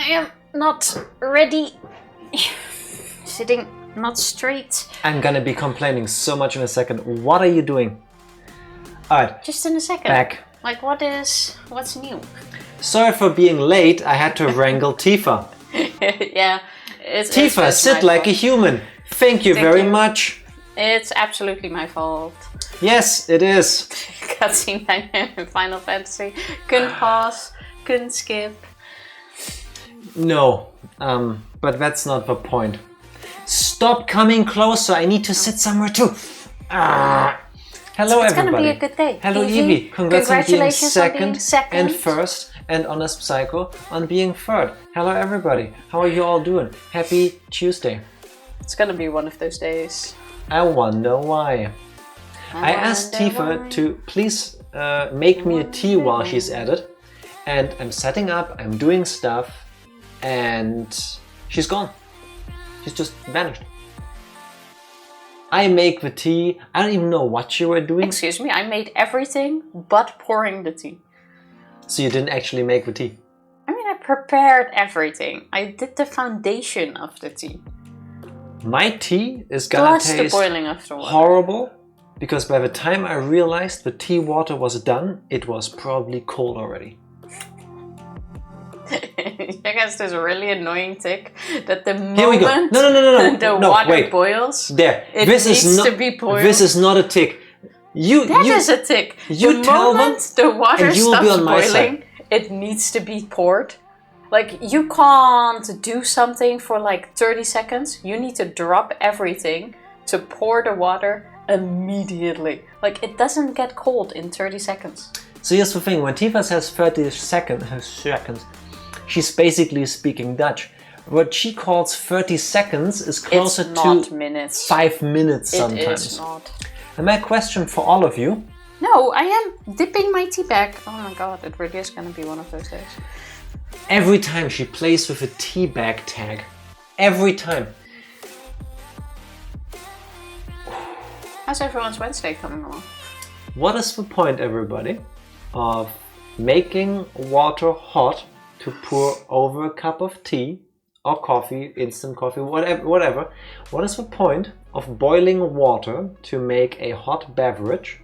I am not ready. Sitting not straight. I'm gonna be complaining so much in a second. What are you doing? Alright. Just in a second. Back. Like what's new? Sorry for being late. I had to wrangle Tifa. Yeah. Tifa, sit like a human. Thank you very much. It's absolutely my fault. Yes, it is. Cutscene in Final Fantasy. Couldn't pause, couldn't skip. No, but that's not the point. Stop coming closer. I need to sit somewhere too. Hello, it's everybody. It's gonna be a good day. Hello, Evie. Congratulations on being second and first, and Honest Psycho on being third. Hello, everybody. How are you all doing? Happy Tuesday. It's gonna be one of those days. I wonder why. I asked Tifa to please make me a tea while she's at it, and I'm setting up, I'm doing stuff, and she's gone. She's just vanished. I make the tea. I don't even know what you were doing. Excuse me, I made everything but pouring the tea. So you didn't actually make the tea? I mean, I prepared everything. I did the foundation of the tea. My tea is gonna taste the boiling of the water. Horrible, because by the time I realized the tea water was done, it was probably cold already. I guess there's a really annoying tick that the moment Here we go. No. the water boils, there. It this needs is not, to be boiled. This is not a tick. That is a tick. You the tell moment them, the water and you will be stops on my boiling, side. It needs to be poured. Like, you can't do something for like 30 seconds. You need to drop everything to pour the water immediately. Like, it doesn't get cold in 30 seconds. So here's the thing, when Tifa says 30 seconds, she's basically speaking Dutch. What she calls 30 seconds is closer to minutes. 5 minutes sometimes. It is not. And my question for all of you. No, I am dipping my tea bag. Oh my god, it really is gonna be one of those days. Every time she plays with a tea bag tag. Every time. How's everyone's Wednesday coming along? What is the point, everybody, of making water hot to pour over a cup of tea or coffee, instant coffee, whatever. What is the point of boiling water to make a hot beverage,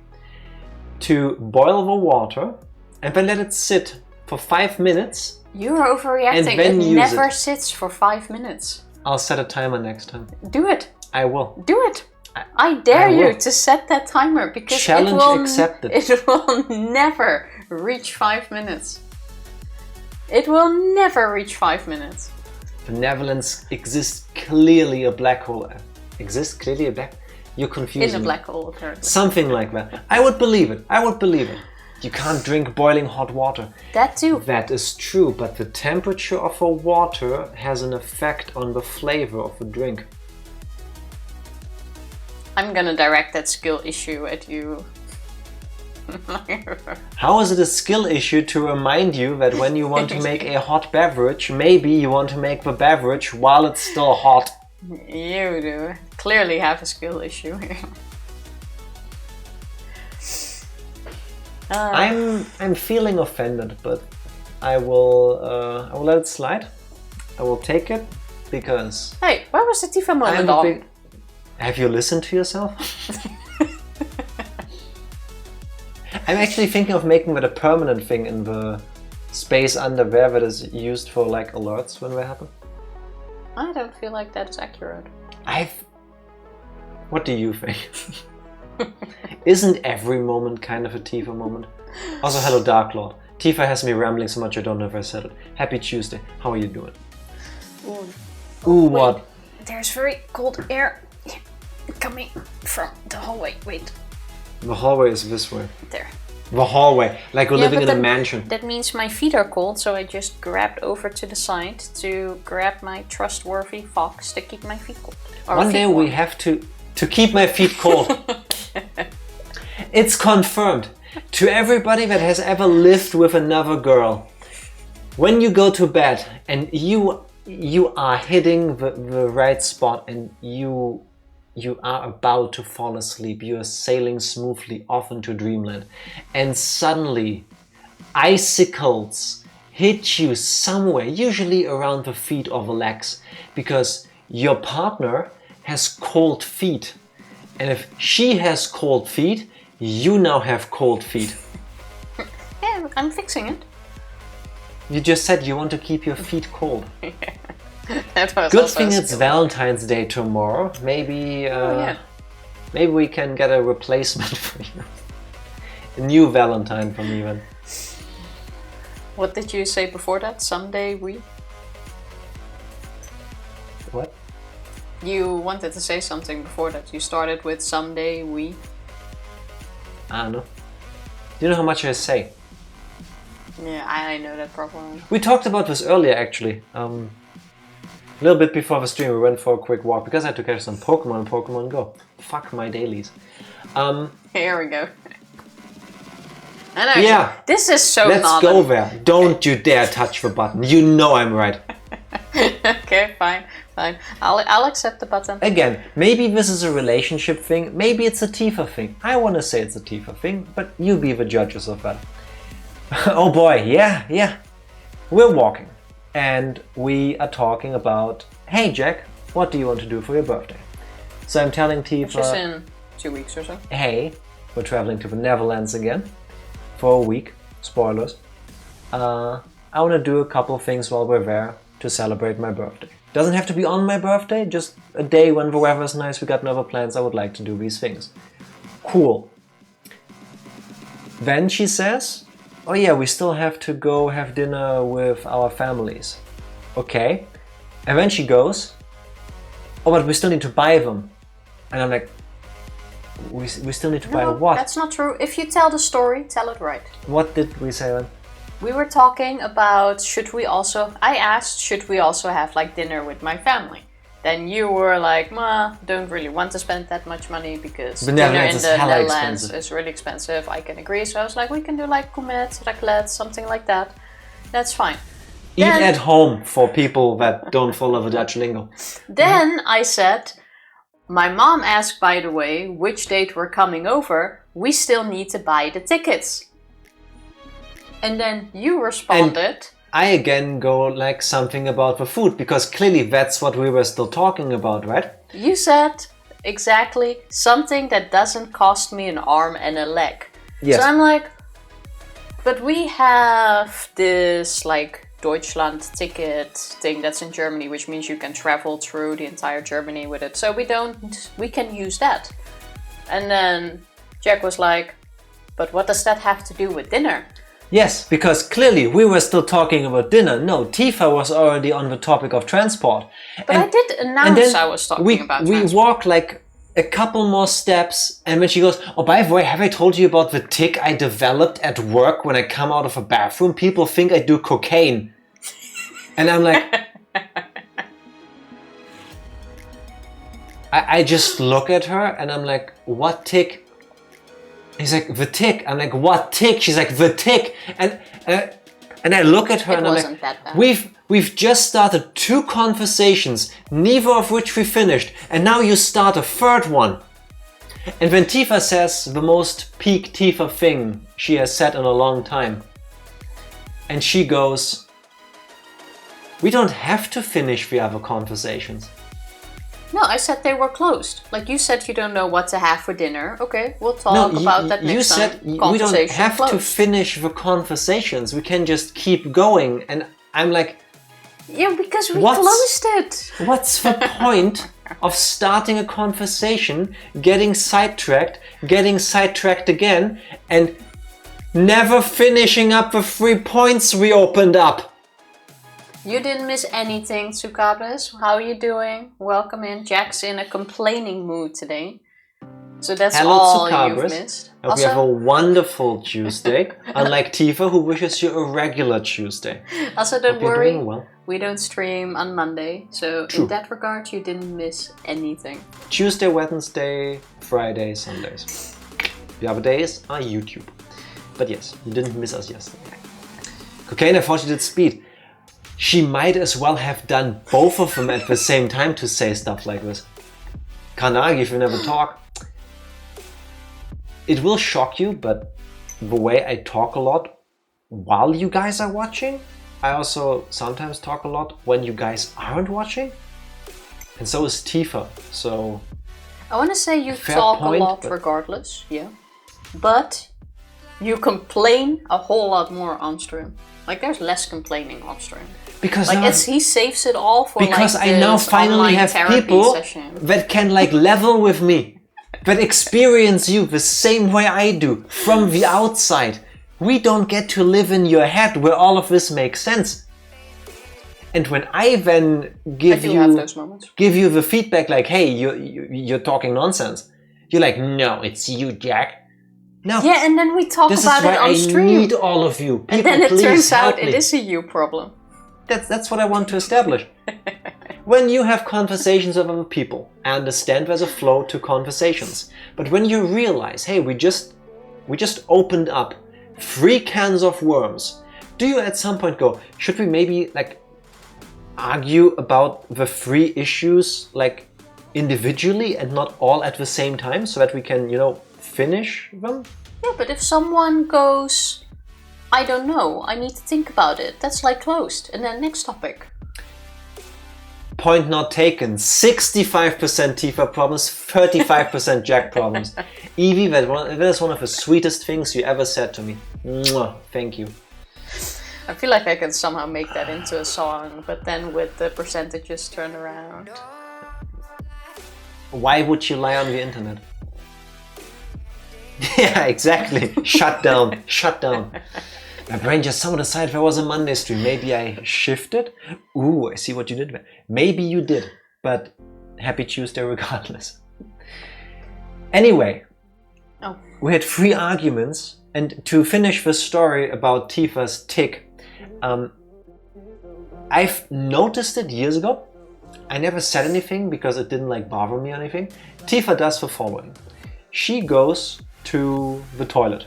to boil the water and then let it sit for 5 minutes? You're overreacting. And then it use never it. sits for 5 minutes. I'll set a timer next time. Do it. I will. Do it. I dare you will. to set that timer, because Challenge accepted. It will never reach 5 minutes. It will never reach 5 minutes. Benevolence exists clearly a black hole. Exists clearly a black... You're confusing In a me. black hole, apparently. Something like that. I would believe it. I would believe it. You can't drink boiling hot water. That too. That is true, but the temperature of the water has an effect on the flavor of the drink. I'm gonna direct that skill issue at you. How is it a skill issue to remind you that when you want to make a hot beverage, maybe you want to make the beverage while it's still hot? You do clearly have a skill issue here. I'm feeling offended, but I will let it slide. I will take it because. Hey, where was the Tifa moment on? Have you listened to yourself? I'm actually thinking of making that a permanent thing in the space under there that is used for like alerts when they happen. I don't feel like that is accurate. What do you think? Isn't every moment kind of a Tifa moment? Also, hello Dark Lord. Tifa has me rambling so much I don't know if I said it. Happy Tuesday. How are you doing? Ooh, what? There's very cold air coming from the hallway. Wait. The hallway is this way. There. The hallway. Like we're living in a mansion. That means my feet are cold, so I just grabbed over to the side to grab my trustworthy fox to keep my feet cold. One day we have to keep my feet cold. It's confirmed. To everybody that has ever lived with another girl, when you go to bed and you are hitting the right spot and you are about to fall asleep, you are sailing smoothly off into dreamland, and suddenly icicles hit you somewhere, usually around the feet or the legs, because your partner has cold feet. And if she has cold feet, you now have cold feet. Yeah, I'm fixing it. You just said you want to keep your feet cold. That was Good also thing a it's skill. Valentine's Day tomorrow. Maybe maybe we can get a replacement for you. A new Valentine for me then. What did you say before that? Someday we? What? You wanted to say something before that. You started with someday we. I don't know. Do you know how much I say? Yeah, I know that problem. We talked about this earlier actually. A little bit before the stream we went for a quick walk because I had to catch some Pokemon in Pokemon Go. Fuck my dailies. Here we go. And actually, Yeah. this is so Let's not go there. Don't you dare touch the button. You know I'm right. Okay, fine. I'll accept the button. Again, maybe this is a relationship thing. Maybe it's a Tifa thing. I want to say it's a Tifa thing, but you be the judges of that. Oh boy, yeah. We're walking. And we are talking about, hey Jack, what do you want to do for your birthday? So I'm telling It's just Tifa, in 2 weeks or so. hey, we're traveling to the Netherlands again for a week. Spoilers. I want to do a couple of things while we're there to celebrate my birthday. Doesn't have to be on my birthday, just a day when the weather's nice, we got no other plans, I would like to do these things. Cool. Then she says, oh yeah, we still have to go have dinner with our families. Okay. And then she goes, oh, but we still need to buy them. And I'm like, we still need to buy No, what? that's not true. If you tell the story, tell it right. What did we say then? We were talking about I asked, should we also have like dinner with my family? Then you were like, don't really want to spend that much money because The dinner Netherlands in is the hella Netherlands expensive. is really expensive. I can agree. So I was like, we can do like gourmet, raclette, something like that. That's fine. Eat at home for people that don't follow the Dutch lingo. Then I said, my mom asked, by the way, which date we're coming over. We still need to buy the tickets. And then you responded. I again go like something about the food because clearly that's what we were still talking about, right? You said exactly something that doesn't cost me an arm and a leg. Yes. So I'm like, but we have this like Deutschland ticket thing that's in Germany, which means you can travel through the entire Germany with it. So we can use that. And then Jack was like, but what does that have to do with dinner? Yes, because clearly we were still talking about dinner. No, Tifa was already on the topic of transport. But I did announce I was talking about we transport. walk like a couple more steps and when she goes, oh, by the way, have I told you about the tic I developed at work when I come out of a bathroom? People think I do cocaine. And I'm like... I just look at her and I'm like, what tic? He's like, the tick. I'm like, what tick? She's like, the tick. And I look at her It and I'm wasn't like, that bad. we've just started 2 conversations, neither of which we finished, and now you start a third one. And when Tifa says the most peak Tifa thing she has said in a long time, and she goes, we don't have to finish the other conversations. No, I said they were closed. Like you said, you don't know what to have for dinner. Okay, we'll talk about that next you time. said we don't have to finish the conversations. We can just keep going. And I'm like, yeah, because we closed it. What's the point of starting a conversation, getting sidetracked again, and never finishing up the 3 points we opened up? You didn't miss anything, Tsukabes. How are you doing? Welcome in. Jack's in a complaining mood today. So that's Hello, all Tsukabes. you've missed. Hope you have a wonderful Tuesday. Unlike Tifa, who wishes you a regular Tuesday. Also, don't Hope you're worry. doing well. We don't stream on Monday. So True. in that regard, you didn't miss anything. Tuesday, Wednesday, Friday, Sundays. The other days are YouTube. But yes, you didn't miss us yesterday. Cocaine, I thought you did speed. She might as well have done both of them at the same time to say stuff like this. Kanagi, if you never talk. It will shock you, but the way I talk a lot while you guys are watching, I also sometimes talk a lot when you guys aren't watching. And so is Tifa. So I want to say you fair talk point, a lot but- regardless, yeah. But you complain a whole lot more on stream. Like there's less complaining on stream. because Like now, he saves it all for because like I now this finally online have therapy people session. that can like level with me, that experience you the same way I do from the outside. We don't get to live in your head where all of this makes sense. And when I then I do have those moments. give you the feedback like, hey, you're talking nonsense, you're like, no, it's you, Jack. No. Yeah, and then we talk This about is why it on I stream. need all of you. People, And then it please turns help out me. it is a you problem. That's what I want to establish. When you have conversations with other people, I understand there's a flow to conversations. But when you realize, hey, we just opened up 3 cans of worms, do you at some point go, should we maybe like argue about the 3 issues like individually and not all at the same time so that we can, finish them? Yeah, but if someone goes, I don't know, I need to think about it, that's like closed. And then next topic. Point not taken. 65% Tifa problems, 35% Jack problems. Evie, that is one of the sweetest things you ever said to me. Mwah, thank you. I feel like I can somehow make that into a song, but then with the percentages turned around. Why would you lie on the internet? Yeah, exactly. Shut down. Shut down. My brain just somehow decided there was a Monday stream. Maybe I shifted? Ooh, I see what you did there. Maybe you did, but happy Tuesday regardless. Anyway, we had 3 arguments, and to finish the story about Tifa's tick, I've noticed it years ago. I never said anything because it didn't like bother me or anything. Tifa does the following. She goes to the toilet.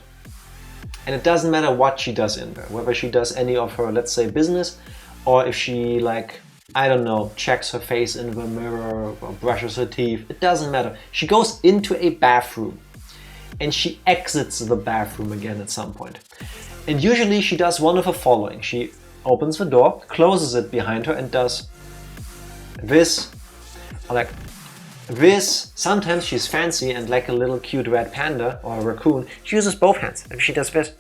And it doesn't matter what she does in there, whether she does any of her, let's say, business, or if she, like, I don't know, checks her face in the mirror or brushes her teeth. It doesn't matter. She goes into a bathroom and she exits the bathroom again at some point. And usually she does one of the following. She opens the door, closes it behind her, and does this, or like this. Sometimes she's fancy and like a little cute red panda or a raccoon. She uses both hands and she does this.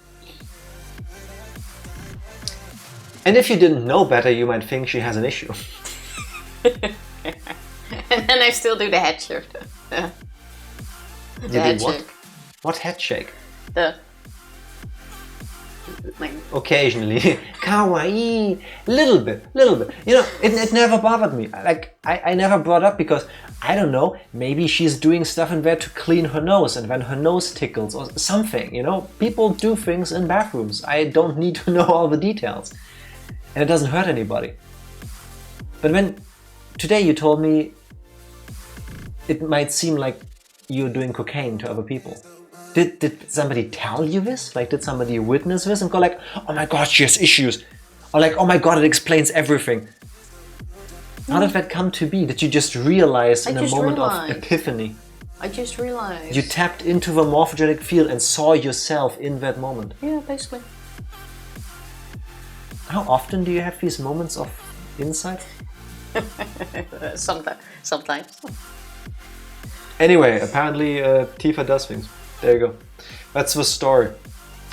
And if you didn't know better, you might think she has an issue. And then I still do the head shake. You do head what? shake. What head shake? Like, Occasionally. Kawaii. Little bit. It never bothered me. Like, I never brought up because, I don't know, maybe she's doing stuff in there to clean her nose and when her nose tickles or something, People do things in bathrooms. I don't need to know all the details. And it doesn't hurt anybody. But when today you told me it might seem like you're doing cocaine to other people. Did somebody tell you this? Like, did somebody witness this and go like, oh my god, she has issues? Or like, oh my god, it explains everything. How did that come to be? Did you just realize in a moment of epiphany? I just realized. You tapped into the morphogenic field and saw yourself in that moment. Yeah, basically. How often do you have these moments of insight? Sometimes. Anyway, apparently Tifa does things. There you go. That's the story.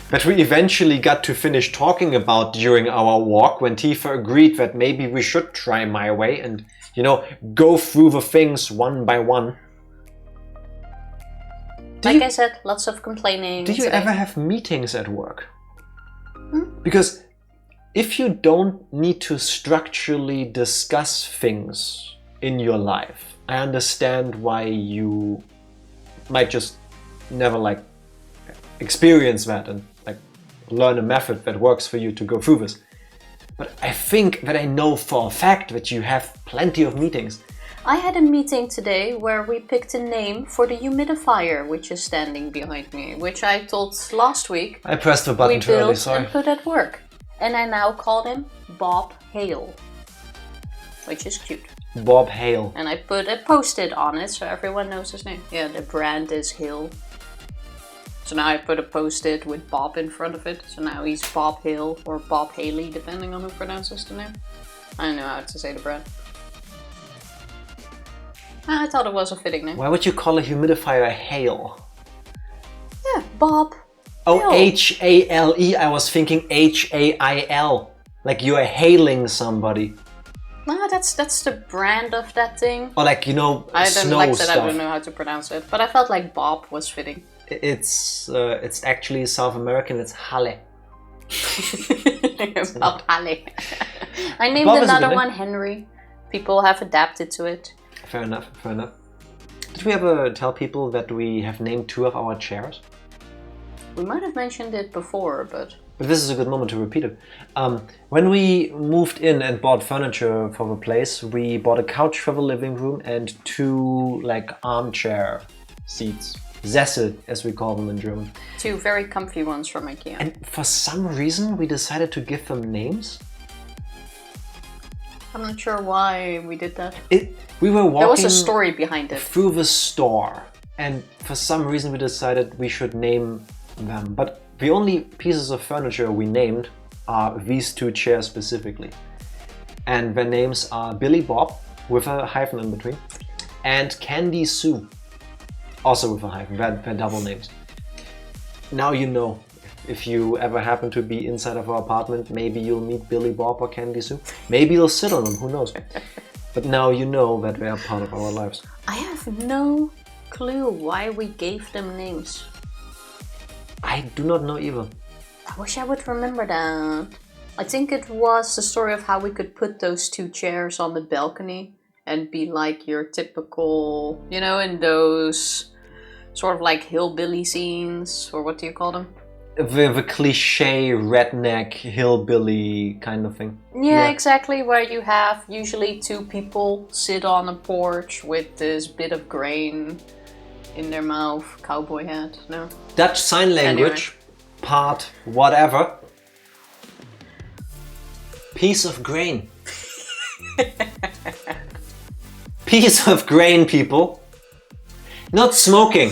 That we eventually got to finish talking about during our walk when Tifa agreed that maybe we should try my way and, go through the things one by one. Like I said, lots of complaining. Do you ever have meetings at work? Because if you don't need to structurally discuss things in your life, I understand why you might just never experience that and learn a method that works for you to go through this. But I think that I know for a fact that you have plenty of meetings. I had a meeting today where we picked a name for the humidifier which is standing behind me, which I told last week. I pressed the button too early, sorry. And put at work. And I now called him Bob Hale, which is cute. Bob Hale. And I put a post-it on it so everyone knows his name. Yeah, the brand is Hale. So now I put a post-it with Bob in front of it. So now he's Bob Hill or Bob Haley, depending on who pronounces the name. I don't know how to say the brand. I thought it was a fitting name. Why would you call a humidifier Hale? Yeah, Bob. Oh, Hill. H-A-L-E. I was thinking H-A-I-L. Like you are hailing somebody. No, that's the brand of that thing. Or like, you know, I don't snow like that. stuff. I don't know how to pronounce it, but I felt like Bob was fitting. It's actually South American. It's Halle. Bob Haley. I named Bob is a good another name. one Henry. People have adapted to it. Fair enough, fair enough. Did we ever tell people that we have named 2 of our chairs? We might have mentioned it before, but But this is a good moment to repeat it. When we moved in and bought furniture for the place, we bought a couch for the living room and 2 like armchair seats. Sessel, as we call them in German. 2 very comfy ones from IKEA. And for some reason we decided to give them names. I'm not sure why we did that. We were walking There was a story behind it. through the store, and for some reason we decided we should name them. But the only pieces of furniture we named are these 2 chairs specifically. And their names are Billy Bob, with a hyphen in between, and Candy Sue, also with a hyphen. They're double names. Now you know. If you ever happen to be inside of our apartment, maybe you'll meet Billy Bob or Candy Sue. Maybe you'll sit on them, who knows. But now you know that they are part of our lives. I have no clue why we gave them names. I do not know either. I wish I would remember that. I think it was the story of how we could put those 2 chairs on the balcony and be like your typical, you know, in those sort of like hillbilly scenes, or what do you call them? The cliche redneck hillbilly kind of thing. Yeah, exactly, where you have usually 2 people sit on a porch with this bit of grain in their mouth, cowboy hat, no? Dutch Sign Language, part whatever. Piece of grain. Piece of grain, people. Not smoking.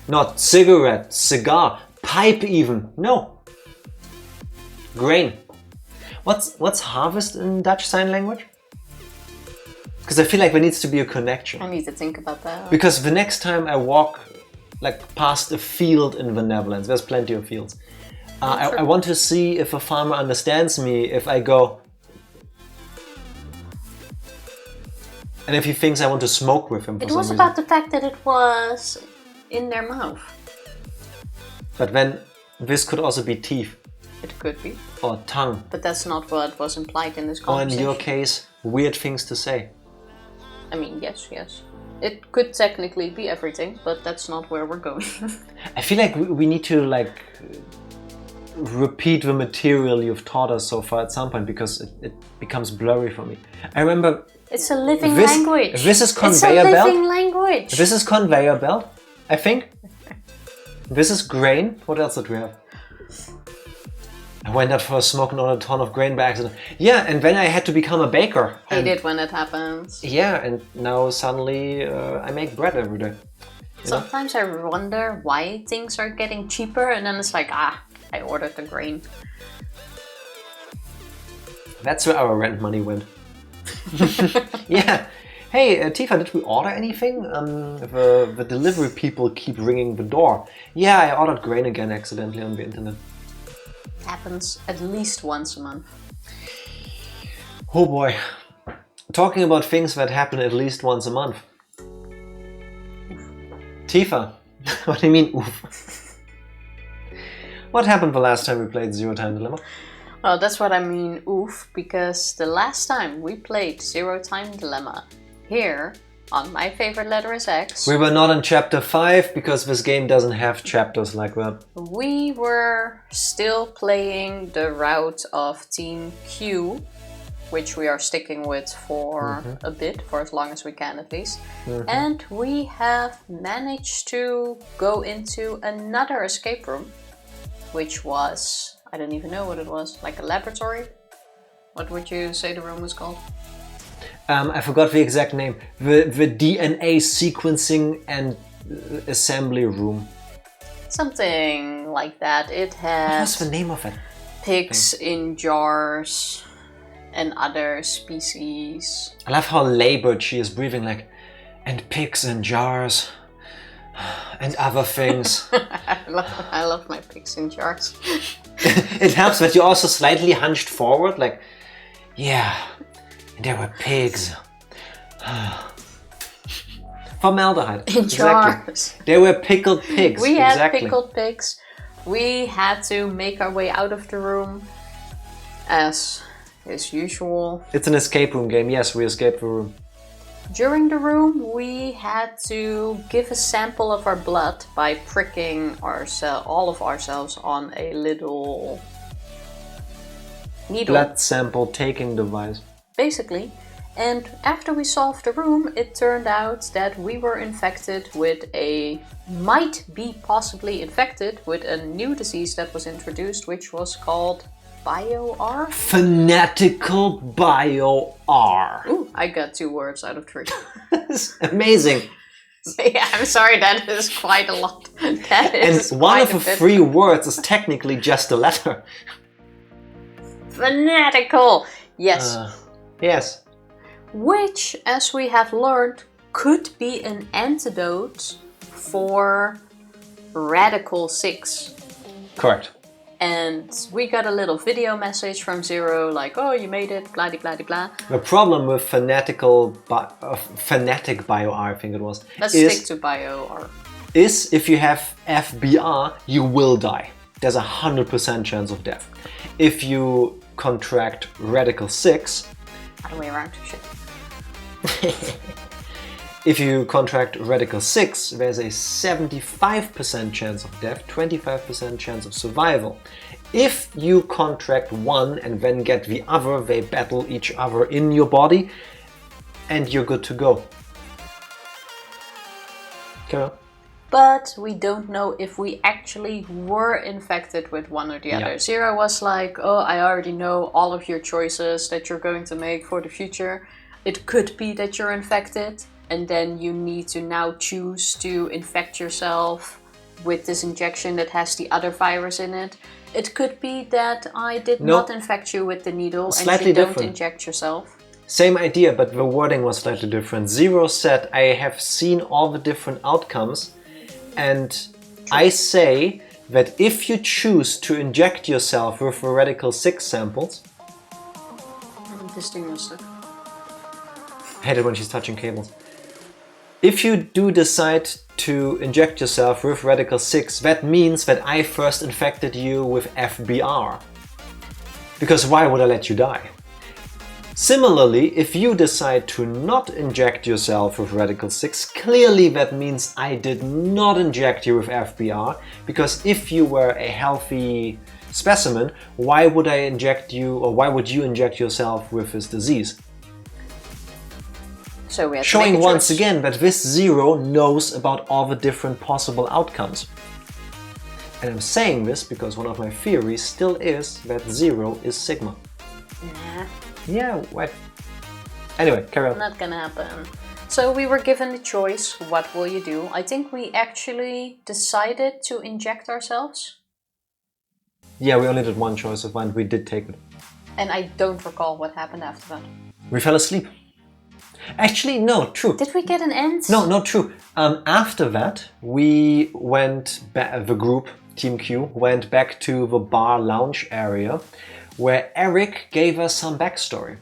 Not cigarette, cigar, pipe even. No. Grain. What's harvest in Dutch Sign Language? Because I feel like there needs to be a connection. I need to think about that. Because the next time I walk like past a field in the Netherlands, there's plenty of fields. I want to see if a farmer understands me if I go. And if he thinks I want to smoke with him for It some was reason. about the fact that it was in their mouth. But then this could also be teeth It could be. or tongue. But that's not what was implied in this Or in conversation. your case, weird things to say. I mean, yes. It could technically be everything, but that's not where we're going. I feel like we need to like repeat the material you've taught us so far at some point because it becomes blurry for me. I remember It's a living language. This is It's conveyor a belt. living language. This is conveyor belt, I think. This is grain. What else did we have? I went out for a smoke and ordered a ton of grain by accident. Yeah, and then I had to become a baker. Hate it when it happens. Yeah, and now suddenly I make bread every day. You know? Sometimes I wonder why things are getting cheaper, and then it's like, I ordered the grain. That's where our rent money went. Yeah. Hey, Tifa, did we order anything? The delivery people keep ringing the door. Yeah, I ordered grain again accidentally on the internet. Happens at least once a month. Oh boy. Talking about things that happen at least once a month. Tifa, what do you mean, oof? What happened the last time we played Zero Time Dilemma? Well, that's what I mean, oof, because the last time we played Zero Time Dilemma here on My Favorite Letter is X, We were not in chapter 5 because this game doesn't have chapters like that. we were still playing the route of Team Q, which we are sticking with for a bit, for as long as we can at least. And we have managed to go into another escape room, which was, I don't even know what it was, like a laboratory? What would you say the room was called? I forgot the exact name. The DNA sequencing and assembly room. Something like that. It What had was the name of it? pigs in jars and other species. I love how labored she is breathing, like, and pigs in jars and other things. I love my pigs in jars. It helps that you're also slightly hunched forward, like, yeah, and there were pigs. Formaldehyde. In jars. They were pickled pigs. We had pickled pigs. We had to make our way out of the room, as is usual. It's an escape room game. Yes, we escaped the room. During the room, we had to give a sample of our blood by pricking all of ourselves on a little needle. Blood sample taking device. Basically. And after we solved the room, it turned out that we were possibly infected with a new disease that was introduced, which was called Bio-R. Fanatical Bio-R. Ooh, I got 2 words out of 3. That's amazing. Yeah, I'm sorry, that is quite a lot. That is and one of the 3 words is technically just a letter. Fanatical! Yes. Yes. Which, as we have learned, could be an antidote for Radical 6. Correct. And we got a little video message from Zero, like, oh, you made it, blah, blah, blah, blah. The problem with fanatic Bio-R, I think it was, Let's stick to Bio-R. Is if you have FBR, you will die. There's a 100% chance of death. If you contract Radical 6... Other way around, shit. If you contract Radical 6, there's a 75% chance of death, 25% chance of survival. If you contract one and then get the other, they battle each other in your body, and you're good to go. Okay. But we don't know if we actually were infected with one or the other. Yeah. Zero was like, oh, I already know all of your choices that you're going to make for the future. It could be that you're infected, and then you need to now choose to infect yourself with this injection that has the other virus in it. It could be that I did not infect you with the needle and you don't inject yourself. Same idea, but the wording was slightly different. Zero said, I have seen all the different outcomes, and I say that if you choose to inject yourself with the Radical 6 samples... This thing was stuck. I hate it when she's touching cables. If you do decide to inject yourself with Radical 6, that means that I first infected you with FBR. Because why would I let you die? Similarly, if you decide to not inject yourself with Radical 6, clearly that means I did not inject you with FBR, because if you were a healthy specimen, why would I inject you, or why would you inject yourself with this disease? So we have Showing once again that this Zero knows about all the different possible outcomes. And I'm saying this because one of my theories still is that Zero is Sigma. Nah. Yeah, what? Anyway, carry on. Not gonna happen. So we were given the choice, what will you do? I think we actually decided to inject ourselves. Yeah, we only did one choice of one, we did take it. And I don't recall what happened after that. We fell asleep. Actually, no, true. Did we get an end? No, not true. After that, we went back, the group, Team Q, went back to the bar lounge area where Eric gave us some backstory.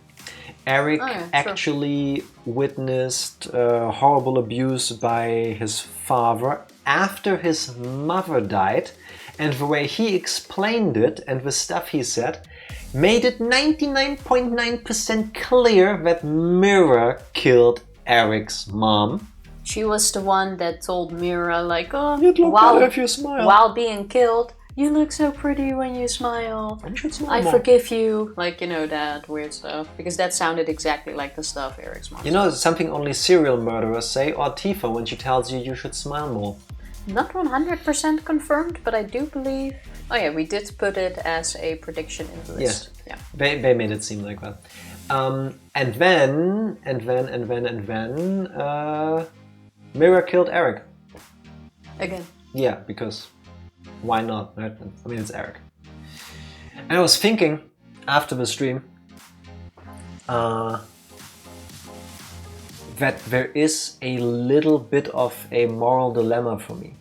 Eric actually witnessed horrible abuse by his father after his mother died, and the way he explained it and the stuff he said made it 99.9% clear that Mira killed Eric's mom. She was the one that told Mira, like, oh, you'd look better if you smile. While being killed, you look so pretty when you smile. You should smile I more. forgive you. Like, you know, that weird stuff. Because that sounded exactly like the stuff Eric's mom said. You know, something only serial murderers say, or Tifa when she tells you should smile more. Not 100% confirmed, but I do believe... Oh yeah, we did put it as a prediction in the list. Yeah, they made it seem like that. And then, Mira killed Eric. Again. Yeah, because Why not? Right? I mean, it's Eric. And I was thinking after the stream that there is a little bit of a moral dilemma for me.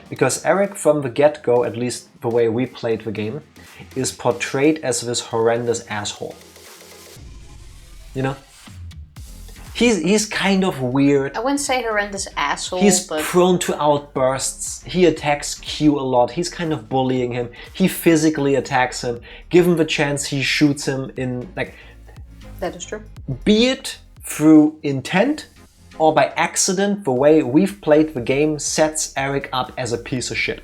Because Eric, from the get-go, at least the way we played the game, is portrayed as this horrendous asshole. You know? He's kind of weird. I wouldn't say horrendous asshole, He's but... prone to outbursts. He attacks Q a lot. He's kind of bullying him. He physically attacks him. Given the chance, he shoots him in, like... That is true. Be it through intent or by accident, the way we've played the game sets Eric up as a piece of shit.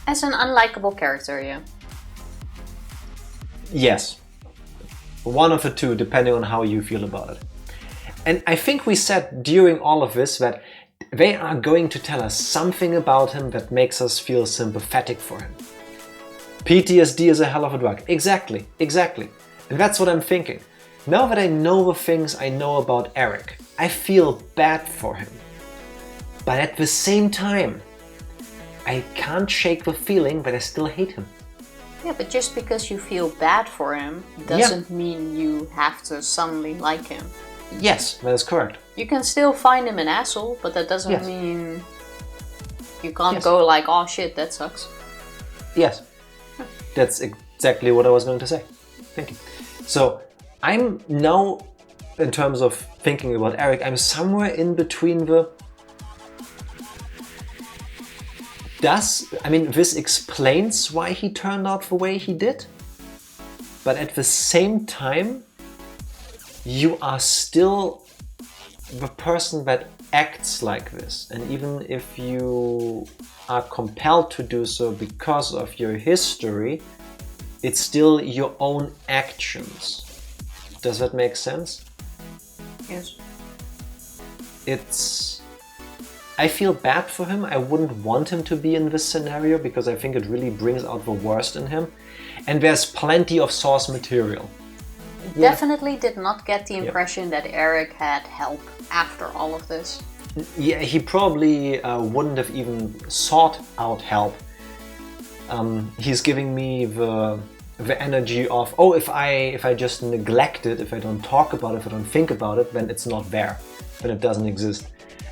As an unlikable character, yeah. Yes. One of the two, depending on how you feel about it. And I think we said during all of this that they are going to tell us something about him that makes us feel sympathetic for him. PTSD is a hell of a drug. Exactly, exactly. And that's what I'm thinking. Now that I know the things I know about Eric, I feel bad for him. But at the same time, I can't shake the feeling that I still hate him. Yeah, but just because you feel bad for him doesn't mean you have to suddenly like him. Yes, that is correct. You can still find him an asshole, but that doesn't mean you can't go like, oh shit, that sucks. Yes, that's exactly what I was going to say. Thank you. So I'm now, in terms of thinking about Eric, I'm somewhere in between the... this explains why he turned out the way he did, but at the same time, you are still the person that acts like this. And even if you are compelled to do so because of your history, it's still your own actions. Does that make sense? Yes. I feel bad for him. I wouldn't want him to be in this scenario because I think it really brings out the worst in him. And there's plenty of source material. Definitely did not get the impression that Eric had help after all of this. Yeah, he probably wouldn't have even sought out help. He's giving me the energy of, oh, if I just neglect it, if I don't talk about it, if I don't think about it, then it's not there, then it doesn't exist.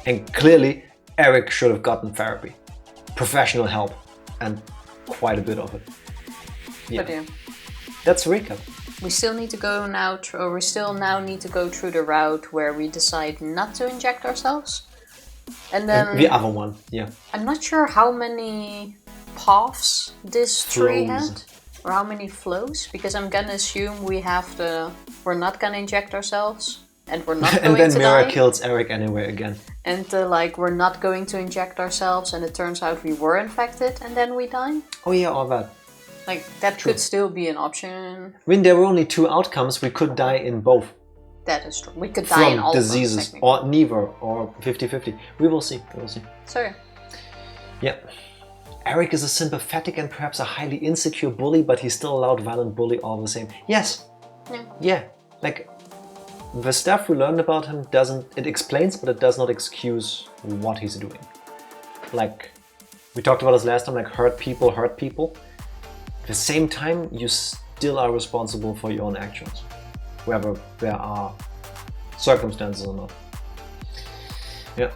And clearly, Eric should have gotten therapy, professional help, and quite a bit of it. Yeah, But yeah. That's a recap. We still need to go now, we still now need to go through the route where we decide not to inject ourselves. And then The other one, yeah. I'm not sure how many paths this tree Flows. had, or how many flows, because I'm gonna assume we're not gonna inject ourselves, and we're not And going then to Mira die. kills Eric anyway again. And we're not going to inject ourselves, and it turns out we were infected, and then we die. Oh yeah, all that. Like, that could still be an option. When there were only two outcomes, we could die in both. That is true. We could die in all From diseases, of them, or neither, or 50-50. We will see, we will see. Sorry. Yeah. Eric is a sympathetic and perhaps a highly insecure bully, but he's still a loud, violent bully all the same. Yes. Yeah. Yeah. Like, the stuff we learned about him it explains, but it does not excuse what he's doing. Like, we talked about this last time, like, hurt people. At the same time, you still are responsible for your own actions, whether there are circumstances or not. Yeah.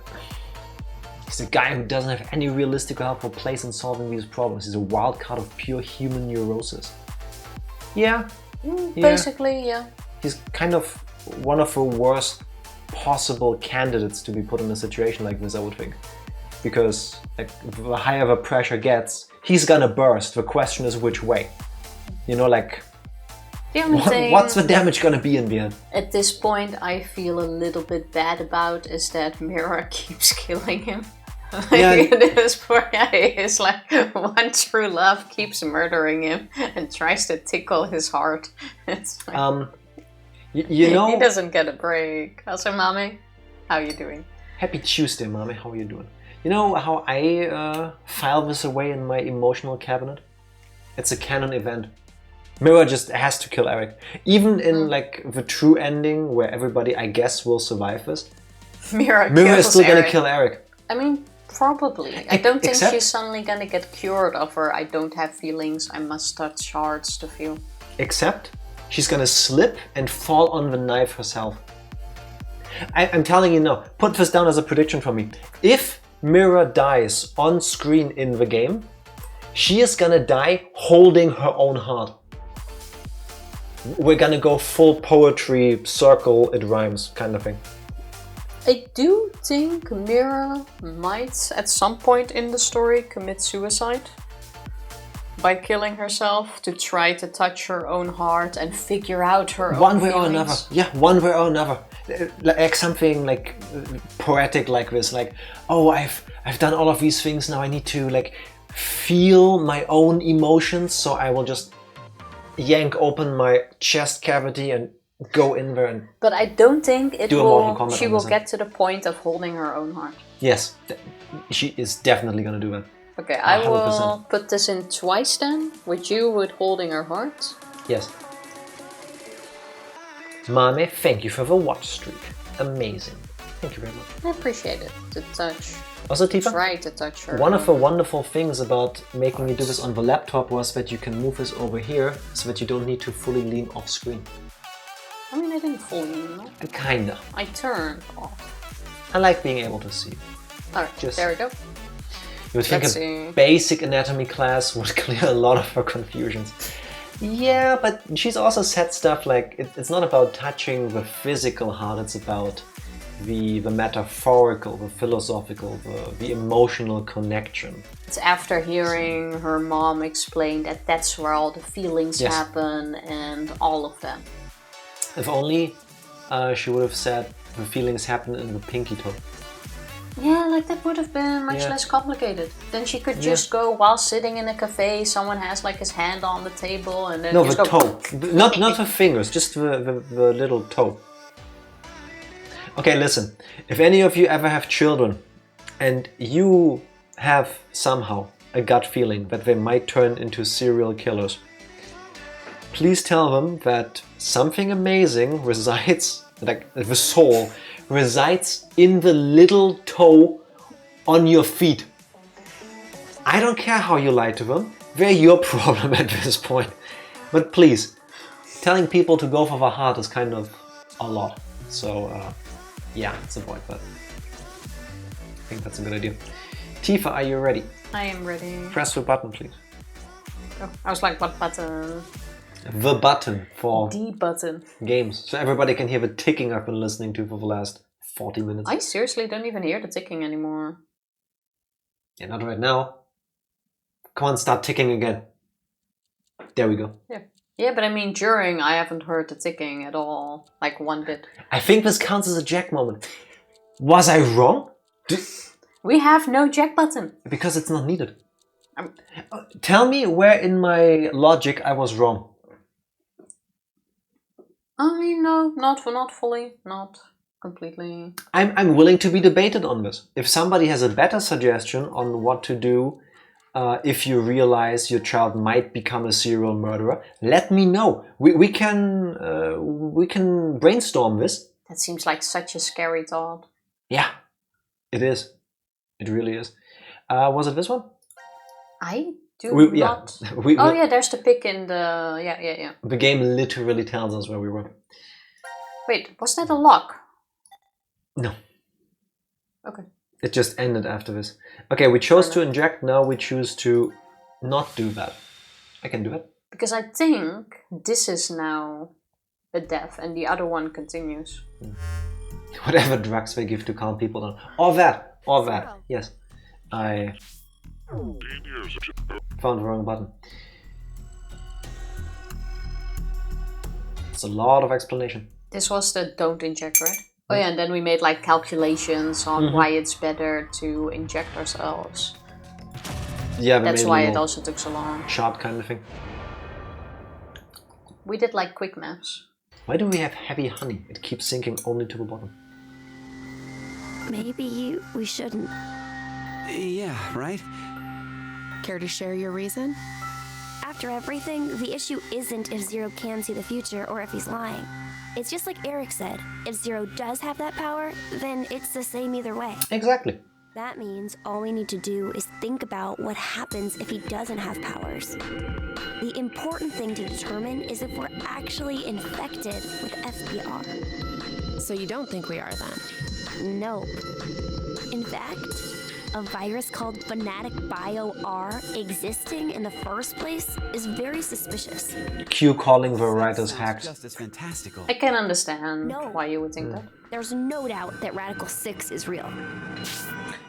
He's a guy who doesn't have any realistic or helpful place in solving these problems. He's a wild card of pure human neurosis. Yeah. Basically, yeah. He's kind of one of the worst possible candidates to be put in a situation like this, I would think. Because like, the higher the pressure gets, he's gonna burst. The question is which way. You know, like, The only thing what's the damage gonna be in the end? at this point I feel a little bit bad about is that Mira keeps killing him. Yeah. This poor guy is like, one true love keeps murdering him and tries to tickle his heart. It's like, You know... he doesn't get a break. Also, mommy, how you doing? Happy Tuesday, mommy. How are you doing? You know how I file this away in my emotional cabinet? It's a canon event. Mira just has to kill Eric. Even in like the true ending where everybody, I guess, will survive this, Mira is kills still Eric. gonna kill Eric. I mean, Probably. I don't think Except- she's suddenly gonna get cured of her I don't have feelings, I must touch hearts to feel. Except she's gonna slip and fall on the knife herself. I'm telling you now, put this down as a prediction from me. If Mira dies on screen in the game, she is gonna die holding her own heart. We're gonna go full poetry, circle, it rhymes kind of thing. I do think Mira might, at some point in the story, commit suicide by killing herself to try to touch her own heart and figure out her One own way or feelings. another. Yeah, one way or another. Like something like poetic like this. Like, oh, I've done all of these things. Now I need to like feel my own emotions. So I will just yank open my chest cavity and go in there and But I don't think it do a Mortal will. Kombat She on will this get to the point of holding her own heart. yes, she is definitely gonna do that. Okay, I 100%. will put this in twice then, with you with holding her heart. Yes. Mame, thank you for the watch streak. Amazing. Thank you very much. I appreciate it. To touch. Also, Tifa, Try to touch her. one of the wonderful things about making me do this on the laptop was that you can move this over here so that you don't need to fully lean off screen. I mean, I didn't fully, no? Kinda. I turned off. I like being able to see. Alright, Just- there we go. You would think Let's a see. basic anatomy class would clear a lot of her confusions. Yeah, but she's also said stuff like it's not about touching the physical heart, it's about the metaphorical, the philosophical, the emotional connection. It's after hearing her mom explain that that's where all the feelings Yes. happen and all of them. If only she would have said the feelings happen in the pinky toe. Yeah, like that would have been much Yeah. less complicated. Then she could Yeah. just go while sitting in a cafe, someone has like his hand on the table and then No, just the go toe. Not the fingers, just the little toe. Okay, listen. If any of you ever have children and you have somehow a gut feeling that they might turn into serial killers, please tell them that something amazing resides, like the soul, resides in the little toe on your feet. I don't care how you lie to them. They're your problem at this point. But please, telling people to go for the heart is kind of a lot. So, yeah, let's avoid that. I think that's a good idea. Tifa, are you ready? I am ready. Press the button, please. Oh, I was like, what button? The button for D button. games. So everybody can hear the ticking I've been listening to for the last 40 minutes. I seriously don't even hear the ticking anymore. Yeah, not right now. Come on, start ticking again. There we go. Yeah, but I mean, during, I haven't heard the ticking at all. Like one bit. I think this counts as a Jack moment. Was I wrong? We have no Jack button. Because it's not needed. Um, Tell me where in my logic I was wrong. I mean, no, not fully, not completely. I'm willing to be debated on this. If somebody has a better suggestion on what to do if you realize your child might become a serial murderer, let me know. We can brainstorm this. That seems like such a scary thought. Yeah, it is. It really is. Was it this one? I do Yeah. not. We, Oh yeah, there's the pick in the yeah. The game literally tells us where we were. Wait, was that a lock? No. Okay. It just ended after this. Okay, we chose to inject, now we choose to not do that. I can do it. Because I think this is now a death and the other one continues. Whatever drugs they give to calm people down. Or that. Yes. I found the wrong button. It's a lot of explanation. This was the don't inject, right? Oh yeah, and then we made like calculations on why it's better to inject ourselves. Yeah, we That's made a why it little also took so long. chart kind of thing. We did like quick maps. Why do we have heavy honey? It keeps sinking only to the bottom. Maybe we shouldn't. Yeah, right? Care to share your reason? After everything, the issue isn't if Zero can see the future or if he's lying. It's just like Eric said, if Zero does have that power, then it's the same either way. Exactly. That means all we need to do is think about what happens if he doesn't have powers. The important thing to determine is if we're actually infected with FBR. So you don't think we are then? Nope. In fact, a virus called Fanatic Bio R existing in the first place is very suspicious. Q calling the writers Sounds hacked. just as fantastical. I can understand No. why you would think that. There's no doubt that Radical 6 is real.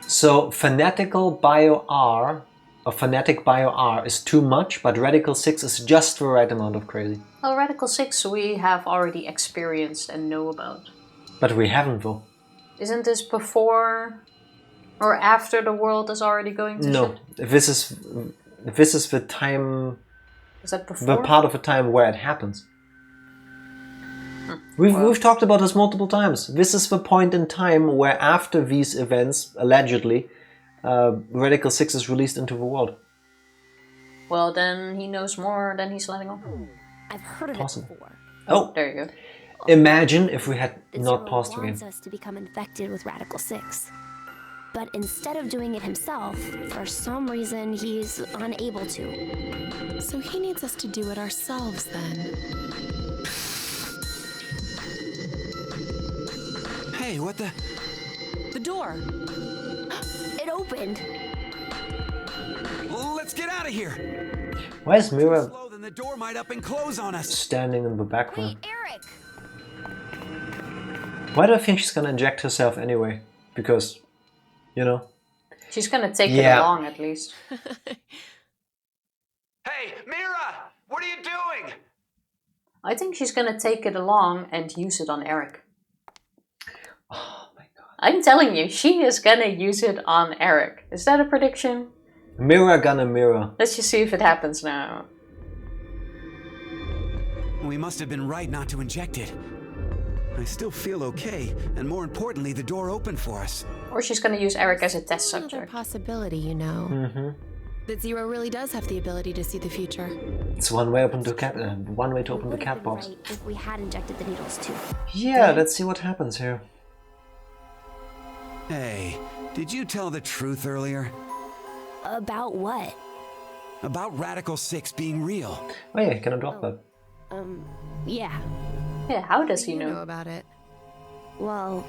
So fanatical bio R or fanatic bio R is too much, but radical 6 is just the right amount of crazy. Well, Radical 6 we have already experienced and know about. But we haven't though. Isn't this before or after the world is already going to No, shit? this is the time, Is that before? the part of the time where it happens. We've talked about this multiple times. This is the point in time where after these events, allegedly, Radical 6 is released into the world. Well, then he knows more than he's letting on. I've heard of Possible. it before. Oh, There you go. imagine if we had The not Zero paused the game. wants us to become infected with Radical 6. But instead of doing it himself, for some reason he's unable to. So he needs us to do it ourselves then. Hey, what the? The door! It opened! Let's get out of here. Why is Mira Slow, then the door might up and close on us. standing in the background? Eric! Why do I think she's gonna inject herself anyway? Because, you know. She's gonna take Yeah. it along at least. Hey, Mira! What are you doing? I think she's gonna take it along and use it on Eric. Oh my god. I'm telling you, she is gonna use it on Eric. Is that a prediction? Mira gonna mirror. Let's just see if it happens now. We must have been right not to inject it. I still feel okay, and more importantly, the door opened for us. Or she's gonna use Eric as a test Another subject. possibility, you know. Mm-hmm. That Zero really does have the ability to see the future. It's one way open to cat. One way to open the Would cat have been box. right if we had injected the needles too. Yeah, let's see what happens here. Hey, did you tell the truth earlier? About what? About Radical 6 being real? Oh yeah, can I drop that? Yeah. Yeah, how does he You know know? about it. Well,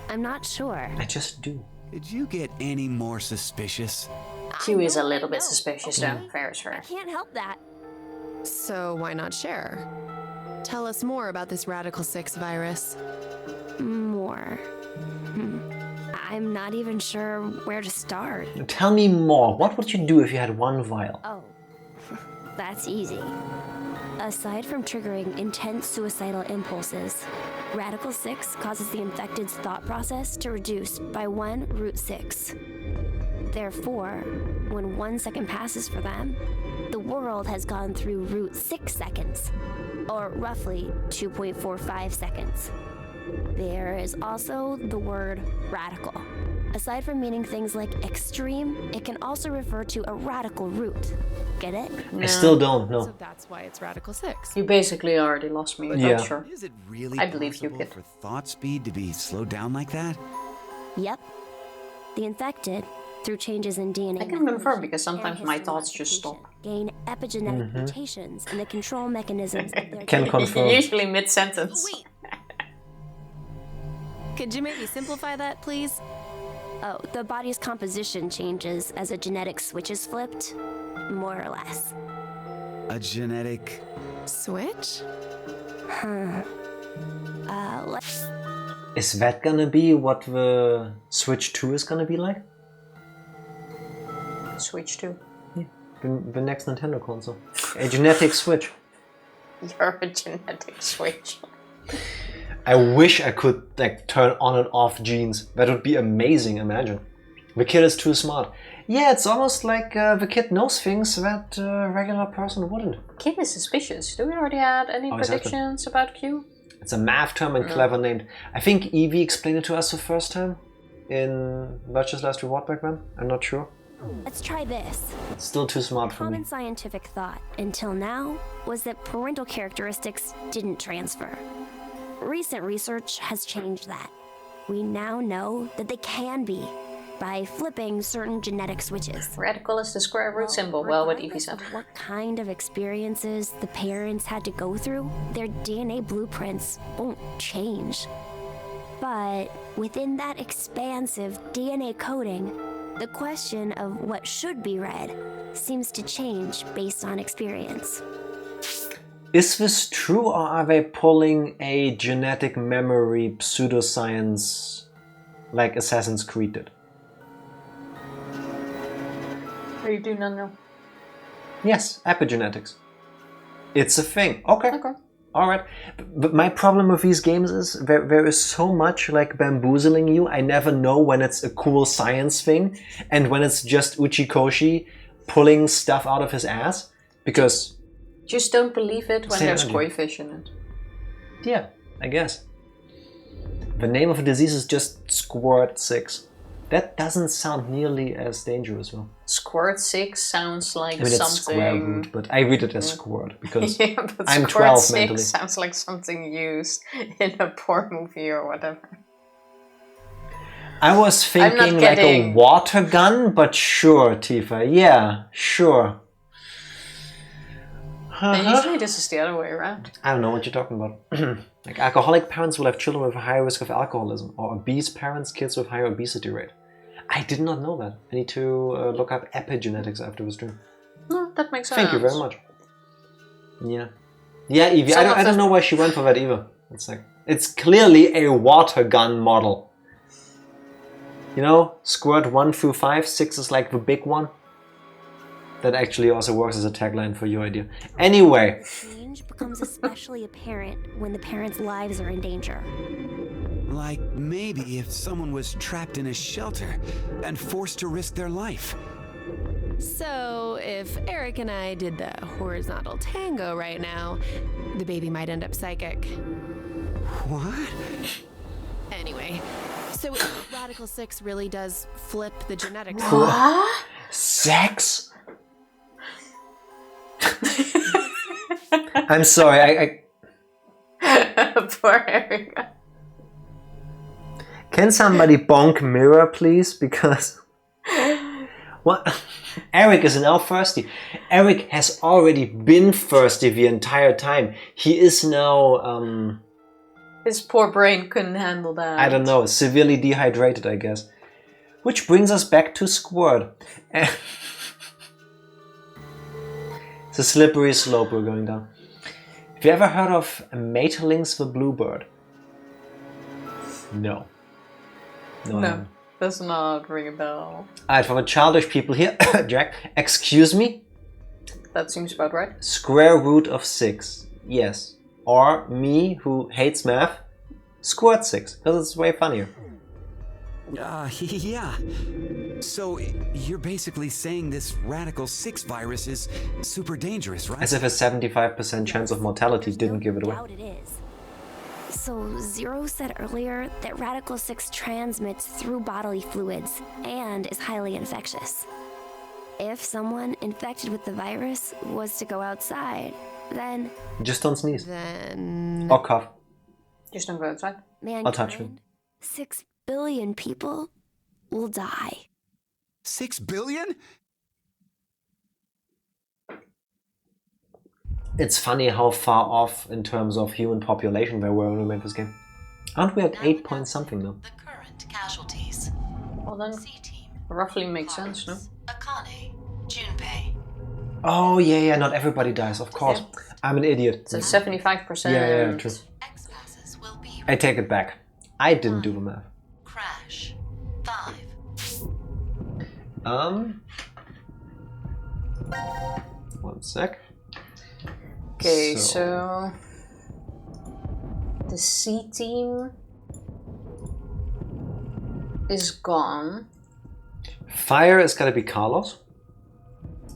I'm not sure. I just do. Did you get any more suspicious? Q is a little I bit know. suspicious Okay. though. Fair is I fair. can't help that. So why not share? Tell us more about this Radical 6 virus. More. I'm not even sure where to start. Tell me more. What would you do if you had one vial? Oh, that's easy. Aside from triggering intense suicidal impulses, Radical 6 causes the infected's thought process to reduce by 1√6. Therefore, when 1 second passes for them, the world has gone through √6 seconds, or roughly 2.45 seconds. There is also the word radical. Aside from meaning things like extreme, it can also refer to a radical root. Get it? I still don't So know. that's why it's Radical 6. You basically already lost me, but Yeah. not sure. Is it really I believe you, possible kid. for thought speed to be slowed down like that? Yep. The infected, through changes in DNA, I can confirm methylation because and sometimes my thoughts just stop. gain epigenetic mutations in the control mechanisms of their Can DNA. confirm. Usually mid-sentence. Wait. Could you maybe simplify that, please? Oh, the body's composition changes as a genetic switch is flipped, more or less. A genetic... Switch? Let's Is that gonna be what the Switch 2 is gonna be like? Switch to. The next Nintendo console. A genetic Switch. You're a genetic switch. I wish I could like turn on and off genes. That would be amazing, imagine. The kid is too smart. Yeah, it's almost like the kid knows things that a regular person wouldn't. Kid is suspicious. Do we already had any Oh, exactly. predictions about Q? It's a math term and clever named. I think Evie explained it to us the first time in Virtue's Last Reward back then. I'm not sure. try this. It's still too smart for me. Common scientific thought until now was that parental characteristics didn't transfer. Recent research has changed that. We now know that they can be, by flipping certain genetic switches. Radical is the square root symbol. Well, what Evie Regardless said. of what kind of experiences the parents had to go through, their DNA blueprints won't change. But within that expansive DNA coding, the question of what should be read seems to change based on experience. Is this true, or are they pulling a genetic memory pseudoscience like Assassin's Creed did? You do not know. Yes, epigenetics. It's a thing. Okay. Okay. Alright. But my problem with these games is there is so much like bamboozling you. I never know when it's a cool science thing and when it's just Uchikoshi pulling stuff out of his ass. Because... Just don't believe it when Same there's energy. koi fish in it. Yeah, I guess. The name of the disease is just Squirt 6. That doesn't sound nearly as dangerous, though. Squirt 6 sounds like I mean, it's square something... root, but I read it as squirt because Yeah, but I'm Squirt 12 6 mentally. sounds like something used in a porn movie or whatever. I was I'm not thinking like a getting- water gun, but sure, Tifa. Yeah, sure. And usually this is the other way around. I don't know what you're talking about. Like alcoholic parents will have children with a higher risk of alcoholism, or obese parents, kids with higher obesity rate. I did not know that. I need to look up epigenetics after the stream. No, that makes sense. Thank you very much. Yeah. Yeah, Evie, Some of I don't them- know why she went for that either. It's like, it's clearly a water gun model. You know, squirt 1 through 5, 6 is like the big one. That actually also works as a tagline for your idea. Anyway, Change becomes especially apparent when the parents' lives are in danger. Like maybe if someone was trapped in a shelter and forced to risk their life. So, if Eric and I did the horizontal tango right now, the baby might end up psychic. What? Anyway, so Radical 6 really does flip the genetics. sex? I'm sorry, Poor Erica. can somebody bonk mirror, please? Because... What? Eric is now thirsty. Eric has already been thirsty the entire time. He is now, His poor brain couldn't handle that. I don't know, severely dehydrated, I guess. Which brings us back to Squirt. It's a slippery slope we're going down. Have you ever heard of Maeterlinck's the Bluebird? No. I No, haven't. does not ring a bell. Alright, for the childish people here, Jack, excuse me? That seems about right. Square root of 6, yes. Or me, who hates math, squirt 6, because it's way funnier. Yeah. So you're basically saying this Radical 6 virus is super dangerous, right? As if a 75% chance of mortality didn't give it away. Doubt it is. So Zero said earlier that Radical 6 transmits through bodily fluids and is highly infectious. If someone infected with the virus was to go outside, then Just don't sneeze. Then. Or cough. Just don't go outside. mankind, touch me. 6 billion people, will die. 6 billion? It's funny how far off in terms of human population there were when we made this game. Aren't we at 8 point something now? The current casualties. Well then, C team. roughly makes sense, no? Akane. Junpei. Oh yeah, not everybody dies, of course. I'm an idiot. So 75%. Yeah, true. X passes will be I take it back. I didn't do the math. crash. 5. One sec. Okay, so the C team is gone. Fire is gonna be Carlos.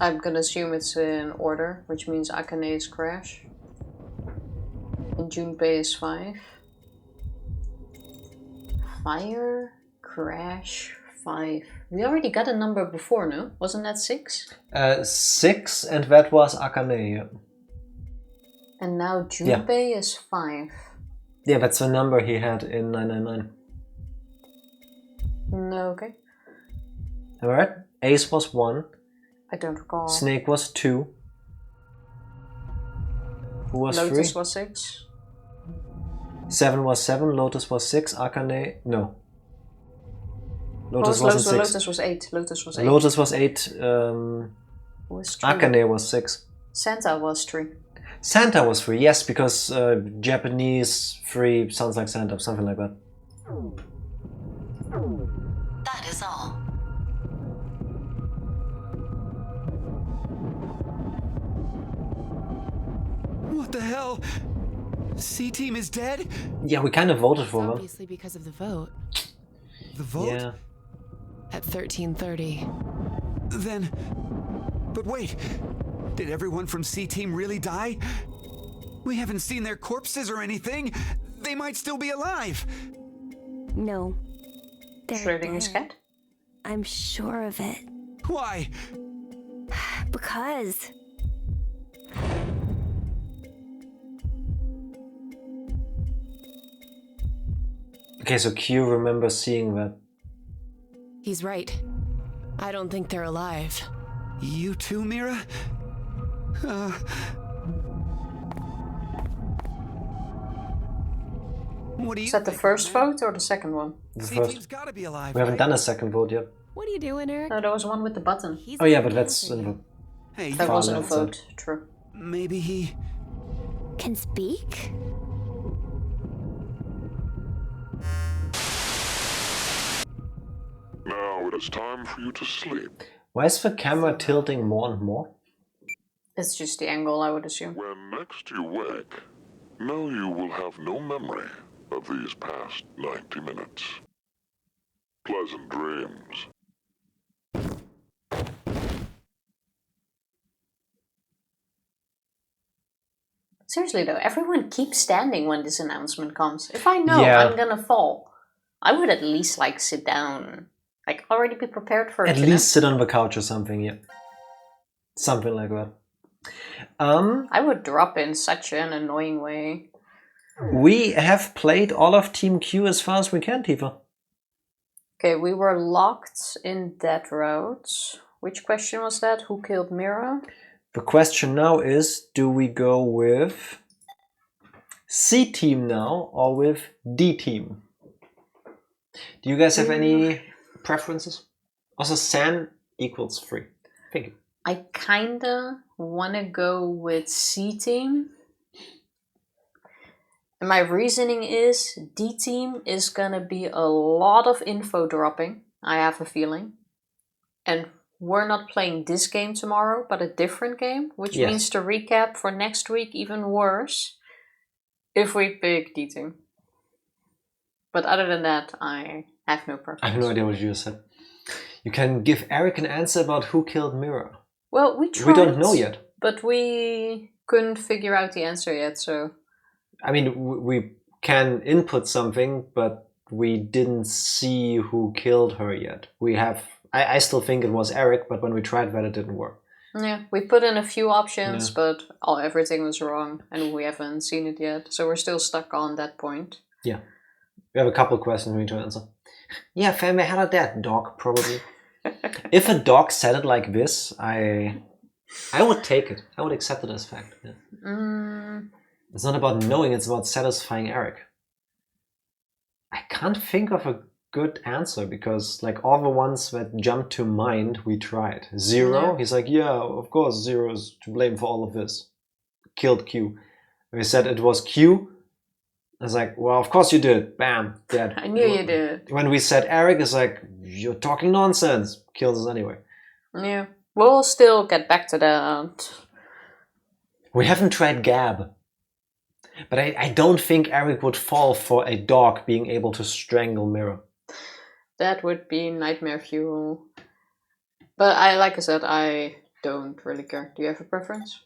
I'm gonna assume it's in order, which means Akane is Crash. And Junpei is 5. Fire, Crash, 5. We already got a number before, no? Wasn't that 6? 6, and that was Akane. Yeah. And now Junpei is 5. Yeah, that's the number he had in 999. No, okay. Alright. Ace was 1. I don't recall. Snake was 2. Who was Lotus 3? was 6. 7 was 7. Lotus was 6. Akane... No. Lotus wasn't 6. Lotus was 8. Lotus was 8. Lotus was 8. Who was 3? Akane was 6. Santa was 3. Santa was 3, yes, because Japanese 3 sounds like Santa, something like that. That is all. What the hell? C-Team is dead? Yeah, we kind of voted for them. Obviously because of the vote. The vote? Yeah. At 13:30. Then... But wait, did everyone from C-Team really die? We haven't seen their corpses or anything. They might still be alive. No. They're Schrodinger's dead. cat? I'm sure of it. Why? Because... Okay, so Q remembers seeing that. He's right. I don't think they're alive. You too, Mira? What do you Is that the think, first man? vote or the second one? The C-Team's first. gotta be alive, We haven't right? done a second vote yet. What are you doing, Eric? No, there was one with the button. He's Oh yeah, gonna but that's... answer you. Hey, That Far wasn't a left side. vote. True. maybe he... Can speak? Now it is time for you to sleep. Why is the camera tilting more and more? It's just the angle, I would assume. When next you wake, know you will have no memory of these past 90 minutes. Pleasant dreams. Seriously though, everyone keeps standing when this announcement comes. If I know Yeah. I'm gonna fall, I would at least like sit down. Like already be prepared for it. At you know? least sit on the couch or something, yeah. Something like that. I would drop in such an annoying way. We have played all of Team Q as far as we can, Tifa. Okay, we were locked in that road. Which question was that? Who killed Mira? The question now is, do we go with C team now or with D team? Do you guys have any preferences? Also, San equals 3. Thank you. I kinda wanna go with C team. And my reasoning is D team is gonna be a lot of info dropping, I have a feeling. And we're not playing this game tomorrow, but a different game, which Yes. means to recap for next week even worse if we pick D team. But other than that, I have no preference. I have no idea what you just said. You can give Eric an answer about who killed Mira. Well, we tried. We don't know yet. But we couldn't figure out the answer yet, so... I mean, we can input something, but we didn't see who killed her yet. We have... I still think it was Eric, but when we tried that, it didn't work. Yeah, we put in a few options, but everything was wrong, and we haven't seen it yet. So we're still stuck on that point. Yeah. We have a couple of questions we need to answer. Yeah, family had a dead dog, probably. If a dog said it like this, I would take it. I would accept it as fact. Yeah. It's not about knowing, it's about satisfying Eric. I can't think of a good answer because like all the ones that jumped to mind, we tried. Zero, he's like, yeah, of course Zero is to blame for all of this. Killed Q. We said it was Q. I was like, well, of course you did. Bam, dead. I knew you did. When we said Eric, it's like, you're talking nonsense. Kills us anyway. Yeah, we'll still get back to that. We haven't tried Gab. But I don't think Eric would fall for a dog being able to strangle Mira. That would be nightmare fuel. But like I said, I don't really care. Do you have a preference?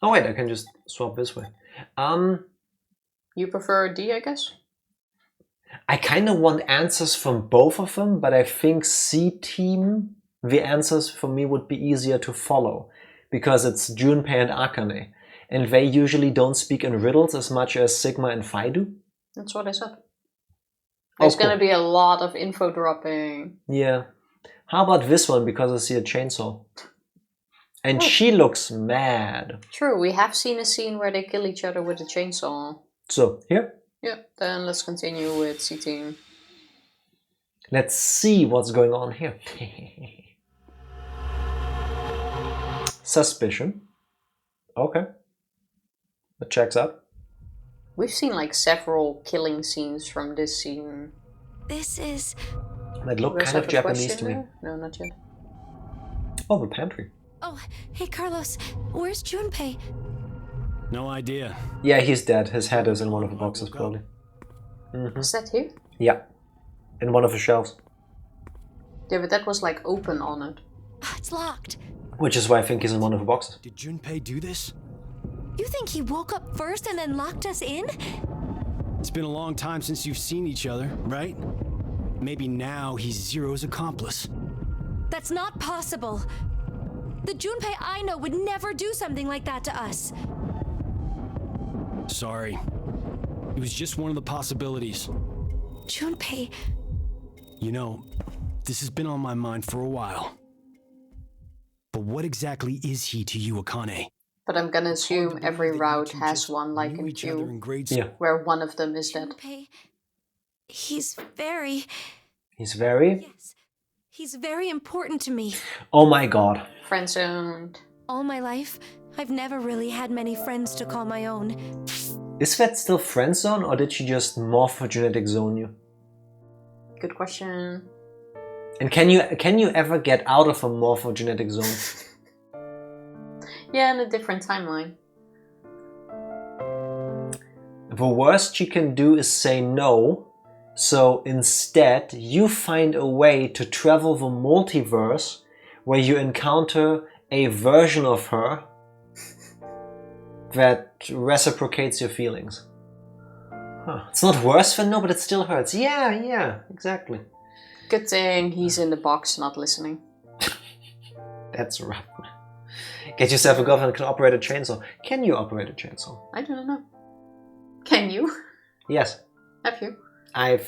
Oh wait, I can just swap this way. You prefer D, I guess? I kind of want answers from both of them, but I think C team, the answers for me would be easier to follow. Because it's Junpei and Akane. And they usually don't speak in riddles as much as Sigma and Phi do. That's what I said. There's cool. gonna be a lot of info dropping. Yeah. How about this one, because I see a chainsaw? And she looks mad. True, we have seen a scene where they kill each other with a chainsaw. So, here. Yeah, then let's continue with C-Team. Let's see what's going on here. Suspicion. Okay. That checks out. We've seen like several killing scenes from this scene. This is... That looked You guys kind of have a Japanese question to me. there? No, not yet. Oh, the pantry. Oh, hey Carlos, where's Junpei? No idea. Yeah, he's dead. His head is in one of the boxes, probably. Is that here? Yeah. In one of the shelves. Yeah, but that was like open on it. It's locked. Which is why I think he's in one of the boxes. Did Junpei do this? You think he woke up first and then locked us in? It's been a long time since you've seen each other, right? Maybe now he's Zero's accomplice. That's not possible. The Junpei I know would never do something like that to us. Sorry. It was just one of the possibilities. Junpei... You know, this has been on my mind for a while. But what exactly is he to you, Akane? But I'm gonna assume every route has one like in each other in Q, grade Yeah. where one of them is dead. Junpei... He's very... He's very... Yes. He's very important to me. Oh my god. Friendzoned. All my life, I've never really had many friends to call my own. Is that still friend zone, or did she just morphogenetic zone you? Good question. And can you ever get out of a morphogenetic zone? Yeah, in a different timeline. The worst she can do is say no. So instead, you find a way to travel the multiverse where you encounter a version of her that reciprocates your feelings. Huh. It's not worse than no, but it still hurts. Yeah, exactly. Good thing he's in the box, not listening. That's rough. Get yourself a girlfriend that can operate a chainsaw. Can you operate a chainsaw? I don't know. Can you? Yes. Have you? I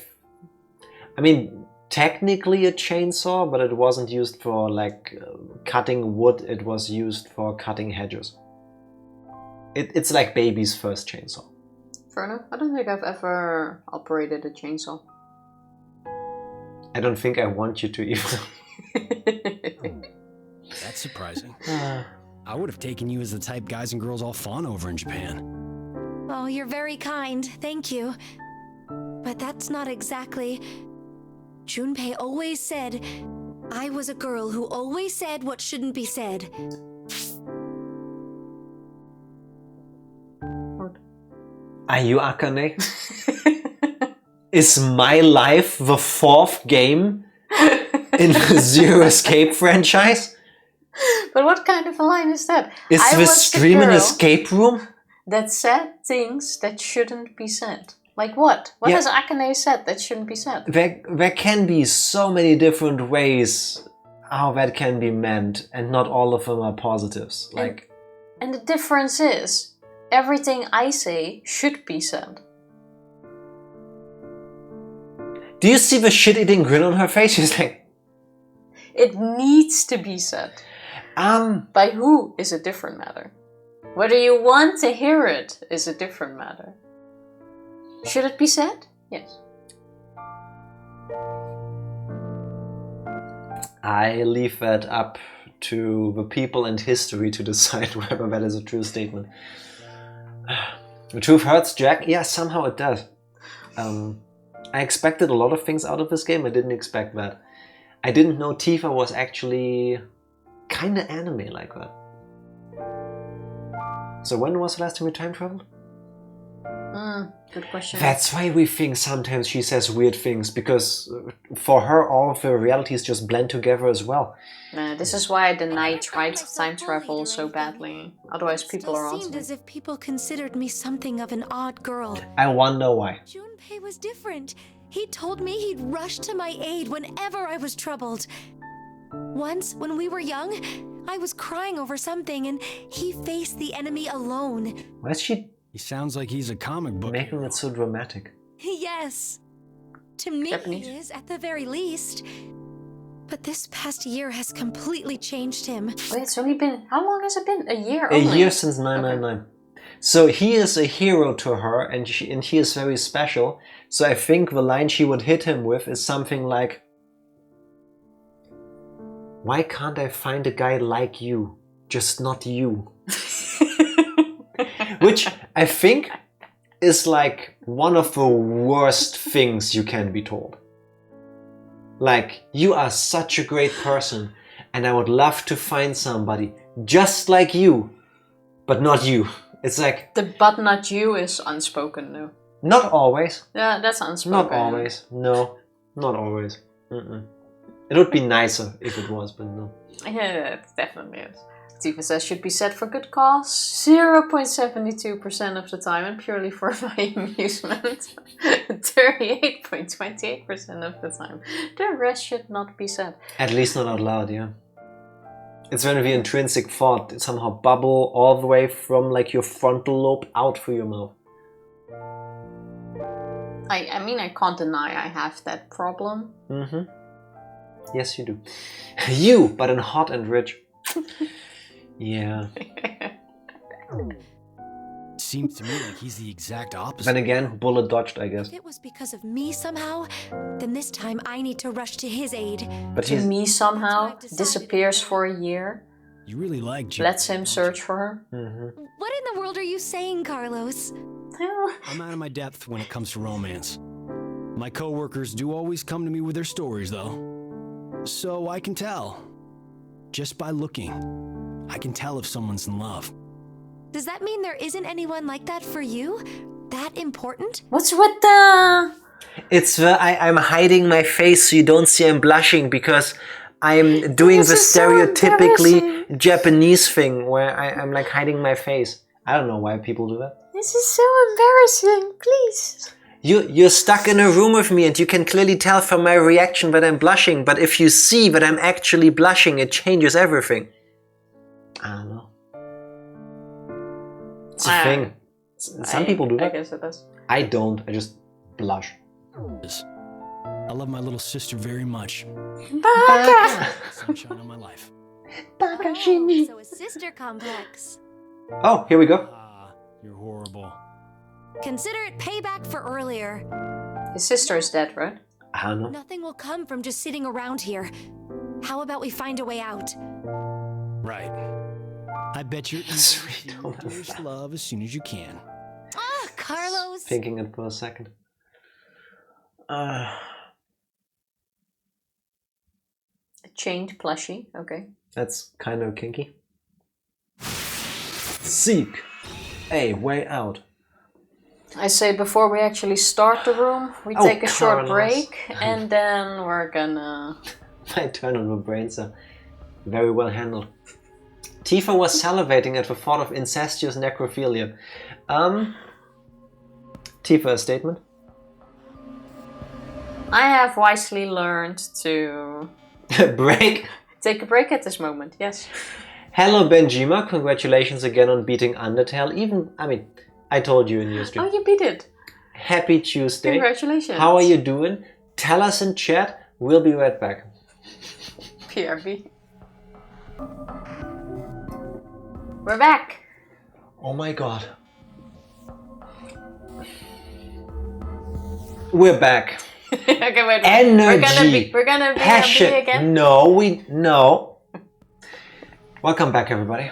mean, technically a chainsaw, but it wasn't used for like cutting wood. It was used for cutting hedges. It's like baby's first chainsaw. Fair enough. I don't think I've ever operated a chainsaw. I don't think I want you to either. That's surprising. I would have taken you as the type guys and girls all fawn over in Japan. Oh, you're very kind. Thank you. But that's not exactly... Junpei always said I was a girl who always said what shouldn't be said. Are you Akane? Is my life the fourth game in the Zero Escape franchise? But what kind of a line is that? Is I this was the stream an girl escape room? that said things that shouldn't be said. Like what? What Yeah. has Akane said that shouldn't be said? There can be so many different ways how that can be meant, and not all of them are positives. Like, And the difference is, everything I say should be said. do you see the shit-eating grin on her face? She's like, It needs to be said. By who is a different matter. Whether you want to hear it is a different matter. Should it be said? Yes. I leave that up to the people and history to decide whether that is a true statement. The truth hurts, Jack? Yeah, somehow it does. I expected a lot of things out of this game. I didn't expect that. I didn't know Tifa was actually kinda anime like that. So when was the last time you time traveled? Good question. That's why we think sometimes she says weird things, because for her all of the realities just blend together as well. This is why I deny tried time travel so badly. Otherwise people are It on seemed to as me. if people considered me something of an odd girl. I wonder why. Junpei was different. He told me he'd rush to my aid whenever I was troubled. Once, when we were young, I was crying over something and he faced the enemy alone. Why is she He sounds like he's a comic book making hero. it so dramatic? Yes. To me, Japanese. he is, at the very least. But this past year has completely changed him. Wait, it's only been... How long has it been? A year A only? year since 999. So he is a hero to her, and he is very special. So I think the line she would hit him with is something like, "Why can't I find a guy like you? Just not you." Which I think is like one of the worst things you can be told. Like, you are such a great person, and I would love to find somebody just like you, but not you. It's like... The "but not you" is unspoken, no. Not always. Yeah, that's unspoken. Not always. No, not always. It would be nicer if it was, but no. Yeah, it definitely is. Tifa says should be set for good cause 0.72% of the time and purely for my amusement 38.28% of the time. The rest should not be said. At least not out loud, yeah. It's when the intrinsic thought somehow bubble all the way from like your frontal lobe out through your mouth. I mean, I can't deny I have that problem. Yes, you do. You, but in hot and rich. Yeah. Seems to me like he's the exact opposite. Then again, bullet dodged, I guess. If it was because of me somehow, then this time I need to rush to his aid. But To he's... me somehow disappears for a year, You really like Jim. lets him search for her. What in the world are you saying, Carlos? I'm out of my depth when it comes to romance. My coworkers do always come to me with their stories, though. So I can tell. Just by looking, I can tell if someone's in love. Does that mean there isn't anyone like that for you? That important? What's with the... It's I'm hiding my face so you don't see I'm blushing because I'm doing This the is so stereotypically embarrassing. Japanese thing where I'm like hiding my face. I don't know why people do that. This is so embarrassing, please. You're stuck in a room with me and you can clearly tell from my reaction that I'm blushing, but if you see that I'm actually blushing, it changes everything. I don't know. It's a thing. Some people do I that. guess it is. I don't. I just blush. I love my little sister very much. Sunshine on my life. Oh, so a sister complex. Oh, here we go. Ah, you're horrible. Consider it payback for earlier. His sister is dead, right? I don't know. Nothing will come from just sitting around here. How about we find a way out? Right. I bet you're eager Sweet. to your dearest love as soon as you can. Ah, Carlos! Thinking it for a second. A chained plushie, okay. That's kind of kinky. Seek a way out. I say before we actually start the room, we Oh, take a short Carlos. break and then we're gonna... My internal brains are very well handled. Tifa was salivating at the thought of incestuous necrophilia. Tifa, a statement? I have wisely learned to Break. take a break at this moment, yes. Hello Benjima, congratulations again on beating Undertale. I told you in your stream. Oh, you beat it. Happy Tuesday. Congratulations. How are you doing? Tell us in chat. We'll be right back. PRV. We're back. Oh my god. We're back. Okay, wait. Energy. We're gonna be passion. BRB again. No. Welcome back, everybody.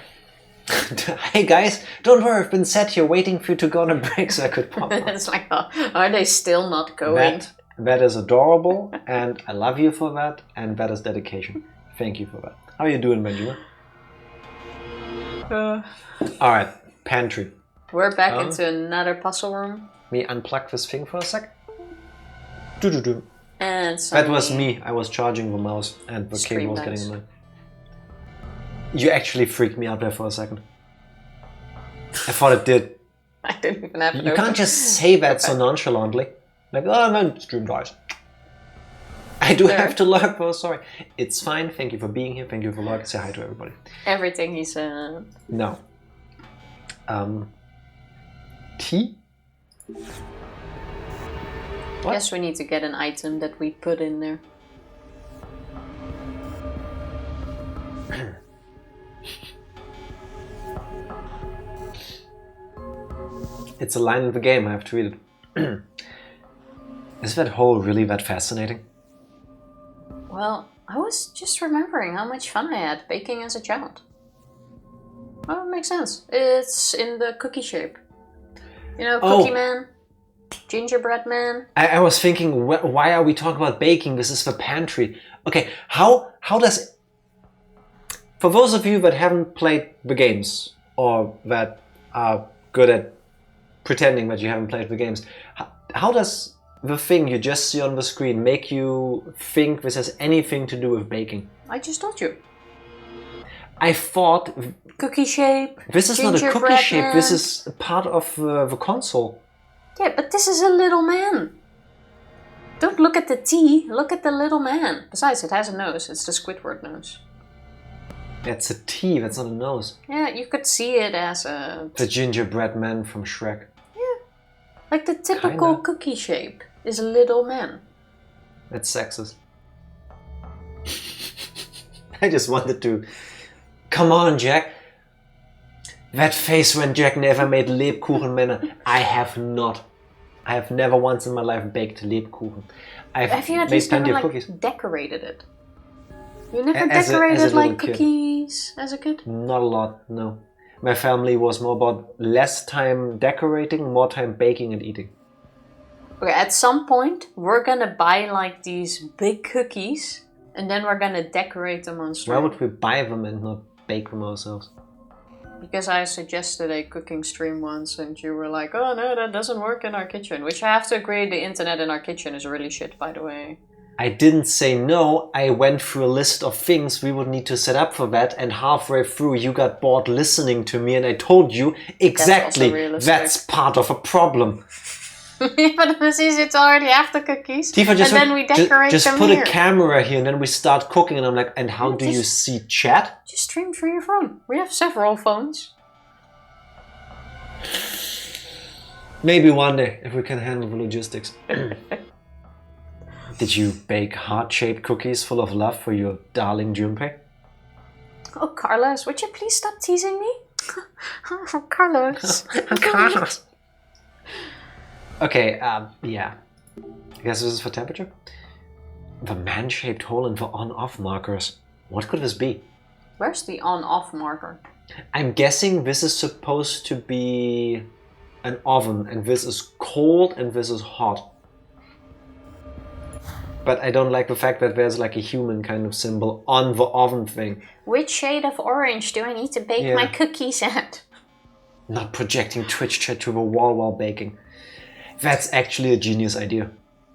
Hey guys, don't worry, I've been sat here waiting for you to go on a break so I could pop up. It's like, are they still not going? That is adorable, and I love you for that, and that is dedication. Thank you for that. How are you doing, Benjamin? Alright, pantry. We're back into another puzzle room. Me unplug this thing for a sec. Do. And That was me. I was charging the mouse and the cable was getting in my... You actually freaked me out there for a second. I thought it did. I didn't even have You can't just say that so nonchalantly. Like, oh no, stream dies. I do have to lurk, though, sorry. It's fine, thank you for being here, thank you for lurking. Say hi to everybody. Everything he said. No. Tea? What? Yes, we need to get an item that we put in there. It's a line in the game, I have to read it. Is that hole really that fascinating? Well, I was just remembering how much fun I had baking as a child. Well, it makes sense. It's in the cookie shape. You know, Cookie Man, Gingerbread Man. I was thinking, why are we talking about baking? This is the pantry. Okay, how does... For those of you that haven't played the games, or that are good at pretending that you haven't played the games, how does the thing you just see on the screen make you think this has anything to do with baking? I just told you. I thought... Cookie shape. This is not a cookie shape, man. This is part of the console. Yeah, but this is a little man. Don't look at the T, look at the little man. Besides, it has a nose, it's the Squidward nose. That's a T, that's not a nose. Yeah, you could see it as a... The gingerbread man from Shrek. Yeah. Like the typical cookie shape is a little man. That's sexist. I just wanted to... Come on, Jack. That face when Jack never made Lebkuchenmänner. I have not. I have never once in my life baked Lebkuchen. Have you at least never decorated it? You never decorated like cookies as a kid? Not a lot, no. My family was more about less time decorating, more time baking and eating. Okay, at some point we're gonna buy like these big cookies and then we're gonna decorate them on stream. Why would we buy them and not bake them ourselves? Because I suggested a cooking stream once and you were like, oh no, that doesn't work in our kitchen. Which I have to agree, the internet in our kitchen is really shit, by the way. I didn't say no, I went through a list of things we would need to set up for that, and halfway through you got bored listening to me and I told you exactly that's part of a problem. Yeah, but it's already after cookies. Tifa, and then we decorate just them put here. a camera here and then we start cooking and I'm like, and how do you see chat? Just stream through your phone. We have several phones. Maybe one day, if we can handle the logistics. Did you bake heart-shaped cookies full of love for your darling Junpei? Oh, Carlos, would you please stop teasing me? Oh, Carlos. Carlos. Okay, yeah. I guess this is for temperature? The man-shaped hole in the on-off markers. What could this be? Where's the on-off marker? I'm guessing this is supposed to be an oven, and this is cold and this is hot. But I don't like the fact that there's like a human kind of symbol on the oven thing. Which shade of orange do I need to bake my cookies at? Not projecting Twitch chat to the wall while baking. That's actually a genius idea.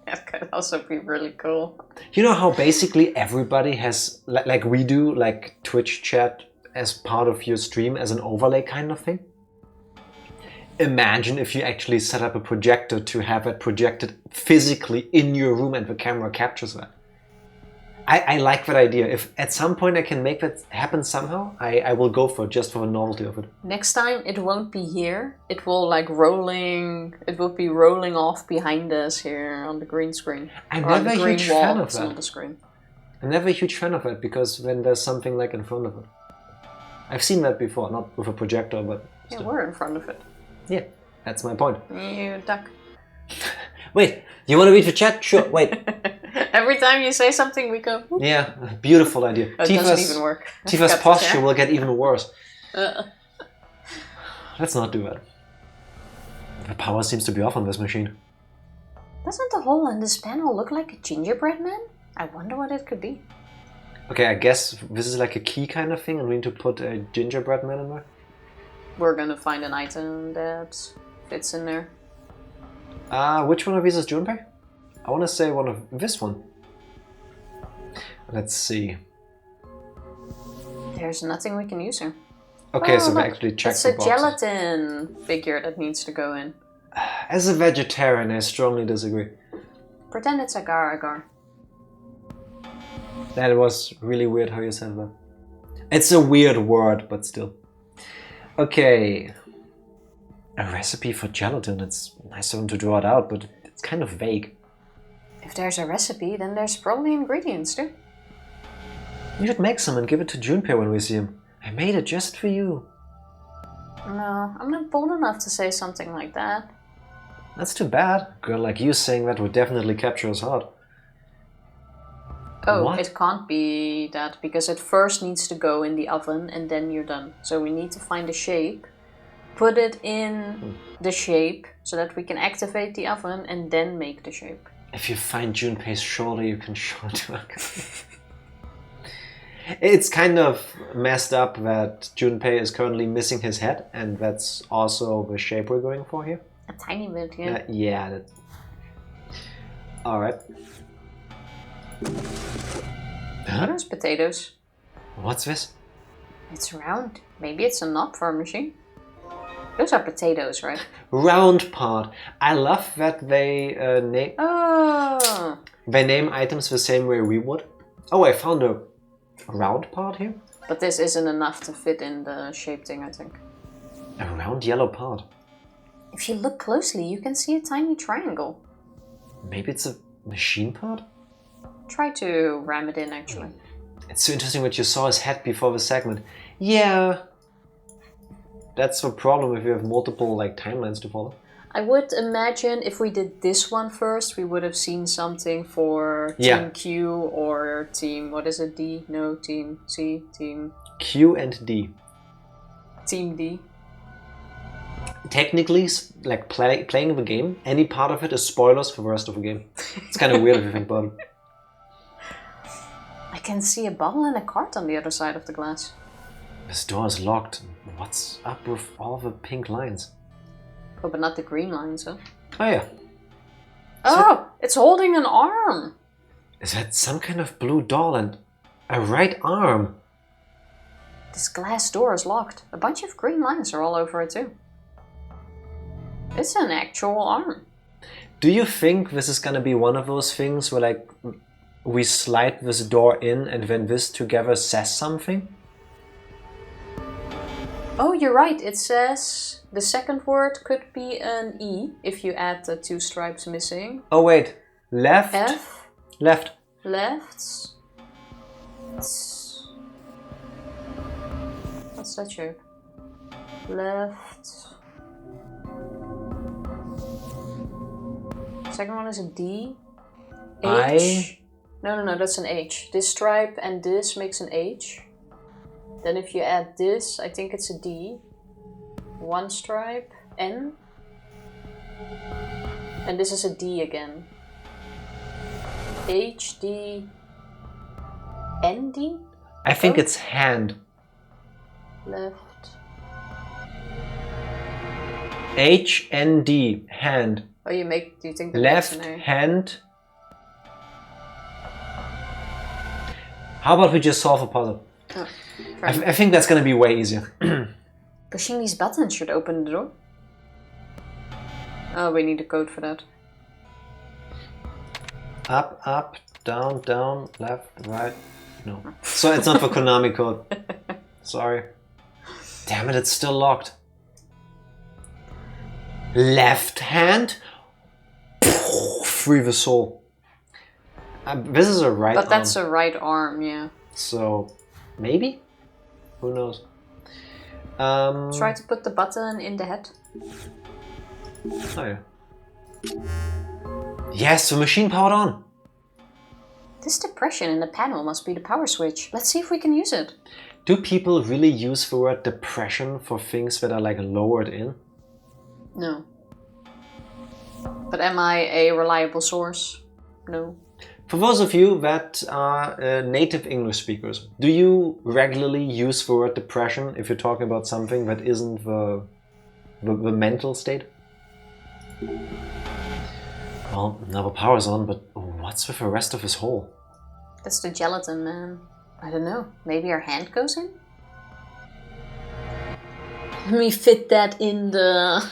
That could also be really cool. You know how basically everybody has, like we do, like Twitch chat as part of your stream as an overlay kind of thing? Imagine if you actually set up a projector to have it projected physically in your room and the camera captures that. I like that idea. If at some point I can make that happen somehow, I will go for it, just for the novelty of it. Next time it won't be here. It will it will be rolling off behind us here on the green screen. I'm never a huge fan of that. On the screen. I'm never a huge fan of that because then there's something like in front of it. I've seen that before, not with a projector, but yeah, we're in front of it. Yeah, that's my point. You duck. Wait, you want to read the chat? Sure, wait. Every time you say something, we go... Whoop. Yeah, beautiful idea. It doesn't even work. Tifa's posture will get even worse. Let's not do that. The power seems to be off on this machine. Doesn't the hole in this panel look like a gingerbread man? I wonder what it could be. Okay, I guess this is like a key kind of thing and we need to put a gingerbread man in there? We're gonna find an item that fits in there. Which one of these is Junpei? I want to say one of this one. Let's see. There's nothing we can use here. Okay, so we actually checked the boxes. It's a gelatin figure that needs to go in. As a vegetarian, I strongly disagree. Pretend it's agar-agar. That was really weird how you said that. It's a weird word, but still. Okay. A recipe for gelatin. It's nice of them to draw it out, but it's kind of vague. If there's a recipe, then there's probably ingredients too. You should make some and give it to Junpei when we see him. I made it just for you. No, I'm not bold enough to say something like that. That's too bad. A girl like you saying that would definitely capture his heart. Oh, What? it can't be that because it first needs to go in the oven and then you're done. So we need to find a shape, put it in the shape so that we can activate the oven and then make the shape. If you find Junpei's shoulder, you can show it to her. It's kind of messed up that Junpei is currently missing his head, and that's also the shape we're going for here. A tiny bit, yeah. Yeah. Alright. Are those potatoes? What's this? It's round. Maybe it's a knob for a machine. Those are potatoes, right? Round part. I love that they Oh! they name items the same way we would. Oh, I found a round part here. But this isn't enough to fit in the shape thing, I think. A round yellow part. If you look closely, you can see a tiny triangle. Maybe it's a machine part? Try to ram it in, actually. It's so interesting that you saw his head before the segment. Yeah. That's the problem if you have multiple timelines to follow. I would imagine if we did this one first, we would have seen something for Yeah. Team Q or Team... What is it? D? No, Team C? Team... Q and D. Team D. Technically, playing the game, any part of it is spoilers for the rest of the game. It's kind of weird if you think about it. I can see a bottle and a cart on the other side of the glass. This door is locked. What's up with all the pink lines? Oh, but not the green lines, huh? Oh yeah. Oh! It's holding an arm! Is that some kind of blue doll and a right arm? This glass door is locked. A bunch of green lines are all over it too. It's an actual arm. Do you think this is gonna be one of those things where we slide this door in and then this together says something? Oh, you're right. It says the second word could be an E if you add the two stripes missing. Oh wait, left? F. Left. Left. What's that shape? Left. Second one is a D. H. No, that's an H. This stripe and this makes an H. Then if you add this, I think it's a D. One stripe, N. And this is a D again. H, D, N, D? I think it's hand. Left. H N D, hand. Oh, do you think that Left makes an A? hand. How about we just solve a puzzle? Oh, I think that's gonna be way easier. Pushing these buttons should open the door. Oh, we need a code for that. Up, up, down, down, left, right. No. So it's not for Konami code. Sorry. Damn it, it's still locked. Left hand. Free the soul. This is a right But that's arm. a right arm, yeah. So, maybe? Who knows? Try to put the button in the head. Oh yeah. Yes, the machine powered on. This depression in the panel must be the power switch. Let's see if we can use it. Do people really use the word depression for things that are lowered in? No. But am I a reliable source? No. For those of you that are native English speakers, do you regularly use the word depression if you're talking about something that isn't the mental state? Well, now the power's on, but what's with the rest of his hole? That's the gelatin man. I don't know. Maybe our hand goes in? Let me fit that in the...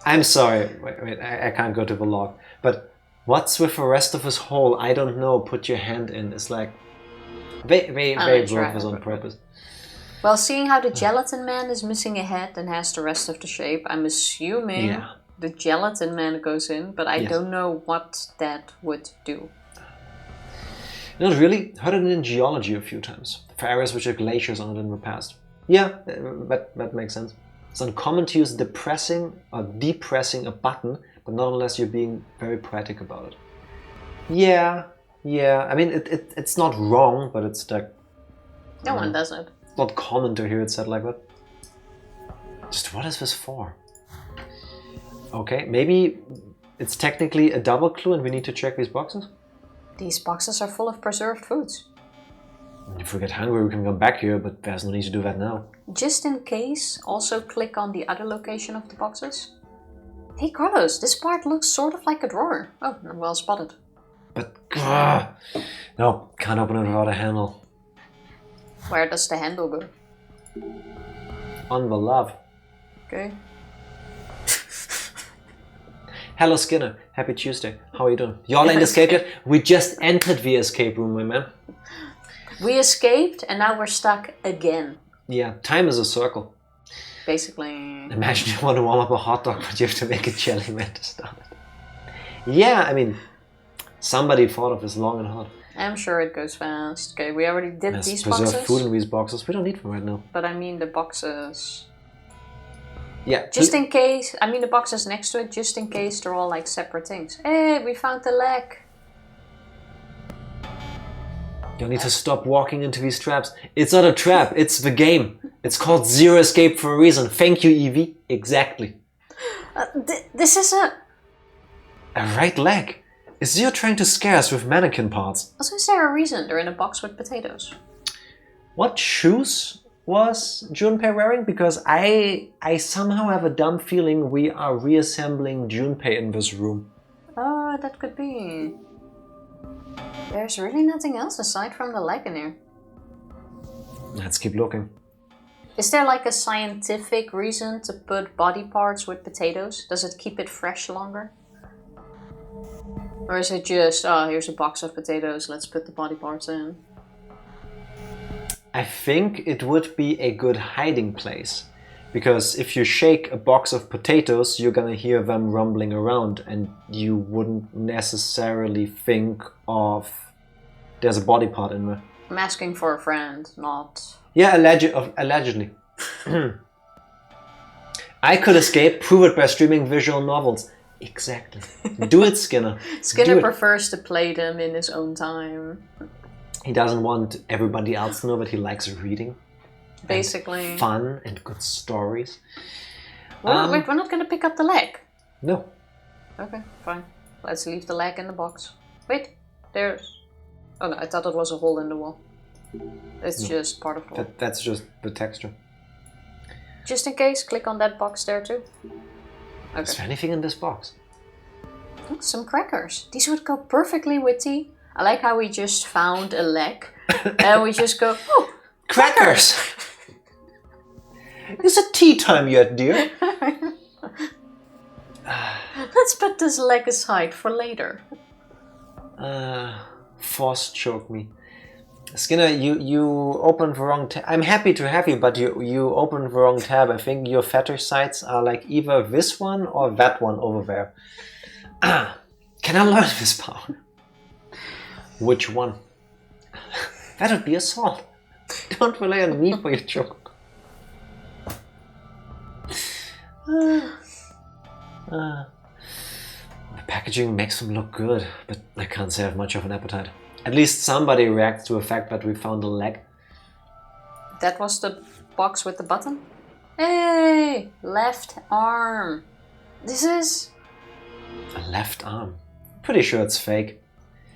I'm sorry, wait, I can't go to the log. But what's with the rest of his hole? I don't know. Put your hand in. It's like they broke this on purpose. Well, seeing how the gelatin man is missing a head and has the rest of the shape, I'm assuming the gelatin man goes in, but I don't know what that would do. Not really. Heard it in geology a few times. For areas which had glaciers on it in the past. Yeah, that makes sense. It's uncommon to use depressing or depressing a button, but not unless you're being very poetic about it. Yeah. I mean, it's not wrong, but it's like... No one does it. It's not common to hear it said like that. Just what is this for? Okay, maybe it's technically a double clue and we need to check these boxes? These boxes are full of preserved foods. If we get hungry, we can come back here, but there's no need to do that now. Just in case, also click on the other location of the boxes. Hey Carlos, this part looks sort of like a drawer. Oh, well spotted. But, no, can't open it without a handle. Where does the handle go? On the love. Okay. Hello Skinner, happy Tuesday. How are you doing? Y'all ain't escaped yet? We just entered the escape room, my man. We escaped and now we're stuck again. Yeah, time is a circle. Basically. Imagine you want to warm up a hot dog, but you have to make a jelly man to start it. Yeah, I mean, somebody thought of this long and hard. I'm sure it goes fast. Okay, we already did There's these preserved boxes. food in these boxes. We don't need them right now. But I mean the boxes. Yeah. Just in case, I mean the boxes next to it, just in case they're all like separate things. Hey, we found the leg. You need to stop walking into these traps. It's not a trap, it's the game. It's called Zero Escape for a reason. Thank you, Evie. Exactly. This is a right leg. Is Zero trying to scare us with mannequin parts? Also, is there a reason they're in a box with potatoes? What shoes was Junpei wearing? Because I somehow have a dumb feeling we are reassembling Junpei in this room. Oh, that could be. There's really nothing else aside from the leg in here. Let's keep looking. Is there like a scientific reason to put body parts with potatoes? Does it keep it fresh longer? Or is it just, oh, here's a box of potatoes, let's put the body parts in? I think it would be a good hiding place. Because if you shake a box of potatoes, you're gonna hear them rumbling around and you wouldn't necessarily think of there's a body part in there. I'm asking for a friend, not... Yeah, allegedly. I could escape, prove it by streaming visual novels. Exactly. Do it, Skinner. Skinner prefers to play them in his own time. He doesn't want everybody else to know that he likes reading. Basically. Fun and good stories. Wait, we're not going to pick up the leg. No. Okay, fine. Let's leave the leg in the box. Wait, there's... Oh no, I thought it was a hole in the wall. It's just part of the wall. That's just the texture. Just in case, click on that box there too. Okay. Is there anything in this box? Oh, some crackers. These would go perfectly with tea. I like how we just found a leg. And we just go, oh, crackers! Is it tea time yet, dear? Let's put this leg aside for later. Force choke me. Skinner, you opened the wrong tab. I'm happy to have you, but you opened the wrong tab. I think your fetish sites are like either this one or that one over there. Can I learn this power? Which one? That would be assault. Don't rely on me for your joke. The packaging makes them look good, but I can't say I have much of an appetite. At least somebody reacts to the fact that we found a leg. That was the box with the button? Hey! Left arm. This is... A left arm. Pretty sure it's fake.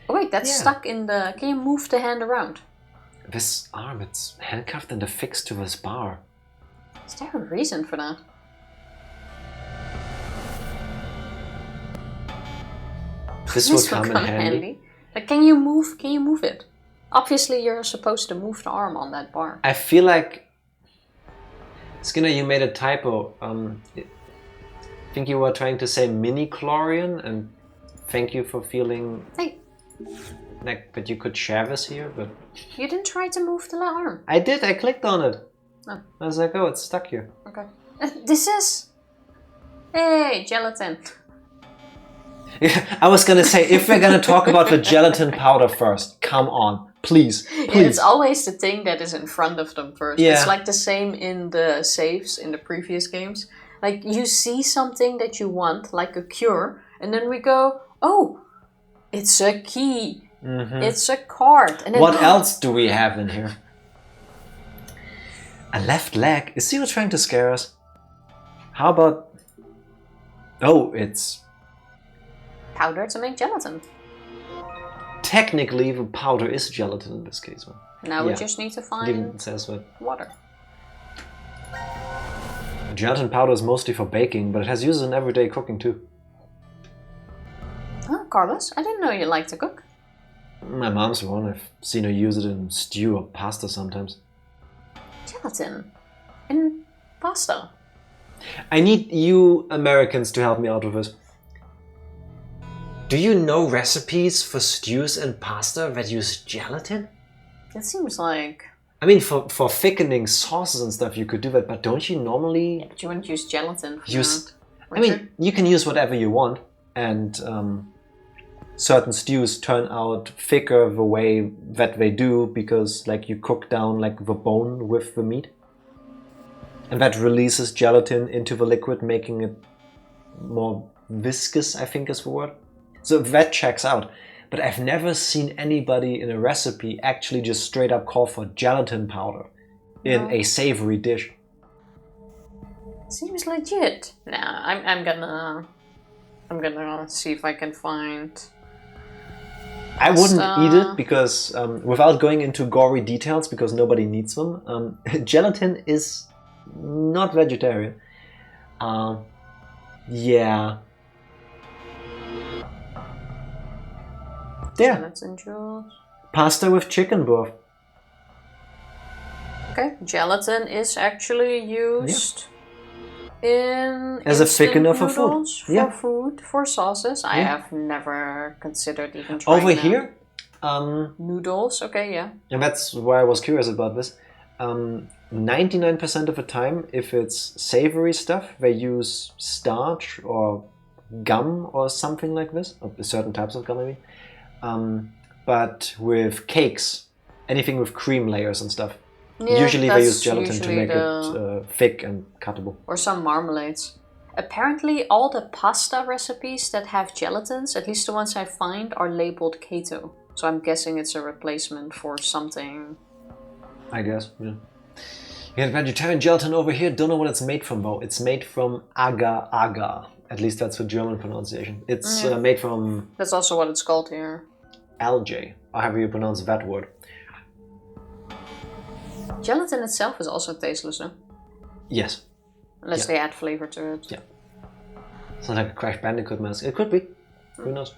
Oh wait, that's stuck in the... Can you move the hand around? This arm, it's handcuffed and affixed to this bar. Is there a reason for that? This will come in handy. Like, can you move it? Obviously you're supposed to move the arm on that bar. I feel like... Skinner, you made a typo. I think you were trying to say mini-chlorian, and thank you for feeling... Hey! Like, that you could share this here, but... You didn't try to move the arm. I did, I clicked on it. Oh. I was like, oh, it's stuck here. Okay. This is... Hey, gelatin. I was gonna say, if we're gonna talk about the gelatin powder first, come on. Please, Yeah, please. it's always the thing that is in front of them first. Yeah. It's like the same in the saves in the previous games. Like you see something that you want, like a cure, and then we go, oh, it's a key. It's a card. And then, What else do we have in here? A left leg? Is Zero trying to scare us? How about... Oh, it's... powder to make gelatin. Technically, the powder is gelatin in this case. Well, Now we yeah. just need to Even find it says that. water. Gelatin powder is mostly for baking, but it has uses in everyday cooking too. Oh, Carlos, I didn't know you like to cook. My mom's the one. I've seen her use it in stew or pasta sometimes. Gelatin in pasta. I need you Americans to help me out with this. Do you know recipes for stews and pasta that use gelatin? It seems like... I mean, for thickening sauces and stuff, you could do that, but don't you normally But you wouldn't use gelatin for use... that, I mean, you can use whatever you want, and certain stews turn out thicker the way that they do because, like, you cook down, like, the bone with the meat. And that releases gelatin into the liquid, making it more viscous, I think is the word. So that checks out. But I've never seen anybody in a recipe actually just straight up call for gelatin powder in a savory dish. Seems legit. Nah, I'm gonna see if I can find... I wouldn't pasta. eat it because, without going into gory details, because nobody needs them, gelatin is not vegetarian. Yeah. There. Gelatin juice. Pasta with chicken broth. Okay, gelatin is actually used in As a instant thickener for food. noodles, for Yeah. food, for sauces. I Yeah. have never considered even trying Over them. here, Noodles, okay, yeah. and that's why I was curious about this. 99% of the time, if it's savory stuff, they use starch or gum or something like this, or certain types of gum, I mean. But with cakes, anything with cream layers and stuff, Yeah, usually they that's use gelatin to usually make the- it thick and cuttable. Or some marmalades. Apparently all the pasta recipes that have gelatins, at least the ones I find, are labeled keto. So I'm guessing it's a replacement for something. I guess, yeah. You got vegetarian gelatin over here, don't know what it's made from though. It's made from agar-agar. At least that's the German pronunciation. It's made from That's also what it's called here. algae, or however you pronounce that word. Gelatin itself is also tasteless, though. Yes. Unless they add flavor to it. Yeah. Sounds like a Crash Bandicoot mask. It could be. Who knows?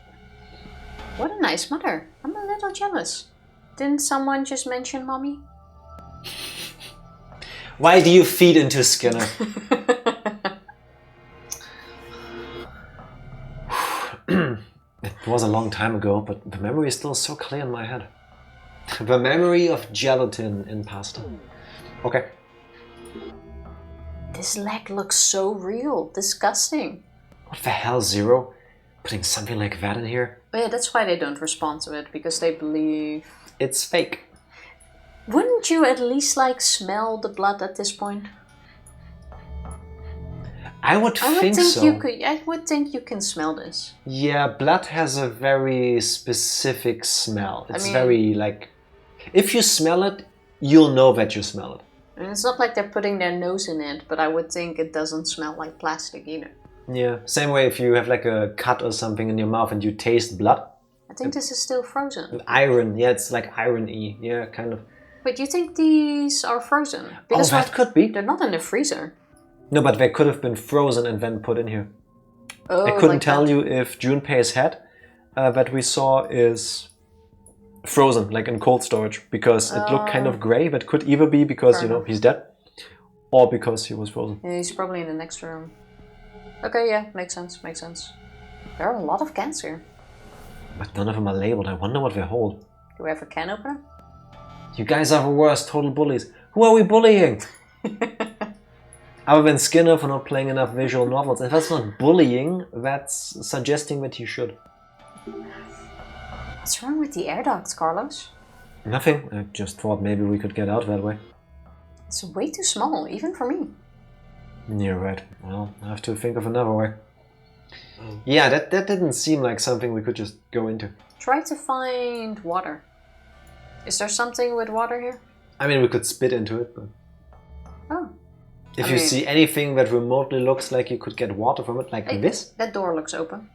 What a nice mother. I'm a little jealous. Didn't someone just mention mommy? Why do you feed into Skinner? It was a long time ago, but the memory is still so clear in my head. The memory of gelatin in pasta. Okay. This leg looks so real. Disgusting. What the hell, Zero? Putting something like that in here? Oh yeah, that's why they don't respond to it. Because they believe... It's fake. Wouldn't you at least like smell the blood at this point? I would think so. you could. I would think you can smell this. Yeah, blood has a very specific smell. It's mean- very like... If you smell it, you'll know that you smell it. And it's not like they're putting their nose in it, but I would think it doesn't smell like plastic either. Yeah, same way if you have like a cut or something in your mouth and you taste blood. I think this is still frozen. Iron, yeah, it's like iron-y. Yeah, kind of. But you think these are frozen? Because that could be. they're not in the freezer. No, but they could have been frozen and then put in here. Oh, I couldn't like tell that. you if Junpei's head that we saw is frozen, like in cold storage, because it looked kind of grey. That could either be because, you know, he's dead, or because he was frozen. Yeah, he's probably in the next room. Okay, yeah, makes sense, makes sense. There are a lot of cans here. But none of them are labeled. I wonder what they hold. Do we have a can opener? You guys are the worst, total bullies. Who are we bullying? Other than Skinner for not playing enough visual novels. If that's not bullying, that's suggesting that you should. What's wrong with the air ducts, Carlos? Nothing. I just thought maybe we could get out that way. It's way too small, even for me. You're right. Well, I have to think of another way. Yeah, that didn't seem like something we could just go into. Try to find water. Is there something with water here? I mean, we could spit into it, but... Oh. If you see anything that remotely looks like you could get water from it, like this? That door looks open.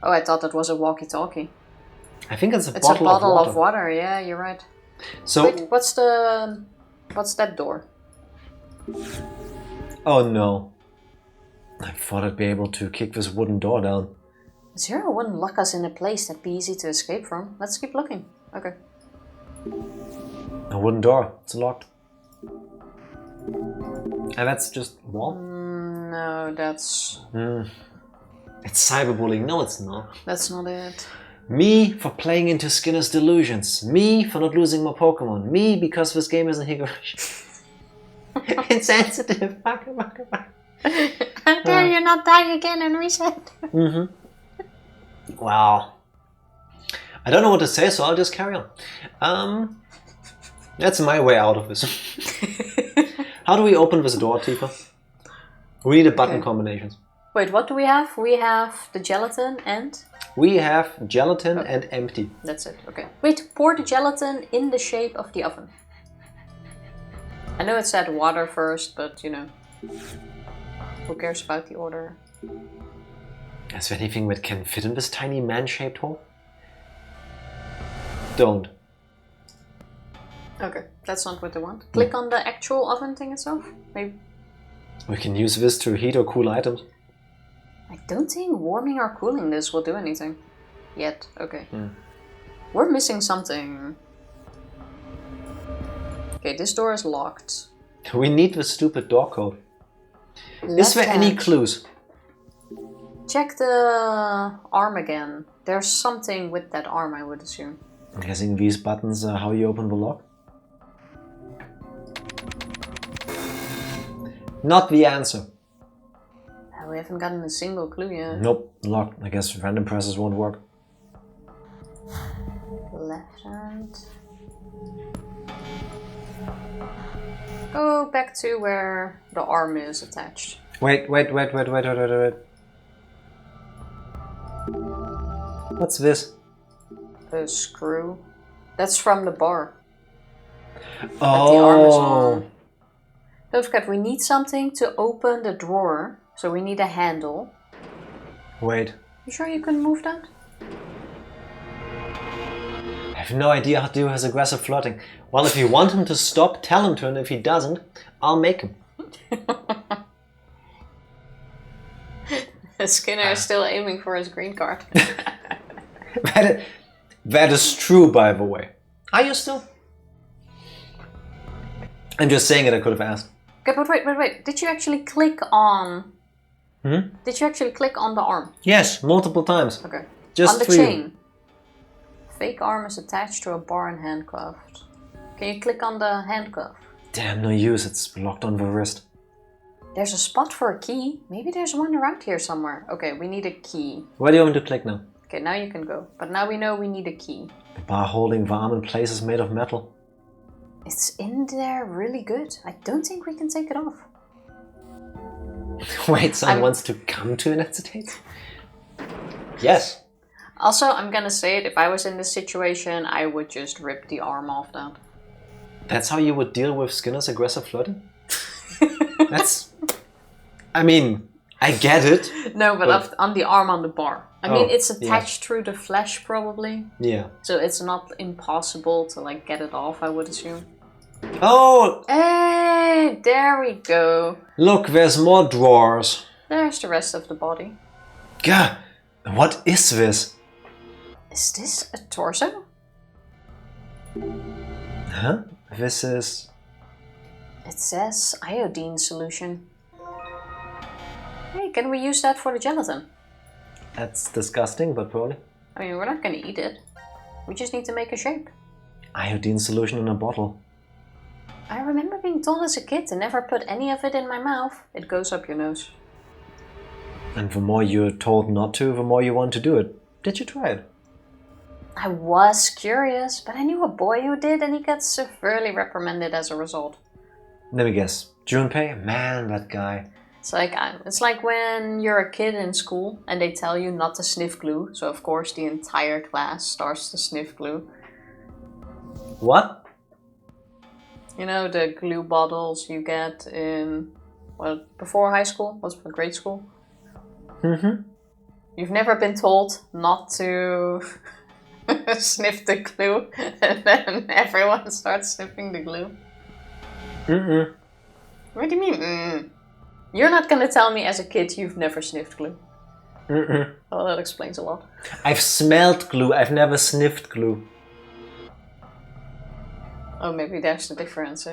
Oh, I thought that was a walkie-talkie. I think it's a It's bottle a bottle of of water. Yeah, you're right. So... Wait, what's that door? Oh no. I thought I'd be able to kick this wooden door down. Zero wouldn't lock us in a place that'd be easy to escape from. Let's keep looking. Okay. A wooden door. It's locked. And that's just wall? No, that's... It's cyberbullying. No, it's not. That's not it. Me for playing into Skinner's delusions. Me for not losing my Pokemon. Me because this game isn't Higurashi. Insensitive. How dare you not die again and reset? Wow. I don't know what to say, so I'll just carry on. That's my way out of this. How do we open this door, Tifa? We need a button combinations. Wait, what do we have? We have the gelatin and... We have gelatin and empty. That's it, okay. Wait, pour the gelatin in the shape of the oven. I know it said water first, but you know... Who cares about the order? Is there anything that can fit in this tiny man-shaped hole? Don't. Okay, that's not what I want. Click on the actual oven thing itself, maybe. We can use this to heat or cool items. I don't think warming or cooling this will do anything. Yet, okay. We're missing something. Okay, this door is locked. We need the stupid door code. Left Is there any hand. clues? Check the arm again. There's something with that arm, I would assume. I'm guessing these buttons are how you open the lock. Not the answer. We haven't gotten a single clue yet. Nope, locked. I guess random presses won't work. Left hand. Go back to where the arm is attached. Wait. What's this? A screw. That's from the bar. Oh. That the arm is on. Don't forget, we need something to open the drawer. So we need a handle. Wait. You sure you can move that? I have no idea how to do his aggressive flirting. Well, if you want him to stop, tell him to, and if he doesn't, I'll make him. Skinner is still aiming for his green card. That is true, by the way. Are you still? I'm just saying it, I could have asked. Okay, but wait. Did you actually click on... Did you actually click on the arm? Yes, multiple times. Okay. Just on the 3. chain. Fake arm is attached to a bar and handcuffed. Can you click on the handcuff? Damn, no use. It's locked on the wrist. There's a spot for a key. Maybe there's one around here somewhere. Okay, we need a key. Where do you want me to click now? Okay, now you can go. But now we know we need a key. The bar holding the arm in place is made of metal. It's in there really good. I don't think we can take it off. Wait, someone wants to come to the United States? Yes. Also, I'm gonna say it, if I was in this situation, I would just rip the arm off that. That's how you would deal with Skinner's aggressive flirting? That's... I mean, I get it. No, but on the arm on the bar. I mean, it's attached yeah. through the flesh, probably. Yeah. So it's not impossible to, like, get it off, I would assume. Oh! Hey, there we go. Look, there's more drawers. There's the rest of the body. Gah! What is this? Is this a torso? Huh? This is... It says iodine solution. Hey, can we use that for the gelatin? That's disgusting, but probably. I mean, we're not gonna eat it. We just need to make a shape. Iodine solution in a bottle. I remember being told as a kid to never put any of it in my mouth. It goes up your nose. And the more you're told not to, the more you want to do it. Did you try it? I was curious, but I knew a boy who did and he got severely reprimanded as a result. Let me guess. Junpei? Man, that guy. It's like when you're a kid in school and they tell you not to sniff glue. So of course the entire class starts to sniff glue. What? You know, the glue bottles you get in, well, before high school, was for grade school. Mm-hmm. You've never been told not to sniff the glue and then everyone starts sniffing the glue? Mm-mm. What do you mean? You're not gonna tell me as a kid you've never sniffed glue. Mm-mm. Well, that explains a lot. I've smelled glue, I've never sniffed glue. Oh, maybe there's the difference.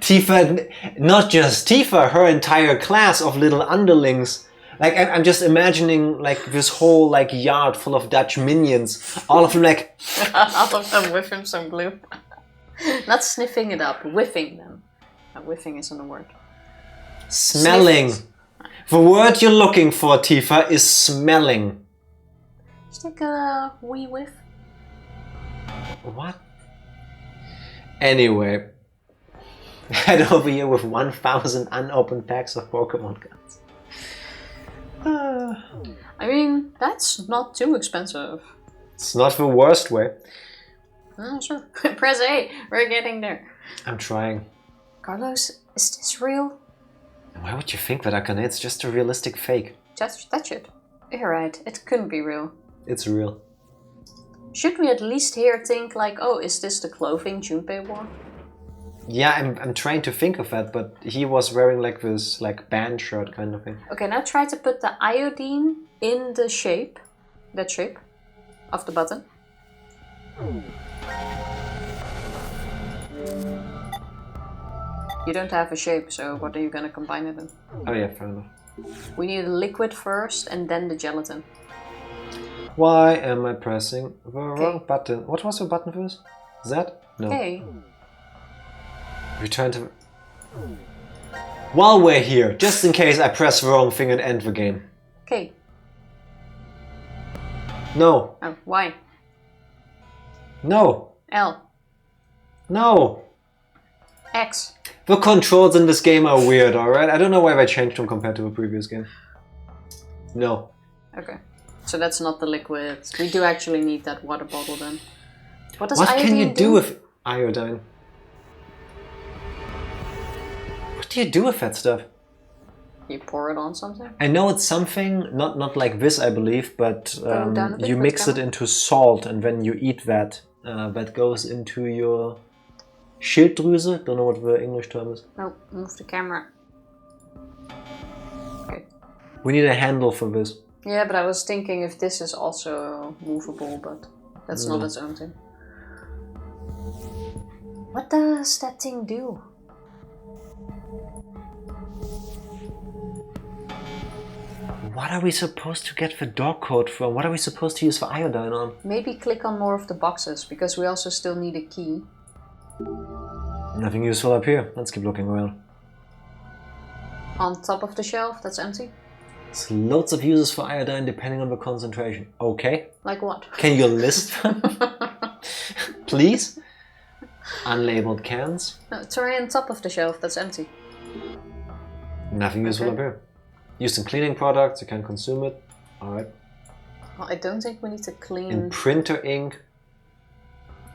Tifa, not just Tifa, her entire class of little underlings. Like, I'm just imagining, like, this whole, like, yard full of Dutch minions. All of them, like... All of them whiffing some glue. Not sniffing it up, whiffing them. Whiffing isn't a word. Smelling. Sniffed. The word you're looking for, Tifa, is smelling. Just take a wee whiff. What? Anyway. Head over here with 1,000 unopened packs of Pokemon cards. I mean, that's not too expensive. It's not the worst way. Oh, sure. Press A. We're getting there. I'm trying. Carlos, is this real? Why would you think that, Akane? It's just a realistic fake. Touch it. You're right. It couldn't be real. It's real. Should we at least here think like, oh, is this the clothing Junpei wore? Yeah, I'm trying to think of that, but he was wearing like this like band shirt kind of thing. Okay, now try to put the iodine in the shape, that shape, of the button. You don't have a shape, so what are you gonna combine it in? Oh yeah, fair enough. We need a liquid first and then the gelatin. Why am I pressing the wrong button? What was the button for this? Z? No. Okay. Return to... While we're here, just in case I press the wrong thing and end the game. Okay. No. Oh, why? No. L. No. X. The controls in this game are weird, alright? I don't know why they changed them compared to the previous game. No. Okay. So that's not the liquid. We do actually need that water bottle then. What does What iodine can you do with iodine? What do you do with that stuff? You pour it on something? I know it's something, not like this I believe, but down a bit you with mix it camera? into salt and when you eat that, that goes into your Schilddrüse. Don't know what the English term is. No, move the camera. Okay. We need a handle for this. Yeah, but I was thinking if this is also movable, but that's not its own thing. What does that thing do? What are we supposed to get the dog code from? What are we supposed to use for iodine on? Maybe click on more of the boxes, because we also still need a key. Nothing useful up here. Let's keep looking around. On top of the shelf, that's empty. There's loads of uses for iodine depending on the concentration. Okay. Like what? Can you list them? Please? Unlabeled cans. No, try on top of the shelf, that's empty. Nothing useful up here. Used in cleaning products, you can consume it. Alright. Well, I don't think we need to clean In printer ink.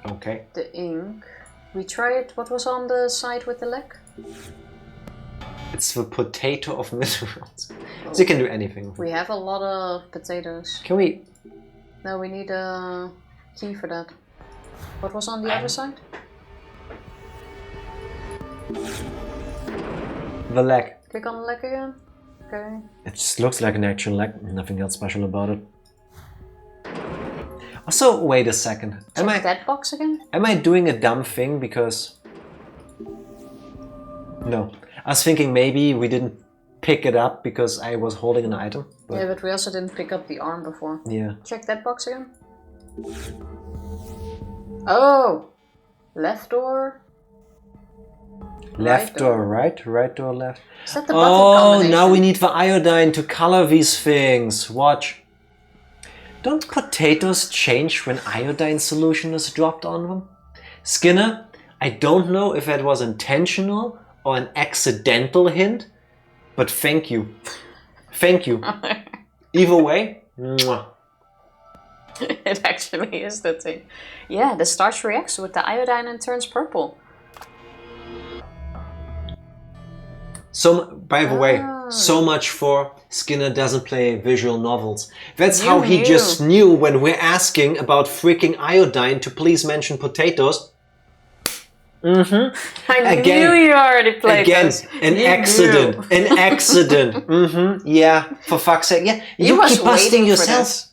Okay. the ink. We tried what was on the side with the leg? It's the potato of minerals. So you can do anything with it. We have a lot of potatoes. Can we... No, we need a key for that. What was on the other side? The leg. Click on the leg again. Okay. It just looks like an actual leg. Nothing else special about it. Also, wait a second. Check that box again? Am I doing a dumb thing because... No. I was thinking maybe we didn't pick it up because I was holding an item. But Yeah, but we also didn't pick up the arm before. yeah. Check that box again. Oh! Left door? Left Right door. or right? Right or left? Is that the button Oh, combination? now we need the iodine to color these things. Watch. Don't potatoes change when iodine solution is dropped on them? Skinner, I don't know if it was intentional or an accidental hint, but thank you. Thank you. Either way, mwah. It actually is the thing. Yeah, the starch reacts with the iodine and turns purple. So, by the way, so much for Skinner doesn't play visual novels. That's how he just knew when we're asking about freaking iodine to please mention potatoes. I knew you already played this. An accident. An accident. Yeah, for fuck's sake. Yeah, you keep busting yourself.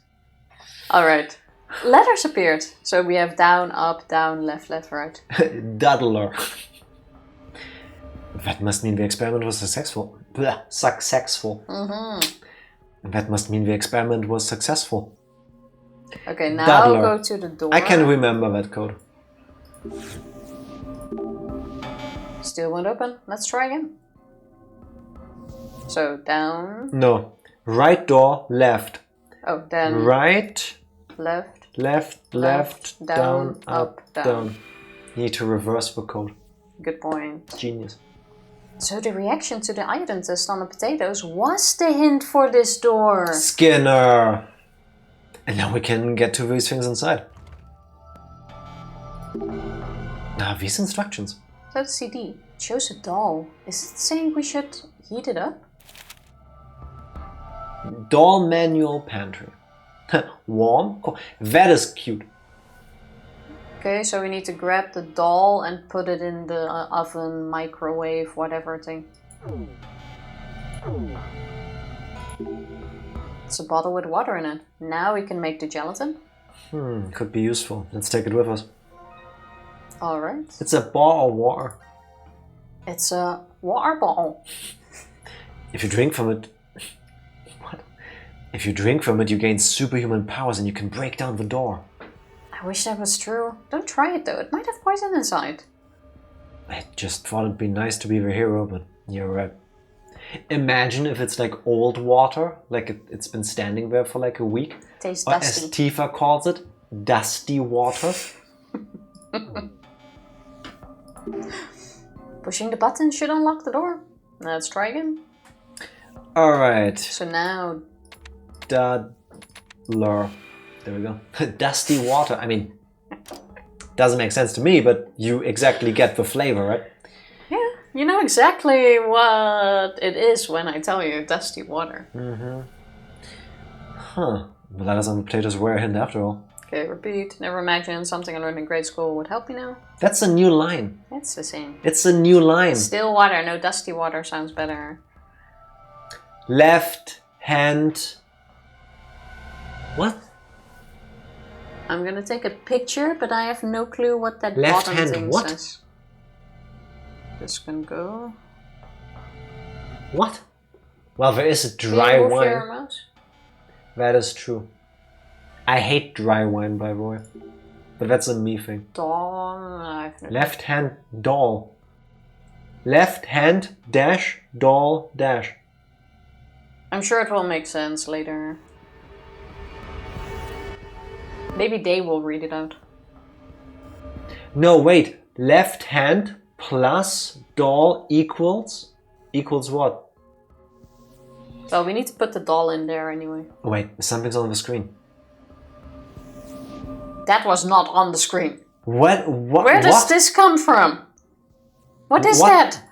Alright. Letters appeared. So we have down, up, down, left, left, right. Doddler. That must mean the experiment was successful. Blah, successful. That must mean the experiment was successful. Okay, now Doddler. go to the door. I can remember that code. Still won't open. Let's try again. So down. No. Right door, left. Oh, then Right, left, left, down, up, down. down. You need to reverse the code. Good point. Genius. So the reaction to the iodine test on the potatoes was the hint for this door. Skinner! And now we can get to these things inside. Now these instructions. So the CD shows a doll. Is it saying we should heat it up? Doll manual pantry. Warm? Cool. That is cute. Okay, so we need to grab the doll and put it in the oven, microwave, whatever thing. It's a bottle with water in it. Now we can make the gelatin. Could be useful. Let's take it with us. Alright. It's a ball of water. It's a water bottle. If you drink from it... What? If you drink from it, you gain superhuman powers and you can break down the door. I wish that was true. Don't try it though, it might have poison inside. I just thought it'd be nice to be the hero, but you're right. Imagine if it's like old water, like it's been standing there for like a week. Tastes or dusty. as Tifa calls it, dusty water. Pushing the button should unlock the door. Let's try again. Alright. So now... Doddler. There we go. Dusty water. I mean, doesn't make sense to me, but you exactly get the flavor, right? Yeah, you know exactly what it is when I tell you dusty water. Huh. The letters on the potatoes were a hint after all. Okay, repeat. Never imagine something I learned in grade school would help me now. That's a new line. It's the same. It's a new line. Still water, no dusty water sounds better. Left hand... What? I'm gonna take a picture, but I have no clue what that Left bottom hand thing what? says. This can go. What? Well, there is a dry Can you move wine. your mouse? That is true. I hate dry wine, by the way. But that's a me thing. Doll. I have no Left hand doll. Left hand dash doll dash. I'm sure it will make sense later. Maybe they will read it out. No, wait. Left hand plus doll equals what? Well, we need to put the doll in there anyway. Oh, wait, something's on the screen. That was not on the screen. What? Where does this come from? What is What? that?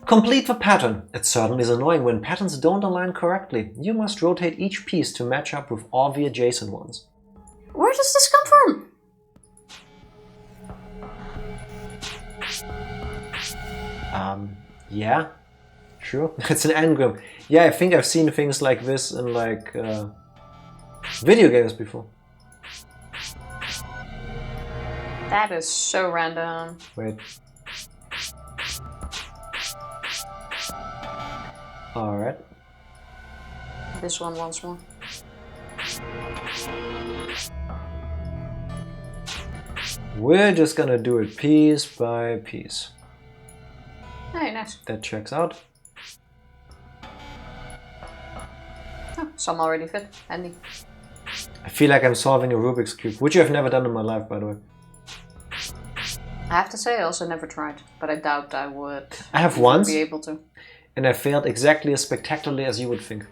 Complete the pattern. It certainly is annoying when patterns don't align correctly. You must rotate each piece to match up with all the adjacent ones. Where does this come from? Yeah, true. It's an anagram. Yeah, I think I've seen things like this in like video games before. That is so random. Wait. Alright. This one once more. We're just gonna do it piece by piece. Hey, nice. That checks out. Oh, some already fit. Handy. I feel like I'm solving a Rubik's Cube, which I've never done in my life, by the way. I have to say, I also never tried, but I doubt I would. I have once, be able to. and I failed exactly as spectacularly as you would think.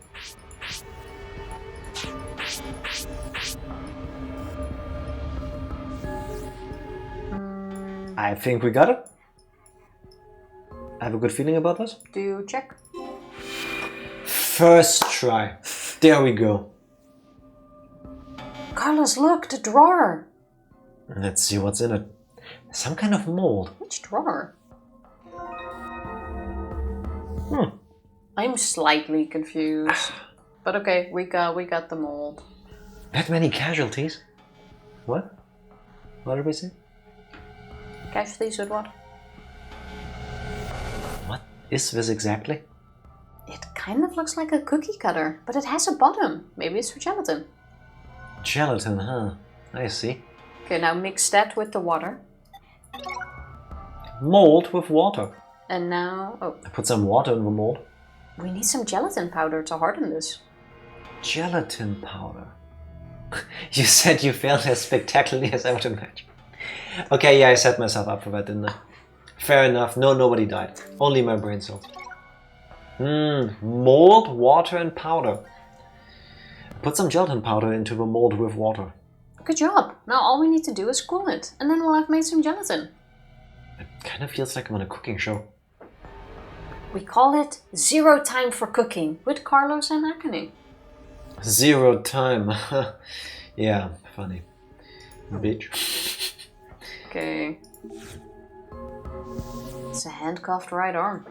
I think we got it. I have a good feeling about this. Do you check? First try. There we go. Carlos, look, the drawer. Let's see what's in it. Some kind of mold. Which drawer? I'm slightly confused. But okay, we got the mold. That many casualties? What? What did we say? Casualties with what? What is this exactly? It kind of looks like a cookie cutter, but it has a bottom. Maybe it's for gelatin. Gelatin, huh? I see. Okay, now mix that with the water. Mold with water. And now... oh, I put some water in the mold. we need some gelatin powder to harden this. Gelatin powder. You said you failed as spectacularly as I would imagine. Okay, yeah, I set myself up for that, didn't I? Fair enough. No, nobody died. Only my brain cells. Mold, water, and powder. Put some gelatin powder into the mold with water. Good job. Now all we need to do is cool it, and then we'll have made some gelatin. It kind of feels like I'm on a cooking show. We call it Zero Time for Cooking with Carlos and Akane. 0 time. Yeah, funny. Bitch. Okay. It's a handcuffed right arm.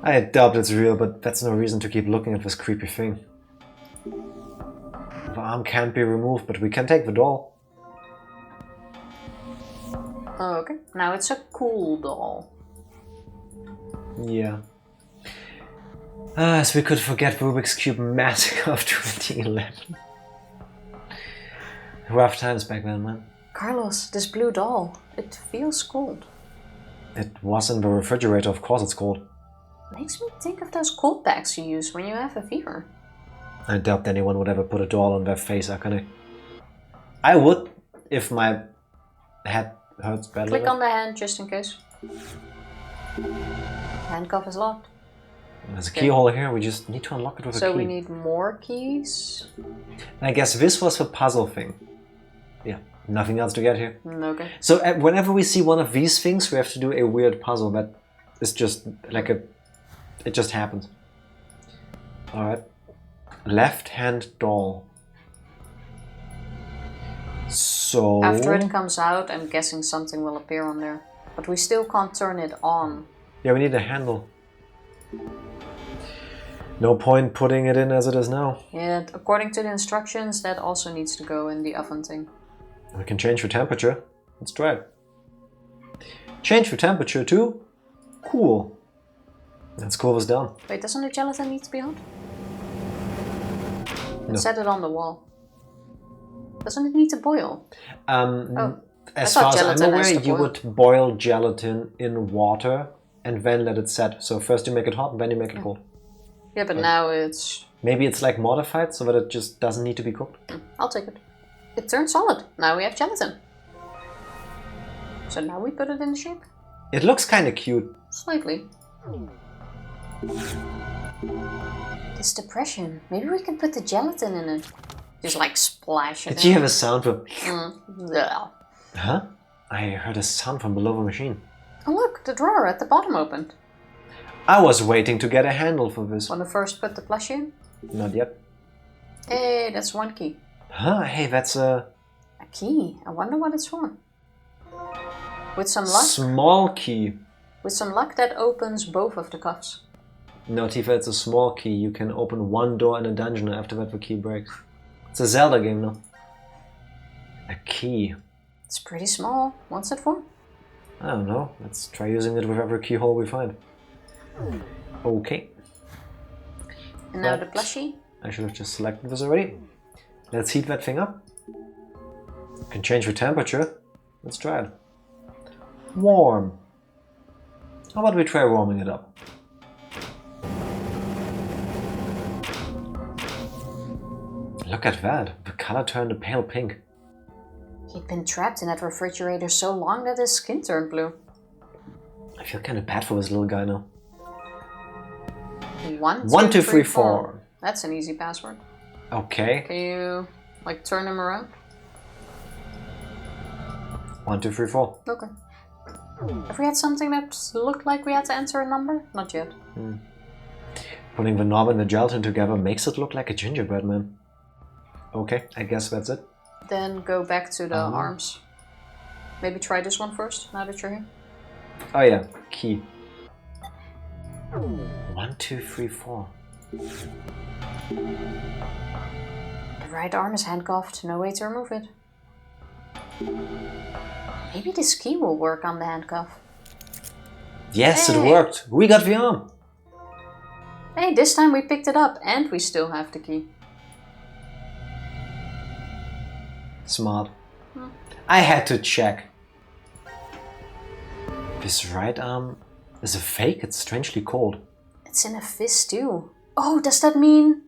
I doubt it's real, but that's no reason to keep looking at this creepy thing. The arm can't be removed, but we can take the doll. Okay, now it's a cool doll. Yeah. As we could forget Rubik's Cube Massacre of 2011. Rough times back then, man. Carlos, this blue doll, it feels cold. It was in the refrigerator, of course it's cold. Makes me think of those cold packs you use when you have a fever. I doubt anyone would ever put a doll on their face, Akane. I would, if my head hurts badly. Click on the hand just in case. Handcuff is locked. There's a keyhole here, we just need to unlock it with a key. So we need more keys. I guess this was the puzzle thing. Yeah, nothing else to get here. Okay. So whenever we see one of these things, we have to do a weird puzzle that is just like a... it just happens. Alright. Left hand doll. So... after it comes out, I'm guessing something will appear on there. But we still can't turn it on. yeah, we need a handle. No point putting it in as it is now. Yeah, according to the instructions, that also needs to go in the oven thing. We can change the temperature. Let's try it. Change the temperature to cool. Let's cool this down. Wait, doesn't the gelatin need to be hot? No. Set it on the wall. Doesn't it need to boil? As I far thought as I'm gelatin aware, has to you boil. would boil gelatin in water and then let it set. So first you make it hot and then you make it cold. Yeah, but now it's... Maybe it's like modified so that it just doesn't need to be cooked. I'll take it. It turned solid. Now we have gelatin. So now we put it in the shape? It looks kind of cute. Slightly. This depression. Maybe we can put the gelatin in it. Just like splash it Did you in. have a sound from... Yeah. Huh? I heard a sound from below the machine. Oh look, the drawer at the bottom opened. I was waiting to get a handle for this. Want to first put the plushie in? Not yet. Hey, that's one key. Huh? Hey, that's a... A key? I wonder what it's for. With some luck? small key. With some luck that opens both of the cuffs. No, Tifa, it's a small key. You can open one door in a dungeon and after that the key breaks. It's a Zelda game, no? A key. It's pretty small. What's it for? I don't know. Let's try using it with every keyhole we find. Okay. And now the But plushie? I should have just selected this already. Let's heat that thing up. Can change the temperature. Let's try it. Warm. How about we try warming it up? Look Look at that. The color turned a pale pink. He'd been trapped in that refrigerator so long that his skin turned blue. I feel kind of bad for this little guy now. 1, 2, 3, 4. 4. That's an easy password. Okay. Can you, like, turn him around? 1, 2, 3, 4. Okay. Have we had something that looked like we had to enter a number? Not yet. Putting the knob and the gelatin together makes it look like a gingerbread man. Okay, I guess that's it. Then go back to the arms. Maybe try this one first, now that you're here. Oh yeah, key. 1, 2, 3, 4. The right arm is handcuffed, no way to remove it. Maybe this key will work on the handcuff. Yes, Hey. it worked. We got the arm. Hey, this time we picked it up and we still have the key. Smart. I had to check. This right arm is a fake. It's strangely cold. It's in a fist too. Oh, does that mean...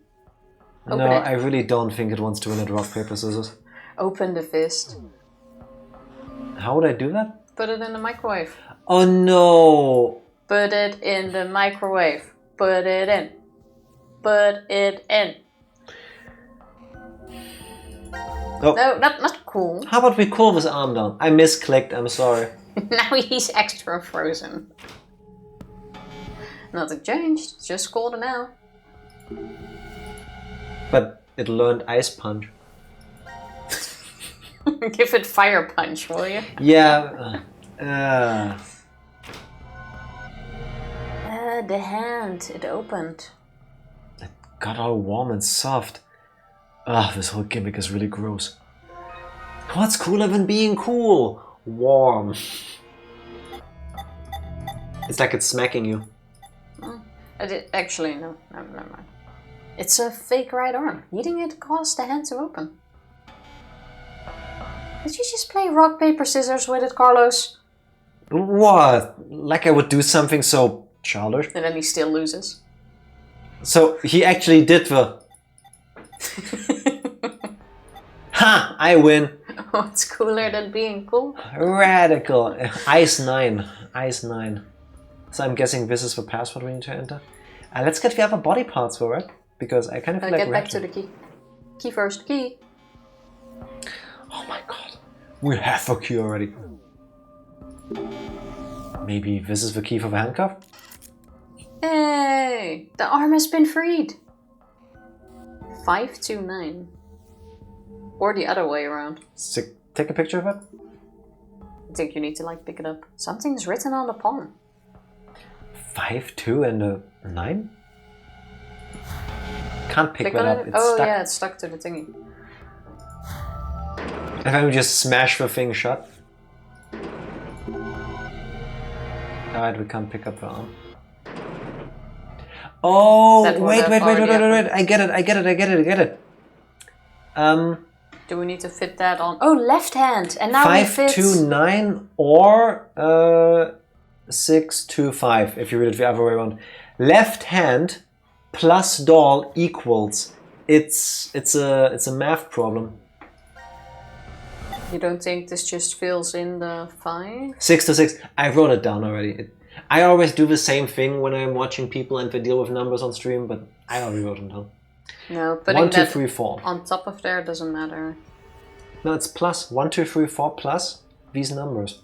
Open No, it. I really don't think it wants to win at rock, paper, scissors. Open the fist. How would I do that? Put it in the microwave. Oh no! Put it in the microwave. Put it in. Put it in. Oh. No, not cool. How about we cool this arm down? I misclicked, I'm sorry. Now he's extra frozen. Nothing changed, it's just colder now. But it learned ice punch. Give it fire punch, will you? Yeah. The hand, it opened. It got all warm and soft. Ah, this whole gimmick is really gross. What's cooler than being cool? Warm. It's like it's smacking you. Actually, no, never mind. It's a fake right arm. Heating it caused the hand to open. Did you just play rock, paper, scissors with it, Carlos? What? Like I would do something so childish? And then he still loses. So he actually did the... Ha! I win! What's cooler than being cool? Radical. Ice 9. Ice 9. So I'm guessing this is the password we need to enter. Let's get the other body parts for it. Because I kind of feel like Get we back have to the key. Key first, key. Oh my god. We have a key already. Maybe this is the key for the handcuff? Hey! The arm has been freed! 529. Or the other way around. Sick. Take a picture of it. I think you need to like pick it up. Something's written on the palm. 5, 2 and a 9? Can't pick Click that on up. it. It's Oh stuck. yeah, it's stuck to the thingy. And then we just smash the thing shut. Alright, we can't pick up the arm. Oh, That would wait. have already happened. I get it. Do we need to fit that on? Oh, left hand! And now we 5, fit... 2, 9 or 6, 2, 5 if you read it the other way around. Left hand plus doll equals. It's a math problem. You don't think this just fills in the 5? 6 to 6. I wrote it down already. I always do the same thing when I'm watching people and they deal with numbers on stream, but I already wrote them down. No, putting 1, 2, that 3, 4. on top of there doesn't matter. No, it's plus 1, 2, 3, 4 plus these numbers.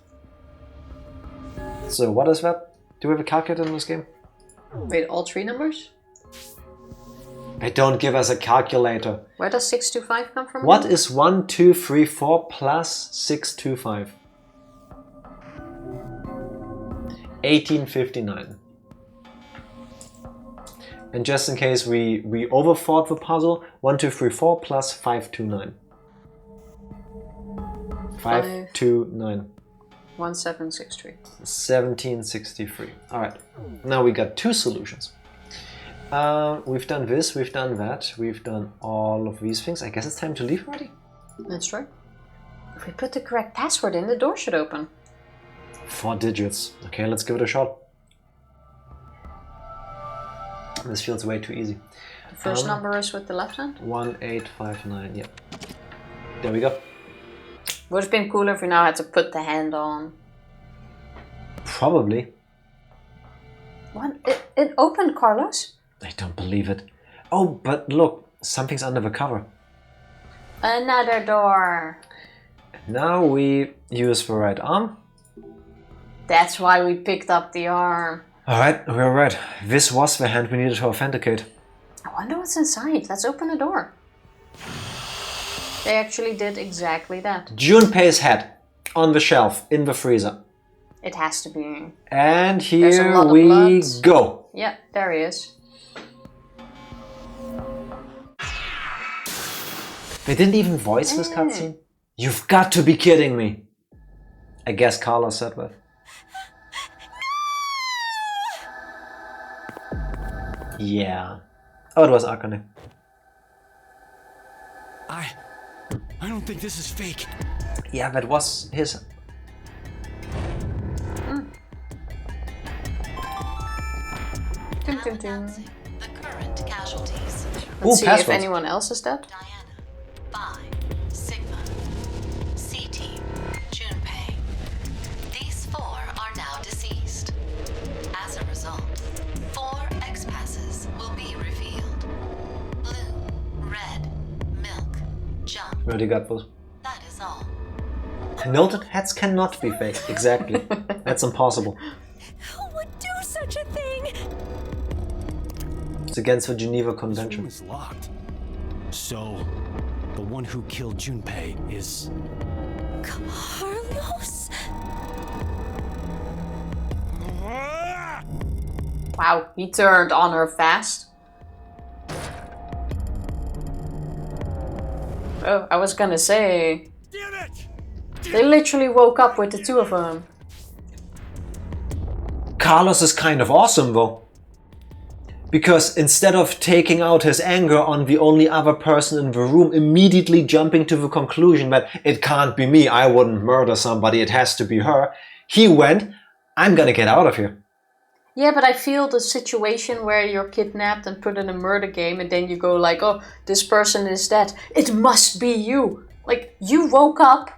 So what is that? Do we have a calculator in this game? Wait, all 3 numbers? They don't give us a calculator. Where does 625 come from? What is 1, 2, 3, 4 plus 6, 2, 5? 1859. And just in case we overthought the puzzle, 1, 2, 3, 4 plus 5, 2, 9. 5, 2, 9. 1763. 1763. Alright, now we got 2 solutions. We've done this, we've done that, we've done all of these things. I guess it's time to leave already? That's right. If we put the correct password in, the door should open. 4 digits. Okay, let's give it a shot. This feels way too easy. First number is with the left hand? 1859, yeah. There we go. Would have been cooler if we now had to put the hand on. Probably. What? It opened, Carlos? I don't believe it. Oh, but look, something's under the cover. Another door. Now we use the right arm. That's why we picked up the arm. Alright, we're right. This was the hand we needed to authenticate. I wonder what's inside. Let's open the door. They actually did exactly that. Junpei's head on the shelf in the freezer. It has to be. And There's a here lot of we blood. go. Yeah, there he is. They didn't even voice this cutscene? You've got to be kidding me. I guess Carlos said that. Yeah. Oh, it was Akane. I don't think this is fake. Yeah, that was his. Dun, dun, dun. Announcing the current casualties. Let's see if passwords. anyone else is dead. Diana, Phi, Sigma, C-Team, Junpei. These 4 are now deceased. As a result, 4 X-passes will be revealed. Blue, red, milk, jump. Where do you got those? That is all. Noted heads cannot be fake. Exactly. That's impossible. Who would do such a thing? It's against the Geneva This room Convention. is locked. So, the one who killed Junpei is... Carlos? Wow, he turned on her fast. Oh, I was gonna say... Damn it! They literally woke up with the two of them. Carlos is kind of awesome though. Because instead of taking out his anger on the only other person in the room, immediately jumping to the conclusion that it can't be me, I wouldn't murder somebody, it has to be her, he went, I'm gonna get out of here. Yeah, but I feel the situation where you're kidnapped and put in a murder game and then you go like, oh, this person is dead. It must be you. Like, you woke up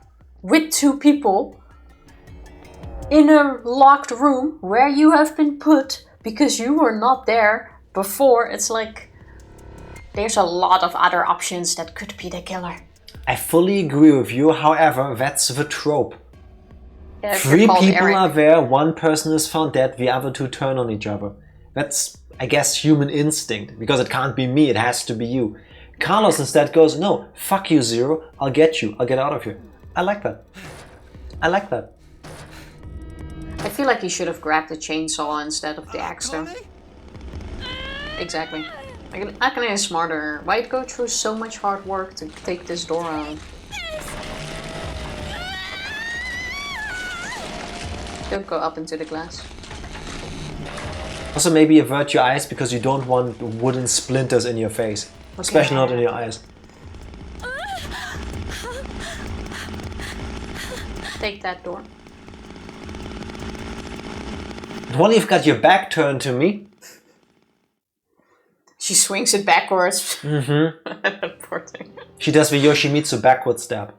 with 2 people in a locked room where you have been put because you were not there before. It's like, there's a lot of other options that could be the killer. I fully agree with you, however, that's the trope. Yeah, if 3 you're called people Eric. are there, 1 person is found dead, the other 2 turn on each other. That's, I guess, human instinct, because it can't be me, it has to be you. Carlos instead goes, no, fuck you, Zero, I'll get you, I'll get out of here. I like that. I like that. I feel like he should have grabbed the chainsaw instead of the axe though. Exactly. Akane is smarter. Why'd go through so much hard work to take this door out? Don't go up into the glass. Also maybe avert your eyes because you don't want wooden splinters in your face. Especially not in your eyes. Take that door. While you've got your back turned to me. She swings it backwards. Poor thing. She does the Yoshimitsu backward stab.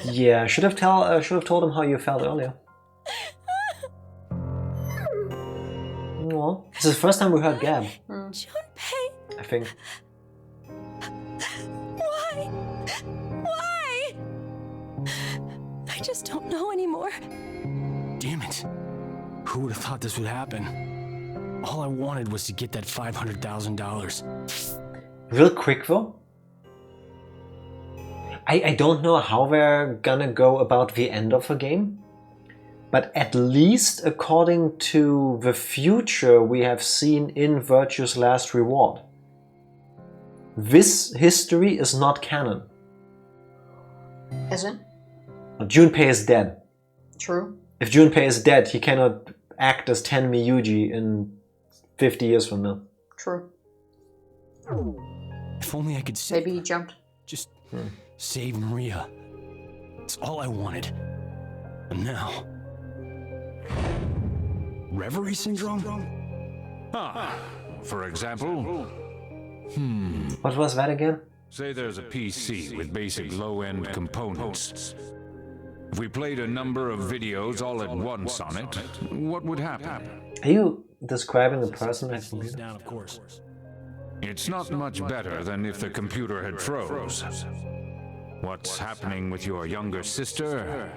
Yeah, should have told him how you felt earlier. Well, this is the first time we heard Gab, Junpei, I think. why? Why? I just don't know anymore. Damn it. Who would have thought this would happen? All I wanted was to get that $500,000. Real quick though, I don't know how they're gonna go about the end of the game, but at least according to the future we have seen in Virtue's Last Reward, this history is not canon. As in? Junpei is dead. True. If Junpei is dead, he cannot act as Ten Miyuji in 50 years from now. True. If only I could save... Maybe he jumped. Just save Maria. It's all I wanted. And now... Reverie syndrome? For example, What was that again? say there's a PC with basic low-end components. If we played a number of videos all at once on it, what would happen? Are you describing a person at Slows computer? down, of course. It's not much better than if the computer had froze. What's happening with your younger sister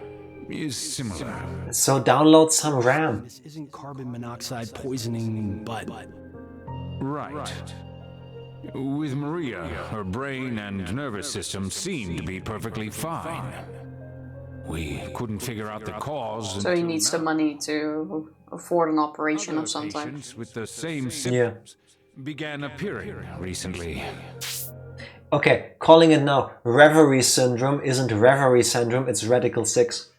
is similar. So download some RAM. This isn't carbon monoxide poisoning, but Right. With Maria, her brain and nervous system seemed to be perfectly fine. We couldn't figure out the cause. So he needs the money to afford an operation of some type. Patients with the same symptoms began appearing recently. Okay, calling it now. Reverie syndrome isn't reverie syndrome, it's radical 6.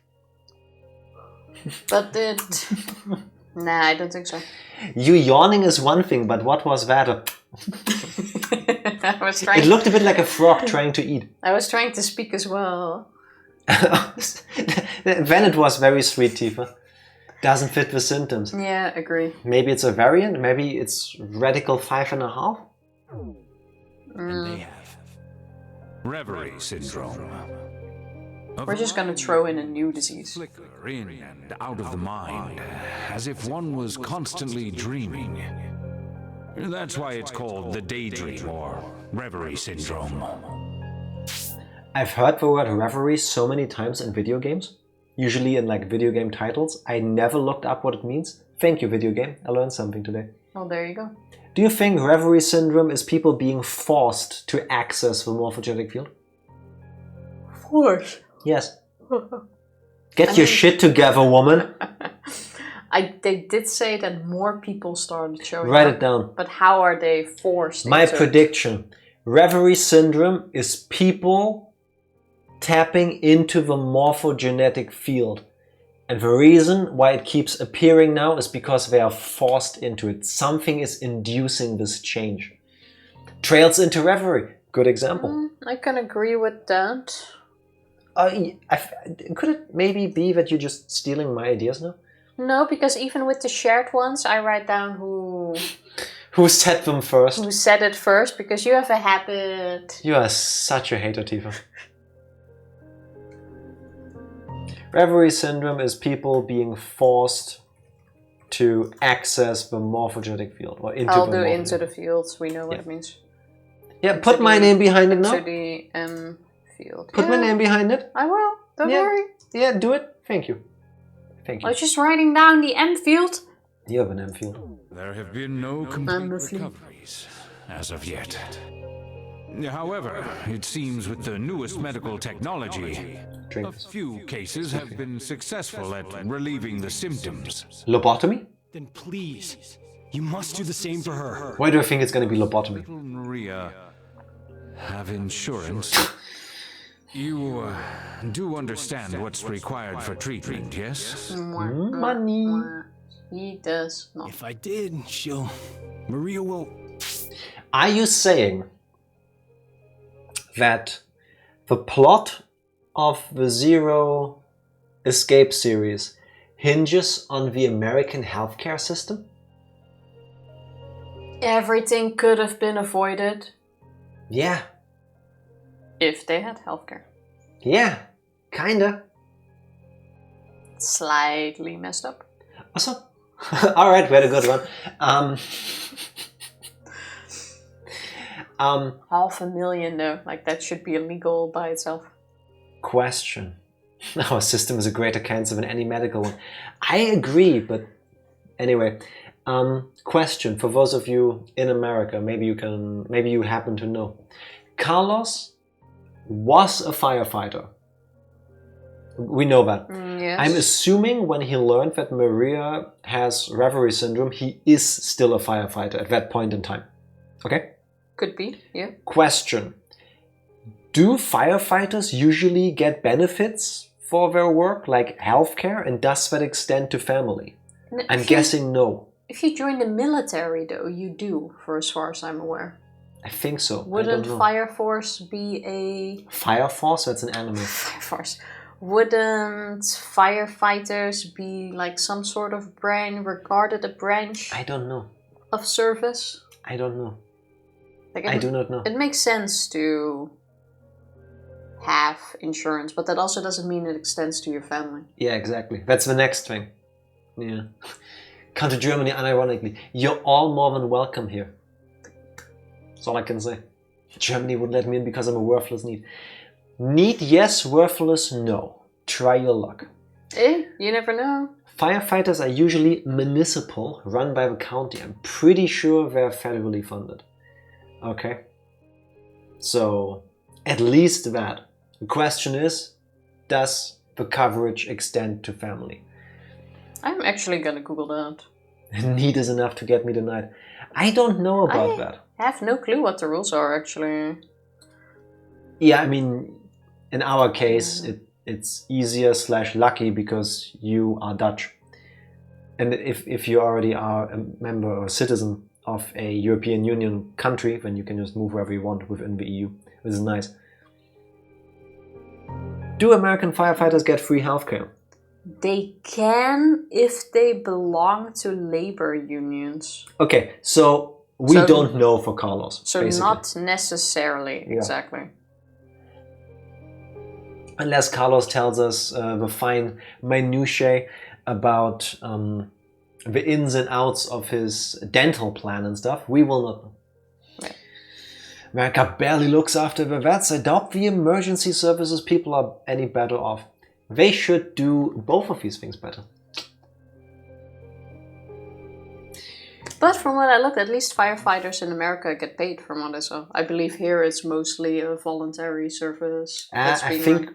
But it... Nah, I don't think so. You yawning is one thing, but what was that? I was trying. It looked a bit like a frog trying to eat. I was trying to speak as well. Then it was very sweet, Tifa. Doesn't fit the symptoms. Yeah, agree. Maybe it's a variant, maybe it's radical 5.5? and they have. Reverie syndrome. We're just gonna throw in a new disease. Flicker in and out of the mind, as if one was constantly dreaming. That's why it's called the daydream or reverie syndrome. I've heard the word reverie so many times in video games. Usually in like video game titles. I never looked up what it means. Thank you, video game. I learned something today. Well, there you go. Do you think reverie syndrome is people being forced to access the morphogenetic field? Force. Yes. Get your shit together, woman. They did say that more people started showing Write up, it down. but how are they forced My into it? prediction. Reverie syndrome is people tapping into the morphogenetic field. And the reason why it keeps appearing now is because they are forced into it. Something is inducing this change. Trails into reverie. Good example. I can agree with that. Could it maybe be that you're just stealing my ideas now? No, because even with the shared ones, I write down who said them first? who said it first, because you have a habit. You are such a hater, Tifa. Reverie syndrome is people being forced to access the morphogenetic field or into I'll the do morphogenetic into the fields. We know what it means. Yeah, put my name behind it To now. the field. Put my Yeah, name behind it. I will. Don't Yeah. worry. Yeah, do it. Thank you. Thank I you. was just writing down the M field. You have an M field. There have been no complete recoveries as of yet. However, it seems with the newest medical technology, Drink a this. few cases have been successful at relieving the symptoms. Lobotomy? Then please, you must do the same for her. Why do I think it's going to be lobotomy? Little Maria have insurance. You do understand what's required for treatment, yes? Money. He does not. If I did, Maria will. Are you saying that the plot of the Zero Escape series hinges on the American healthcare system? Everything could have been avoided Yeah. if they had healthcare. Yeah. Kinda. Slightly messed up. Awesome. Alright, we had a good one. 500,000 though. Like, that should be illegal by itself. Question. Our system is a greater cancer than any medical one. I agree, but anyway. Question for those of you in America, maybe you happen to know. Carlos was a firefighter. We know that. Yes. I'm assuming when he learned that Maria has reverie syndrome, he is still a firefighter at that point in time. Okay? Could be, yeah. Question. Do firefighters usually get benefits for their work, like healthcare, and does that extend to family? I'm guessing no. If you join the military, though, you do, for as far as I'm aware. I think so. Wouldn't I don't know. Fire Force be a... Fire Force? That's an animal. Fire Force. wouldn't firefighters be like some sort of regarded a branch I don't know. of service? I don't know. Like I do not know. It makes sense to have insurance, but that also doesn't mean it extends to your family. Yeah, exactly. That's the next thing. Yeah. Come to Germany, unironically. You're all more than welcome here. That's all I can say. Germany would let me in because I'm a worthless need. Need, yes. Worthless, no. Try your luck. You never know. Firefighters are usually municipal, run by the county. I'm pretty sure they're federally funded. Okay? So, at least that. The question is, does the coverage extend to family? I'm actually gonna Google that. Need is enough to get me denied. I don't know about that. I have no clue what the rules are, actually. Yeah, I mean, in our case, it's easier / lucky because you are Dutch. And if you already are a member or citizen of a European Union country, then you can just move wherever you want within the EU. This is nice. Do American firefighters get free healthcare? They can if they belong to labor unions. Okay, so we don't know for Carlos. So basically. not necessarily, Yeah. exactly. Unless Carlos tells us the fine minutiae about the ins and outs of his dental plan and stuff, we will not know. Right. America barely looks after the vets. I doubt the emergency services people are any better off. They should do both of these things better. But from what I looked, at least firefighters in America get paid from what I saw. I believe here it's mostly a voluntary service. I think,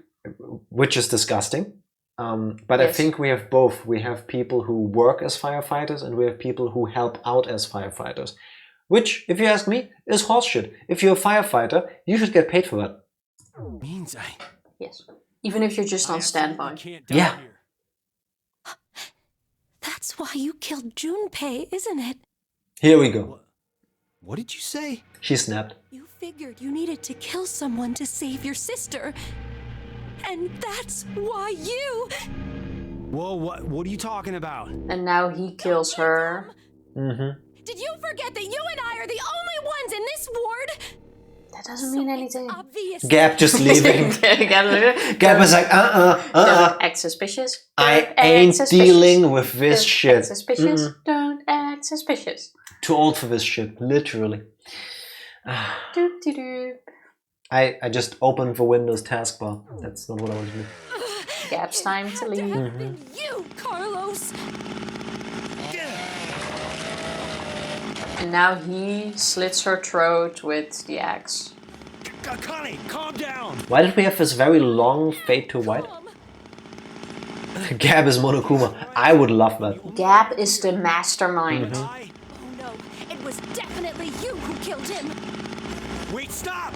which is disgusting. But Yes. I think we have both. We have people who work as firefighters and we have people who help out as firefighters. Which, if you ask me, is horseshit. If you're a firefighter, you should get paid for that. Means I Yes. Even if you're just on standby. can't die Yeah. here. That's why you killed Junpei, isn't it? Here we go. What did you say? She snapped. You figured you needed to kill someone to save your sister. And that's why you... Whoa, what are you talking about? And now he kills her. Mm-hmm. Did you forget that you and I are the only ones in this ward? That doesn't mean anything. Obvious. Gab just leaving. Gab is like, Don't act suspicious. I Don't act ain't suspicious. dealing with this Don't shit. Act suspicious. Don't act suspicious. Too old for this shit, literally. Doop de doop. I just opened the Windows taskbar. That's not what I want to do. Gab's time to leave. Been you, Carlos. And now he slits her throat with the axe. Connie, calm down. Why did we have this very long fade to white? Gab is Monokuma. I would love that. Gab is the mastermind. Oh no, it was definitely you who killed him. Wait, stop!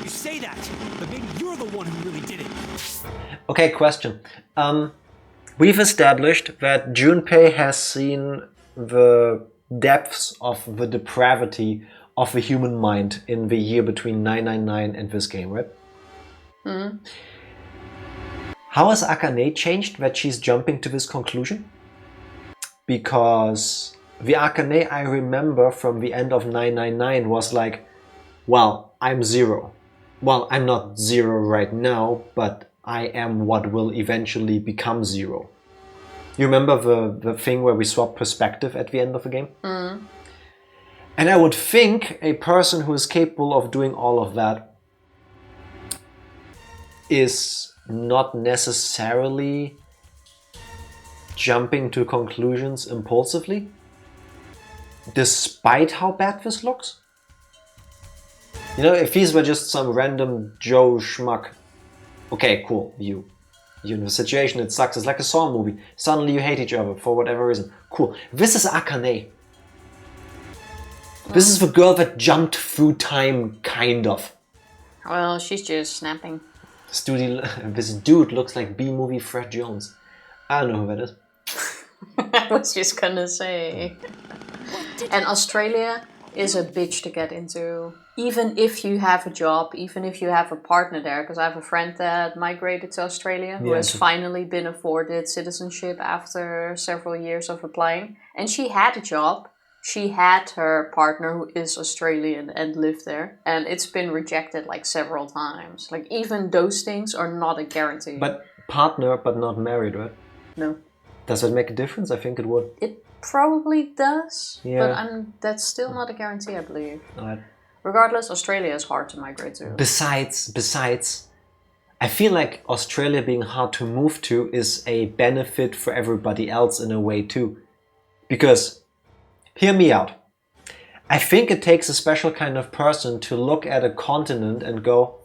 You say that, but maybe you're the one who really did it. Okay, question. We've established that Junpei has seen the depths of the depravity of the human mind in the year between 999 and this game, right? Hmm. How has Akane changed that she's jumping to this conclusion? Because the Akane I remember from the end of 999 was like, well, I'm zero. Well, I'm not zero right now, but I am what will eventually become zero. You remember the thing where we swap perspective at the end of the game? Mm. And I would think a person who is capable of doing all of that is not necessarily jumping to conclusions impulsively, despite how bad this looks. You know, if these were just some random Joe schmuck, okay, cool, you're in a situation that sucks, it's like a Saw movie, suddenly you hate each other for whatever reason, cool. This is Akane. This is the girl that jumped through time, kind of. Well, she's just snapping. This dude looks like B-movie Fred Jones. I don't know who that is. I was just gonna say. And Australia is a bitch to get into. Even if you have a job, even if you have a partner there. Because I have a friend that migrated to Australia who has finally been afforded citizenship after several years of applying. And she had a job. She had her partner who is Australian and lived there. And it's been rejected like several times. Like even those things are not a guarantee. But partner, but not married, right? No. Does that make a difference? I think it would. It probably does. Yeah. But that's still not a guarantee, I believe. Right. Regardless, Australia is hard to migrate to. Besides, I feel like Australia being hard to move to is a benefit for everybody else in a way too. Because, hear me out. I think it takes a special kind of person to look at a continent and go,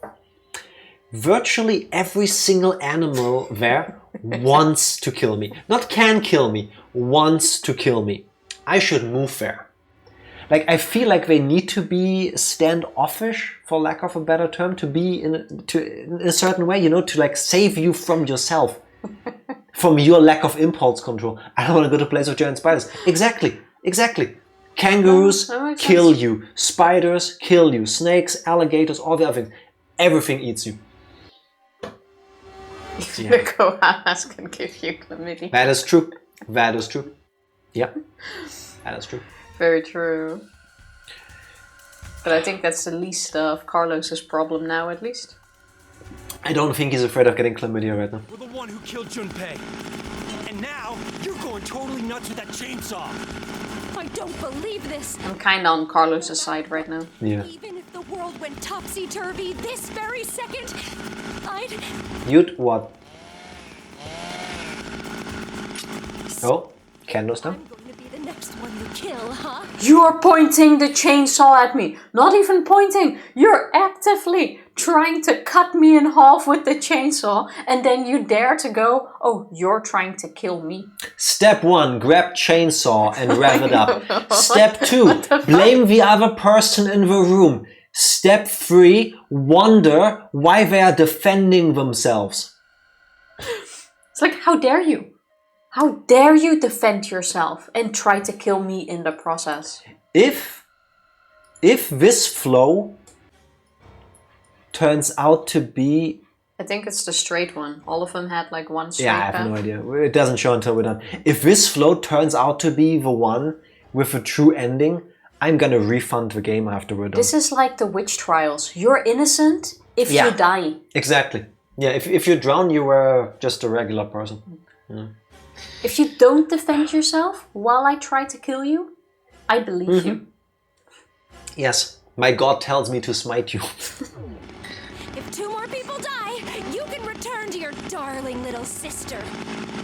virtually every single animal there wants to kill me. Not can kill me, wants to kill me. I should move there. Like, I feel like they need to be standoffish, for lack of a better term, to be in a certain way, you know, to like save you from yourself, from your lack of impulse control. I don't want to go to a place of giant spiders. Exactly. Kangaroos kill you. Spiders kill you. Snakes, alligators, all the other things. Everything eats you. The koalas can give you chlamydia. That is true. Yep. That is true. Very true. But I think that's the least of Carlos's problem now, at least. I don't think he's afraid of getting chlamydia right now. We're the one who killed Junpei. And now, you're going totally nuts with that chainsaw. I don't believe this. I'm kinda on Carlos's side right now. Yeah. Even if the world went topsy-turvy this very second, You'd what? Oh, candles now? I'm going to be the next one you kill, huh? You're pointing the chainsaw at me. Not even pointing. You're actively trying to cut me in half with the chainsaw. And then you dare to go, oh, you're trying to kill me. Step 1, grab chainsaw and rev it up. Step 2, blame the other person in the room. Step 3, wonder why they are defending themselves. It's like, how dare you? How dare you defend yourself and try to kill me in the process? If this flow turns out to be... I think it's the straight one. All of them had like one straight Yeah, I have path. no idea. It doesn't show until we're done. If this flow turns out to be the one with a true ending, I'm gonna refund the game after we're done. This is like the witch trials. You're innocent if you die. Exactly. Yeah, if you drown, you were just a regular person. Yeah. If you don't defend yourself while I try to kill you, I believe you. Yes, my God tells me to smite you. If 2 more people die, you can return to your darling little sister.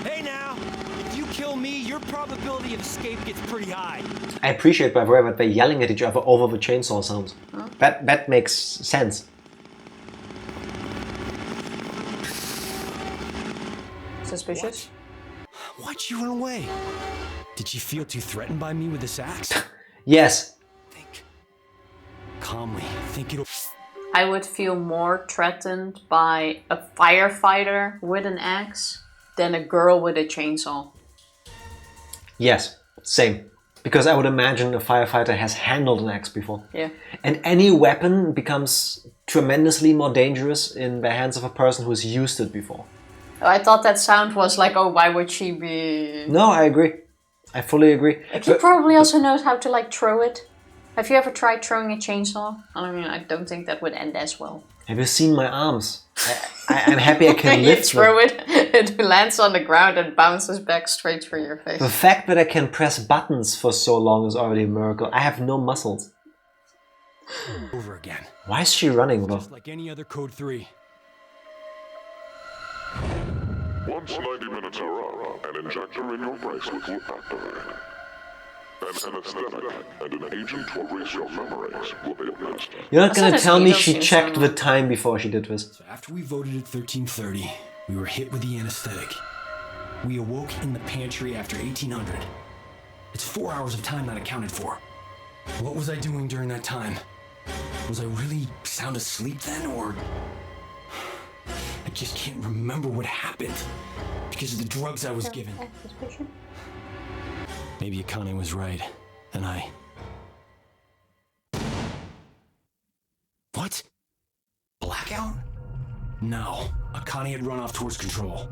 Hey now, if you kill me, your probability of escape gets pretty high. I appreciate, by the way, that they're yelling at each other over the chainsaw sounds. Huh? That makes sense. Suspicious? Why'd she run away? Did she feel too threatened by me with this axe? Yes. Think calmly. Think it'll... I would feel more threatened by a firefighter with an axe than a girl with a chainsaw. Yes, same. Because I would imagine a firefighter has handled an axe before. Yeah. And any weapon becomes tremendously more dangerous in the hands of a person who's used it before. I thought that sound was like, oh, why would she be... No, I agree. I fully agree. Like, he probably also knows how to like throw it. Have you ever tried throwing a chainsaw? I mean, I don't think that would end as well. Have you seen my arms? I'm happy I can lift them. You throw it, it lands on the ground and bounces back straight through your face. The fact that I can press buttons for so long is already a miracle. I have no muscles. Over again. Why is she running though? Just like any other Code 3. Once 90 minutes are up, an injector in your bracelet will activate. An anesthetic and an agent to erase your memories will be administered. You're not gonna tell me she needle checked seems the time before she did this. So after we voted at 13:30, we were hit with the anesthetic. We awoke in the pantry after 1800. It's 4 hours of time not accounted for. What was I doing during that time? Was I really sound asleep then, or... I just can't remember what happened because of the drugs I was given. Maybe Akane was right, and I No, Akane had run off towards control.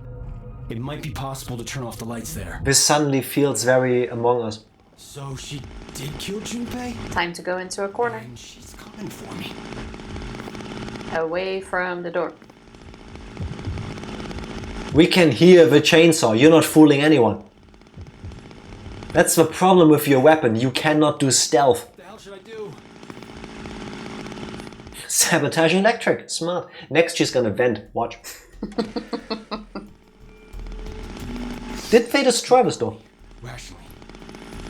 It might be possible to turn off the lights there. This suddenly feels very Among Us. So she did kill Junpei? Time to go into a corner. And she's coming for me. Away from the door. We can hear the chainsaw. You're not fooling anyone. That's the problem with your weapon. You cannot do stealth. What the hell should I do? Sabotage electric. Smart. Next she's gonna vent. Watch. Did they destroy this door? Rationally,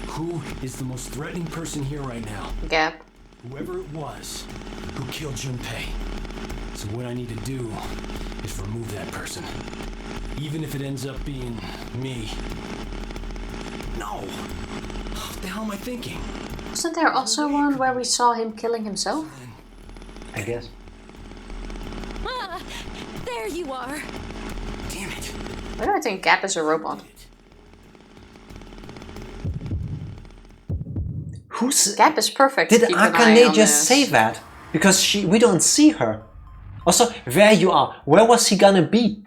who is the most threatening person here right now? Gap. Whoever it was who killed Junpei. So what I need to do is remove that person. Even if it ends up being me. No! What the hell am I thinking? Wasn't there also one where we saw him killing himself? I guess. Ah, there you are. Damn it. Why do I think Gap is a robot? Gap is perfect. Did Keep an eye Akane on just this. say that? Because we don't see her. Also, there you are. Where was he gonna be?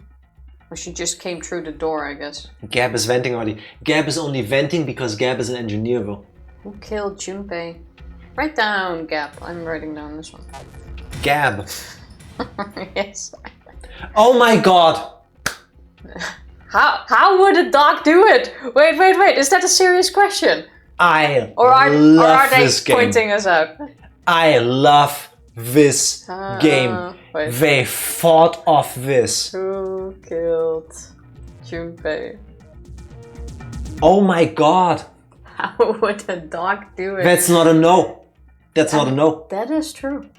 Or she just came through the door, I guess. Gab is venting already. Gab is only venting because Gab is an engineer though. Who killed Junpei? Write down Gap. I'm writing down this one. Gab. Yes. Oh my god! How would a dog do it? Wait. Is that a serious question? I Or are they this game. pointing us out? I love this game. Wait. They thought of this. Who killed Junpei? Oh my god! How would a dog do it? That's not a no. That's not a no. That is true.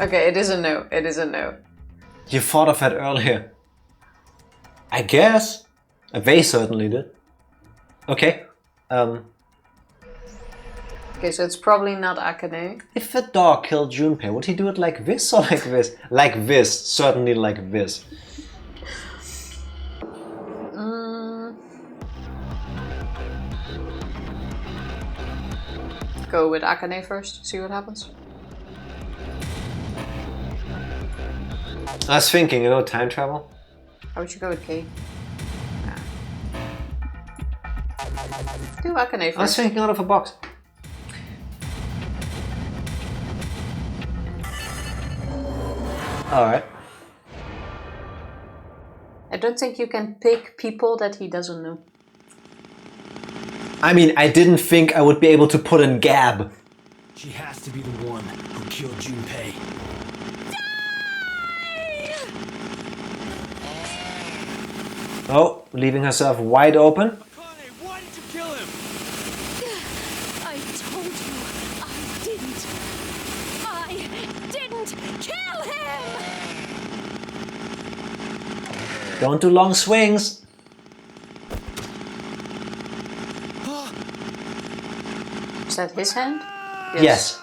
Okay, it is a no. It is a no. You thought of that earlier. I guess. They certainly did. Okay. Okay, so it's probably not Akane. If a dog killed Junpei, would he do it like this or like this? Like this. Certainly like this. Go with Akane first, see what happens. I was thinking, time travel. How would you go with K? Do Akane first. I was thinking out of a box. Alright. I don't think you can pick people that he doesn't know. I mean, I didn't think I would be able to put in Gab. She has to be the one who killed Junpei. Oh, leaving herself wide open. Akane, why did you kill him? I told you I didn't kill him! Don't do long swings. Is that his hand? Yes.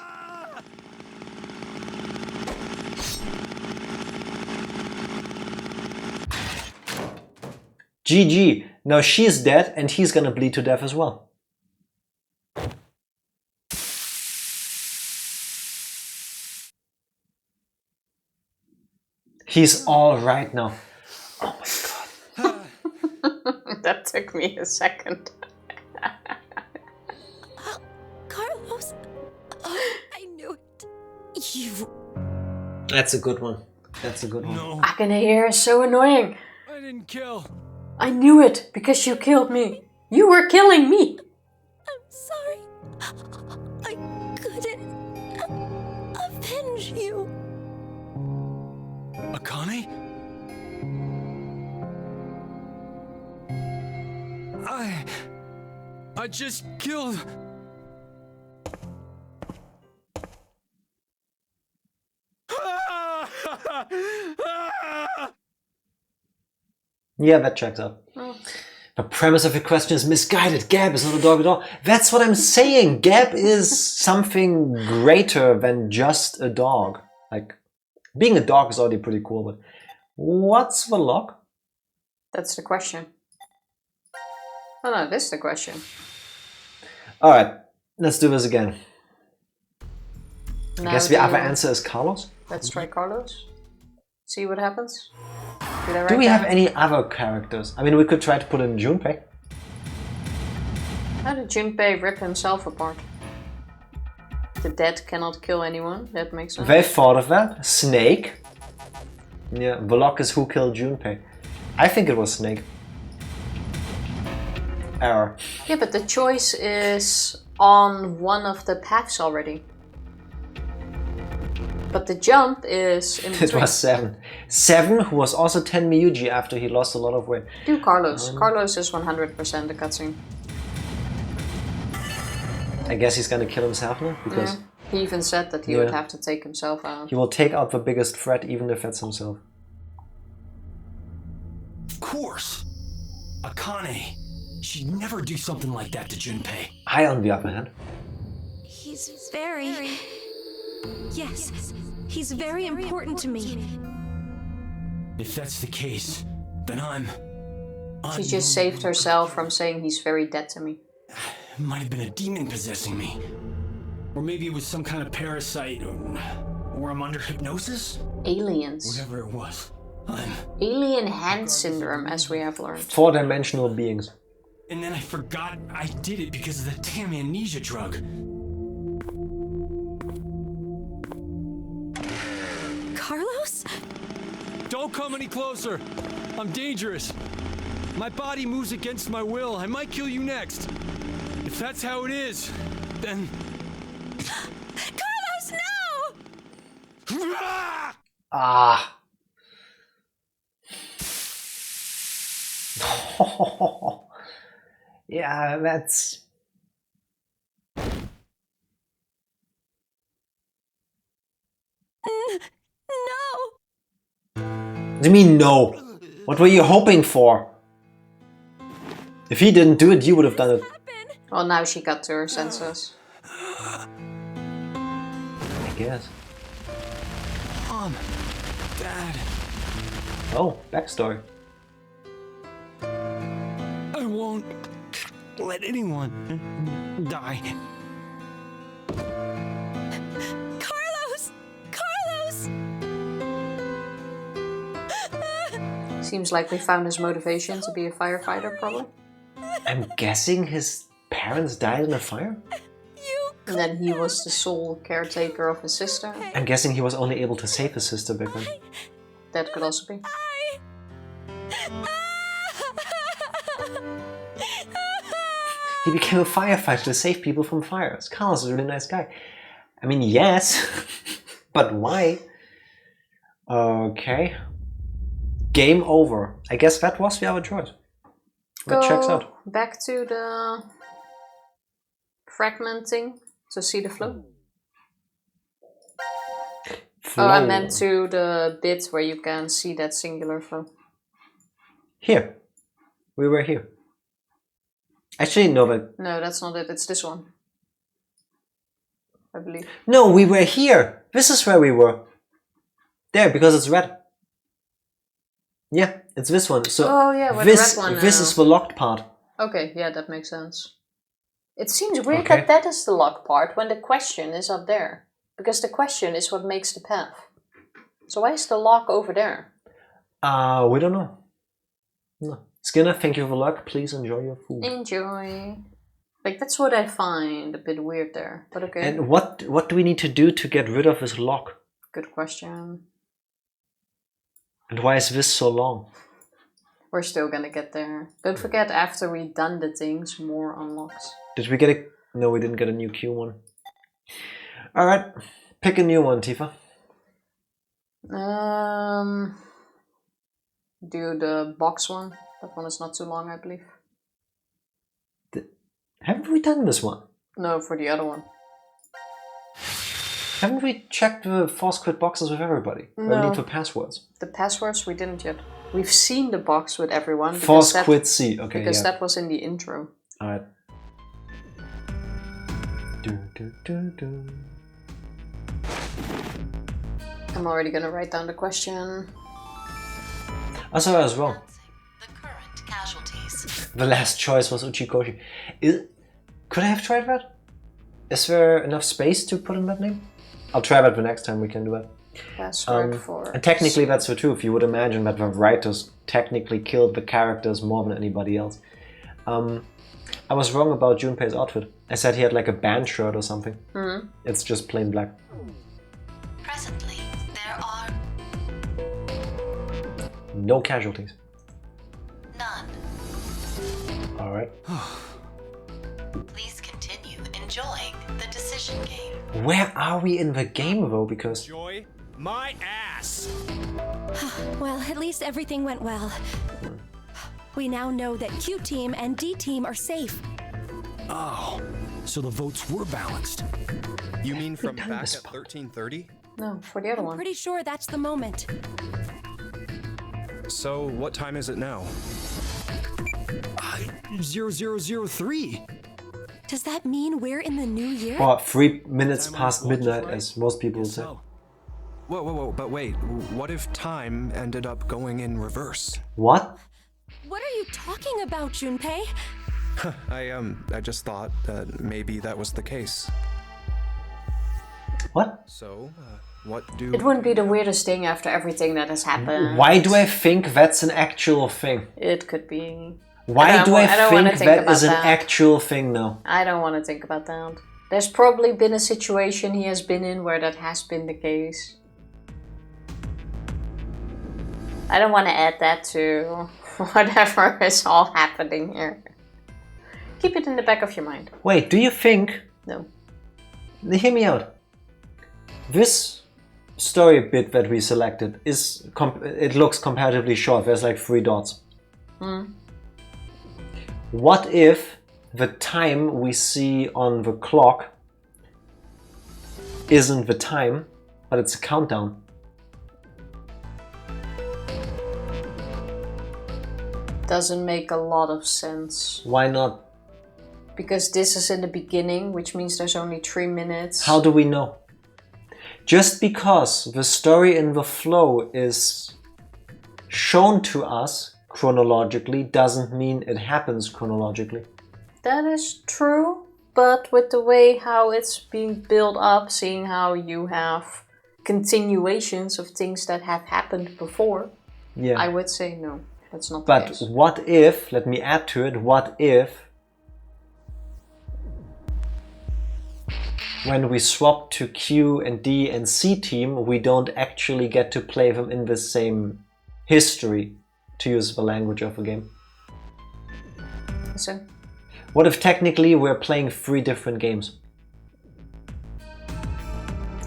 GG. Now she's dead and he's gonna bleed to death as well. He's all right now. Oh my god. That took me a second. Carlos, I knew it. You. That's a good one. That's a good one. No, Akane here is so annoying. I didn't kill. I knew it because you killed me. You were killing me. I'm sorry. I couldn't avenge you. Akane? I just killed... Yeah, that checks out. The premise of your question is misguided. Gab is not a dog at all. That's what I'm saying. Gab is something greater than just a dog. Like, being a dog is already pretty cool, but what's the lock? That's the question. Oh no, this is the question. Alright, let's do this again. I guess the other answer is Carlos. Let's try Carlos. See what happens. Do we have any other characters? I mean, we could try to put in Junpei. How did Junpei rip himself apart? The dead cannot kill anyone. That makes sense. They thought of that. Snake. Yeah, Vlog is who killed Junpei. I think it was Snake. Error. Yeah, but the choice is on one of the paths already. But the jump is in between. It was 7. 7, who was also 10 Miyuji after he lost a lot of weight. Do Carlos. Carlos is 100% the cutscene. I guess he's gonna kill himself now, because He even said that he would have to take himself out. he will take out the biggest threat, even if it's himself. Of course. Akane. She'd never do something like that to Junpei. I, on the other hand. He's very... Yes, he's very important to me. If that's the case, then I'm... She just saved herself from saying he's very dead to me. It might have been a demon possessing me. Or maybe it was some kind of parasite, or I'm under hypnosis? Aliens. Whatever it was. I'm... Alien hand syndrome, as we have learned. 4-dimensional beings. And then I forgot I did it because of the damn amnesia drug. Carlos? Don't come any closer. I'm dangerous. My body moves against my will. I might kill you next. If that's how it is, then... Carlos, no! Ah. Yeah, that's... No! What do you mean no? What were you hoping for? If he didn't do it, you would have done it. Well, now she got to her senses. I guess. Mom, Dad, Oh, backstory. I won't let anyone die. Carlos! Carlos! Seems like we found his motivation to be a firefighter, probably. I'm guessing his parents died in a fire? And then he was the sole caretaker of his sister. I'm guessing he was only able to save his sister back then. That could also be. He became a firefighter to save people from fires. Carlos is a really nice guy. I mean, yes, but why? Okay. Game over. I guess that was the other choice. That checks out. Back to the fragmenting to see the flow. Flow. Oh, I meant to the bit where you can see that singular flow. Here. We were here. Actually, no, but... No, that's not it. It's this one. I believe. No, we were here. This is where we were. There, because it's red. Yeah, it's this one. So oh yeah, where this, the red one this is the locked part. Okay, yeah, that makes sense. It seems weird Okay. that that is the locked part when the question is up there. Because the question is what makes the path. So why is the lock over there? We don't know. No. Skinner, thank you for luck. Please enjoy your food. Enjoy. Like, that's what I find a bit weird there. But okay. And what do we need to do to get rid of this lock? Good question. And why is this so long? We're still gonna get there. Don't forget, after we've done the things, more unlocks. Did we get a... No, we didn't get a new Q one. Alright. Pick a new one, Tifa. Do the box one. That one is not too long, I believe. Haven't we done this one? No, for the other one. Haven't we checked the force quit boxes with everybody? No. I need for passwords. The passwords we didn't yet. We've seen the box with everyone. Force quit C. Okay, because yeah. that was in the intro. Alright. I'm already gonna write down the question. Also, as well. The current casualties. The last choice was Uchikoshi. Could I have tried that? Is there enough space to put in that name? I'll try that the next time we can do it. Password for... And technically that's the truth. You would imagine that the writers technically killed the characters more than anybody else. I was wrong about Junpei's outfit. I said he had like a band shirt or something. It's just plain black. Presently, there are No casualties. none. Alright. Please continue enjoying the decision game. Where are we in the game though? Because Joy, my ass! Well, at least everything went well. We now know that Q Team and D Team are safe. Oh, so the votes were balanced. You mean from done back this at part. 1330? No, for the other one. Pretty sure that's the moment. So, what time is it now? 0003. Does that mean we're in the new year? or 3 minutes past midnight, as most people would say. So, Whoa, but wait. What if time ended up going in reverse? What? What are you talking about, Junpei? I just thought that maybe that was the case. What? So, what do... It wouldn't be the weirdest thing after everything that has happened. Why do I think that's an actual thing? It could be. Why do I don't wanna think that about is an that. actual thing now? I don't want to think about that. There's probably been a situation he has been in where that has been the case. I don't want to add that to whatever is all happening here. Keep it in the back of your mind. Wait, do you think... No. Hear me out. This story bit that we selected is... it looks comparatively short. There's like 3 dots. What if the time we see on the clock isn't the time, but it's a countdown? Doesn't make a lot of sense. Why not? Because this is in the beginning, which means there's only 3 minutes. How do we know? Just because the story in the flow is shown to us chronologically doesn't mean it happens chronologically. That is true, but with the way how it's being built up, seeing how you have continuations of things that have happened before, Yeah. I would say no, that's not the But case. what if, let me add to it, what if when we swap to Q and D and C team, we don't actually get to play them in the same history, to use the language of the game? So, What if technically we're playing 3 different games?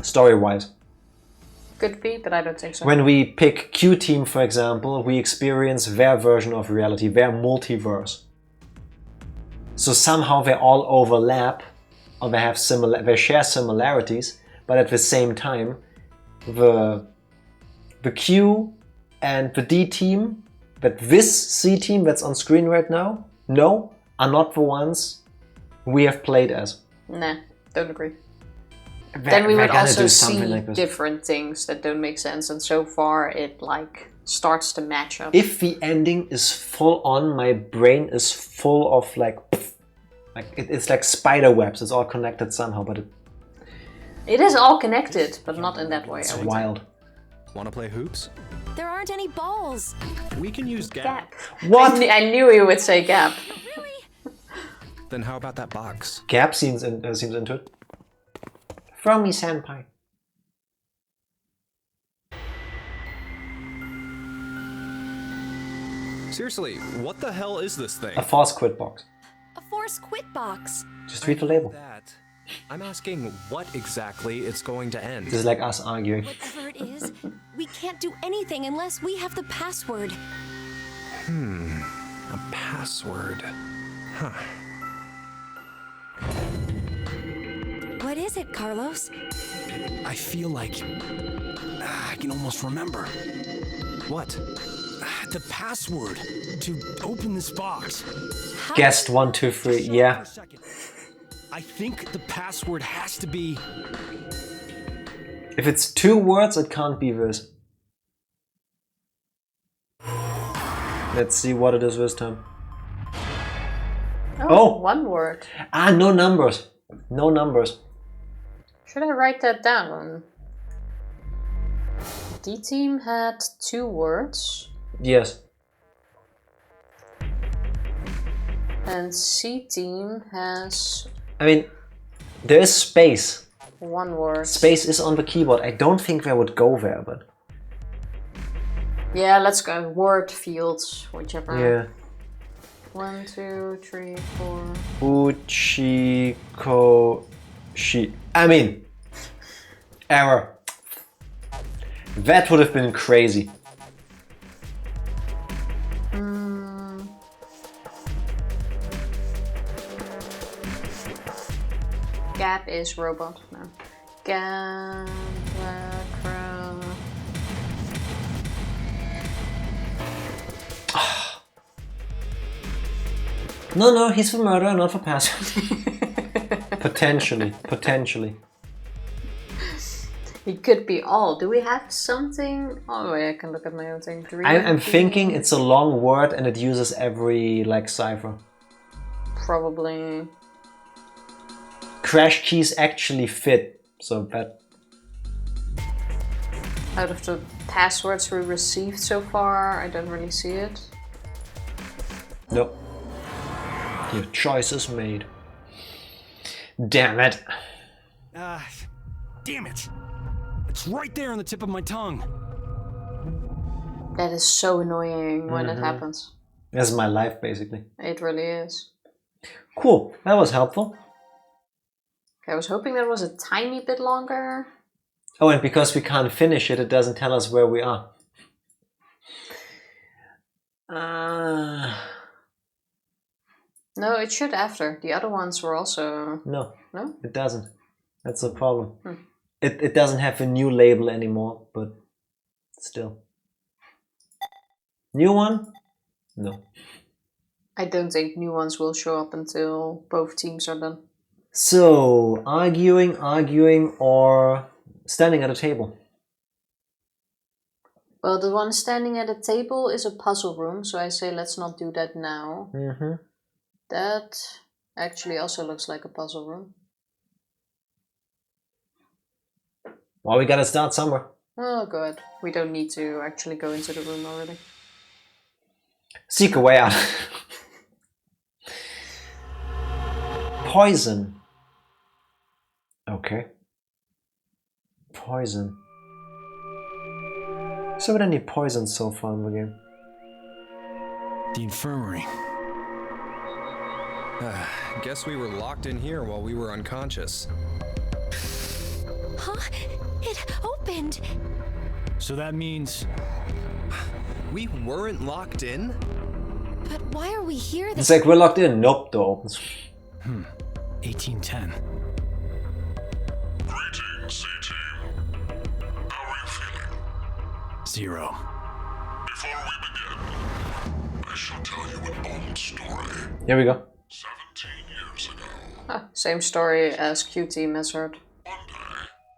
Story-wise. could be, but I don't think so. When we pick Q team, for example, we experience their version of reality, their multiverse. So somehow they all overlap, or they share similarities, but at the same time, the Q and the D team, but this C team that's on screen right now, are not the ones we have played as. Nah, don't agree. Then we They're would gonna also do something see like this. different things that don't make sense, and so far it like starts to match up. If the ending is full on, my brain is full of like it's like spider webs. It's all connected somehow, but It is all connected, but not in that way. it's I would wild. Want to play hoops? There aren't any balls. We can use say. gap. Gap. What? I knew you would say gap. Then how about that box? Gap seems into it. Throw me senpai. Seriously, what the hell is this thing? A force quit box. A force quit box. Just read the label. That. I'm asking what exactly it's going to end. This is like us arguing. Whatever it is, we can't do anything unless we have the password. A password. Huh. What is it, Carlos? I feel like I can almost remember. What? The password to open this box. Guessed 1, 2, 3. Yeah. I think the password has to be... If it's 2 words, it can't be this. Let's see what it is this time. Oh, 1 word. Ah, no numbers. No numbers. Should I write that down? D team had 2 words. Yes. And C team has... I mean, there is space. 1 word. Space is on the keyboard. I don't think they would go there, but... Yeah, let's go. Word fields, whichever. Yeah. 1, 2, 3, 4. Uchikoshi. I mean, error. That would have been crazy. Gap is robot. No. Gap. No, he's for murder, not for password. Potentially. He could be all. Do we have something? Oh, wait, I can look at my own thing. I'm thinking it's a long word and it uses every like cipher. Probably. Crash keys actually fit, so that... Out of the passwords we received so far, I don't really see it. Nope. Your choice is made. Damn it. Damn it. It's right there on the tip of my tongue. That is so annoying when it happens. That's my life, basically. It really is. Cool, that was helpful. Okay, I was hoping that was a tiny bit longer. Oh, and because we can't finish it, it doesn't tell us where we are. No, it should after. The other ones were also... No, No? it doesn't. That's the problem. It doesn't have a new label anymore, but still. New one? No. I don't think new ones will show up until both teams are done. So, arguing, or standing at a table? Well, the one standing at a table is a puzzle room, so I say let's not do that now. That actually also looks like a puzzle room. Well, we gotta start somewhere. Oh, good. We don't need to actually go into the room already. Seek a way out. Poison. Okay. Poison. So many poisons so far in the game. The infirmary. Guess we were locked in here while we were unconscious. Huh? It opened. So that means... We weren't locked in? But why are we here? It's like we're locked in. Nope, door opens. 1810. Greetings, C-Team. How are you feeling? 0. Before we begin, I shall tell you an old story. Here we go. 17 years ago, Ah, same story as Q-Team has heard. one day,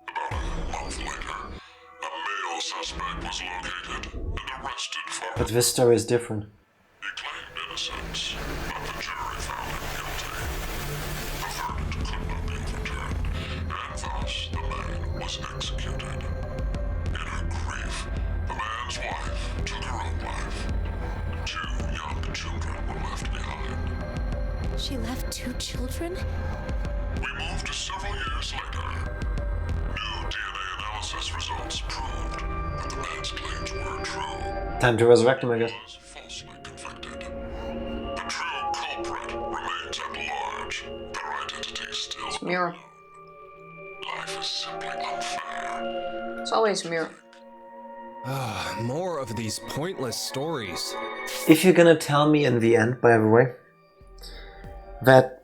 about a month later, a male suspect was located and arrested for... But this story is different. He claimed innocence, but the jury found him guilty. The verdict could not be overturned, and thus the man was executed. In her grief, the man's wife took her own life. 2 young children were left behind. She left 2 children? We moved to several years later. New DNA analysis results proved that the man's claims were true. Time to resurrect him, I guess. Was falsely convicted. The true culprit remains at large. Their identity still It's Mirror. Life is simply unfair. It's always Mirror. More of these pointless stories. If you're gonna tell me in the end, by the way, that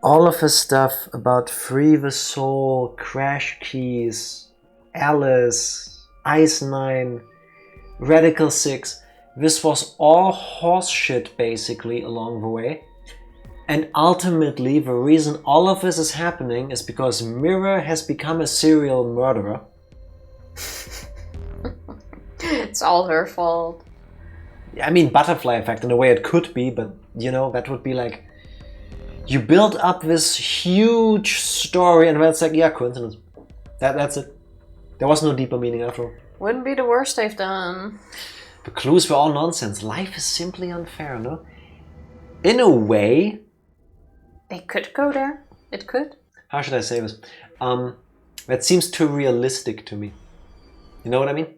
all of the stuff about Free the Soul, Crash Keys, Alice, Ice 9, Radical 6, this was all horse shit basically along the way. And ultimately the reason all of this is happening is because Mirror has become a serial murderer. It's all her fault. I mean, butterfly effect in a way it could be, but you know, that would be like You build up this huge story and then it's like, yeah, coincidence. That's it. There was no deeper meaning after all. Wouldn't be the worst they've done. The clues were all nonsense. Life is simply unfair, no? In a way... They could go there. It could. How should I say this? That seems too realistic to me. You know what I mean?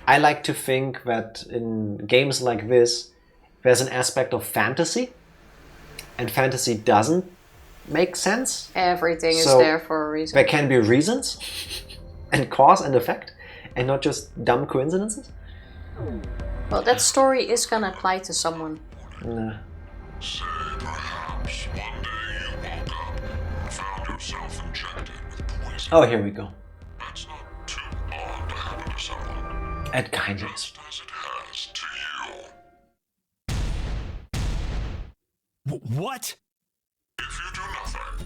I like to think that in games like this, there's an aspect of fantasy. And fantasy doesn't make sense. Everything is So there for a reason. There can be reasons and cause and effect and not just dumb coincidences. Well, that story is gonna apply to someone. Nah. Say perhaps one day you woke up and found yourself injected with poison. Oh, here we go. That's not too odd to happen to someone. It kind of is. Just as it has to you. What? If you do nothing,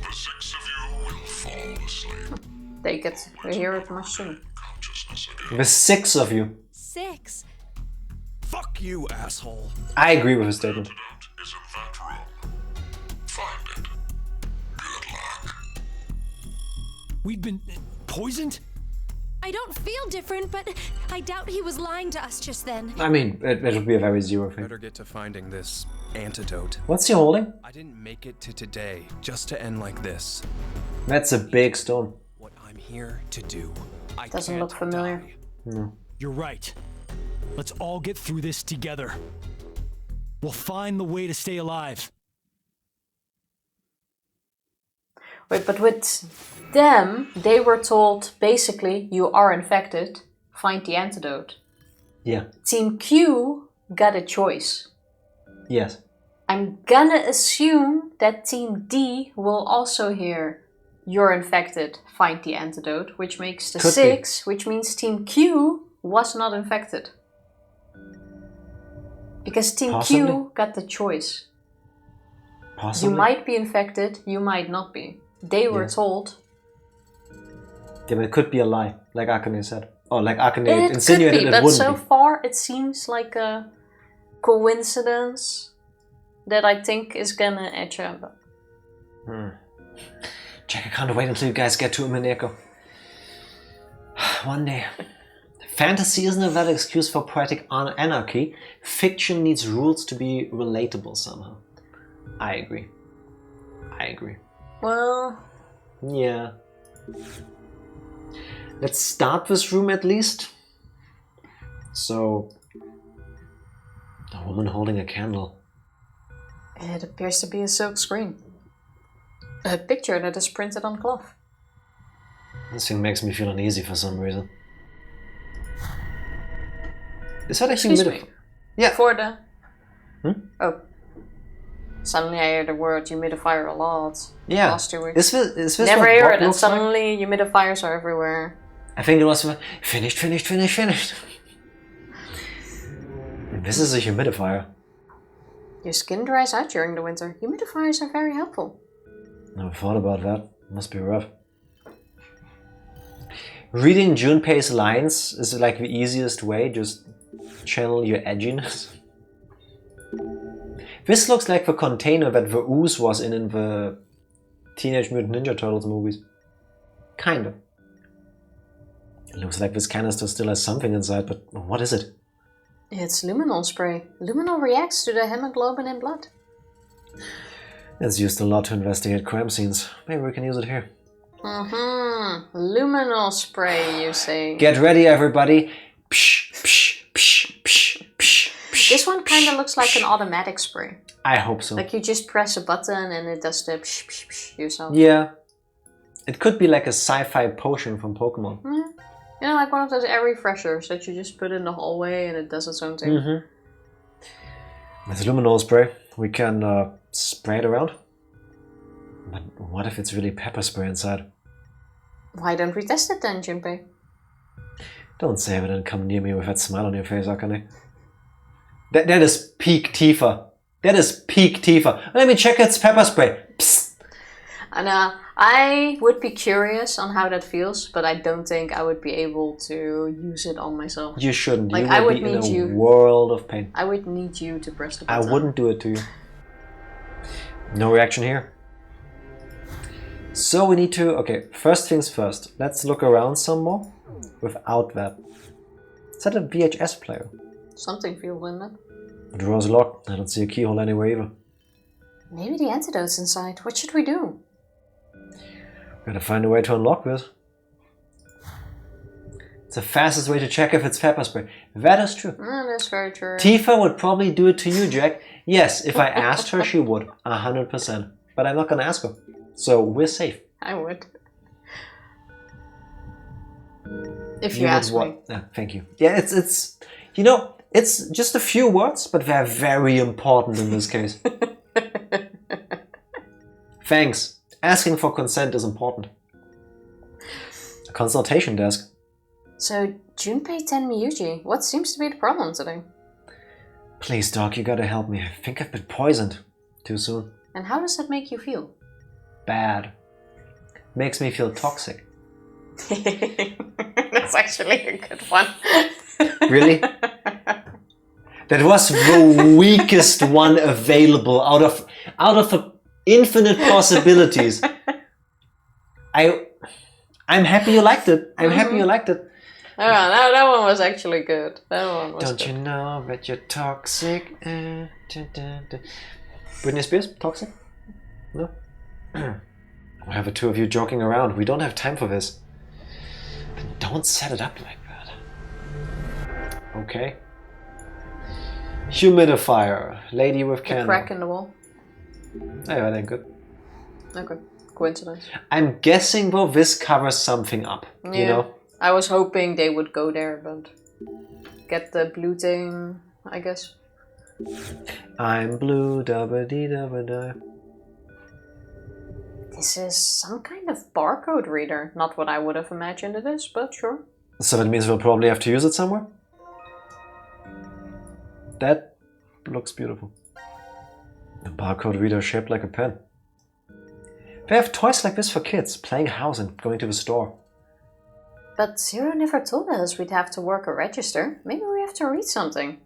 the 6 of you will fall asleep. Take it. We hear it much soon. Consciousness again. With 6 of you. 6. Fuck you, asshole. I agree with his statement. Antidote is in that room. Find it. Good luck. We've been poisoned? I don't feel different, but I doubt he was lying to us just then. I mean, it would be a very zero thing. Better get to finding this antidote. What's he holding? I didn't make it to today just to end like this. That's a big stone. What I'm here to do. I Doesn't can't look familiar. die. No. You're right. Let's all get through this together. We'll find the way to stay alive. Wait, but with them, they were told, basically, you are infected, find the antidote. Yeah. Team Q got a choice. Yes. I'm gonna assume that Team D will also hear, you're infected, find the antidote, which makes the Could be. 6, which means Team Q was not infected. Because Team Possibly. Q got the choice. Possibly. You might be infected, you might not be. They were Yeah. told. Yeah, but it could be a lie, like Akane said. Or like Akane It could insinuated be, it but wouldn't so be. far it seems like a coincidence that I think is gonna edge up. Jack, I can't wait until you guys get to Umineko. One day. Fantasy isn't a valid excuse for poetic anarchy. Fiction needs rules to be relatable somehow. I agree. Well, Yeah. Let's start this room at least. So, a woman holding a candle. it appears to be a silk screen. A picture that is printed on cloth. This thing makes me feel uneasy for some reason. Is that a Excuse humidifier? me. Yeah. For the... Hmm? Suddenly I hear the word humidifier a lot. Yeah. Last 2 weeks. Is this Never what hear Bob it, and looks like? suddenly humidifiers are everywhere. I think it was finished. This is a humidifier. Your skin dries out during the winter. Humidifiers are very helpful. Never thought about that. Must be rough. Reading Junpei's lines is like the easiest way. Just channel your edginess. This looks like the container that the ooze was in the Teenage Mutant Ninja Turtles movies. Kind of. It looks like this canister still has something inside, but what is it? It's luminol spray. Luminol reacts to the hemoglobin in blood. It's used a lot to investigate crime scenes. Maybe we can use it here. Luminol spray, you say. Get ready, everybody. Psh, psh, psh, psh, psh, psh, This one kind of psh, looks like psh. an automatic spray. I hope so. Like you just press a button and it does the psh psh psh yourself. Yeah. It could be like a sci-fi potion from Pokemon. You know, like one of those air refreshers that you just put in the hallway and it does its own thing. Mm-hmm. With luminol spray, we can spray it around. But what if it's really pepper spray inside? Why don't we test it then, Junpei? Don't say it and come near me with that smile on your face, Akane. That is peak Tifa. That is peak Tifa. Let me check its pepper spray. Psst. And I would be curious on how that feels, but I don't think I would be able to use it on myself. You shouldn't. Like, You I would would be in need a you. world of pain. I would need you to press the I button. wouldn't do it to you. No reaction here. So we need to... Okay, first things first. Let's look around some more without that. Is that a VHS player? Something feels in it. The door's locked. I don't see a keyhole anywhere either. Maybe the antidote's inside. What should we do? Gotta find a way to unlock this. It's the fastest way to check if it's pepper spray. That is true. That's very true. Tifa would probably do it to you, Jack. Yes, if I asked her, she would. 100%. But I'm not gonna ask her. So we're safe. I would. If you ask me. Thank you. Yeah, it's you know, it's just a few words, but they're very important in this case. Thanks. Asking for consent is important. A consultation desk. So, Junpei Tenmyuji, what seems to be the problem today? Please, Doc, you gotta help me. I think I've been poisoned. Too soon. And how does that make you feel? Bad. Makes me feel toxic. That's actually a good one. Really? That was the weakest one available out of the infinite possibilities. I'm happy you liked it. I'm happy you liked it. Oh, that one was actually good. That one was Don't good. you know that you're toxic? Britney Spears, toxic? No? We'll have the two of you joking around. We don't have time for this. Then don't set it up like that. Okay. Humidifier. Lady with The candle. crack in the wall. Oh, that ain't good. Okay. Coincidence. I'm guessing though this covers something up. Yeah. You know? I was hoping they would go there, but get the blue thing, I guess. I'm blue, dabba dee dabba da. This is some kind of barcode reader. Not what I would have imagined it is, but sure. So that means we'll probably have to use it somewhere? That looks beautiful. A barcode reader shaped like a pen. They have toys like this for kids, playing house and going to the store. But Zero never told us we'd have to work a register. Maybe we have to read something.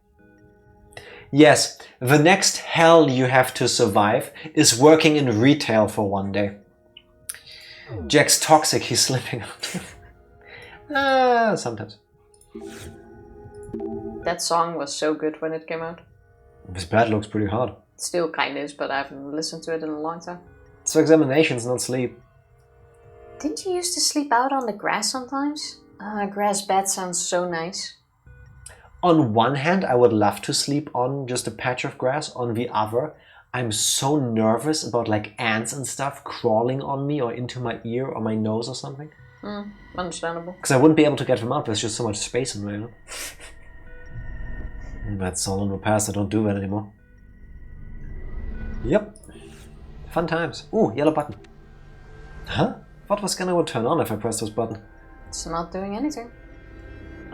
Yes, the next hell you have to survive is working in retail for one day. Jack's toxic, he's slipping out. Sometimes. That song was so good when it came out. This bed looks pretty hard. Still kind is, but I haven't listened to it in a long time. It's for examinations, not sleep. Didn't you used to sleep out on the grass sometimes? A grass bed sounds so nice. On one hand, I would love to sleep on just a patch of grass. On the other, I'm so nervous about like ants and stuff crawling on me or into my ear or my nose or something. Understandable. Because I wouldn't be able to get them out. There's just so much space in there. You know? That's all in the past. I don't do that anymore. Yep. Fun times. Ooh, yellow button. Huh? What was gonna turn on if I pressed this button? It's not doing anything.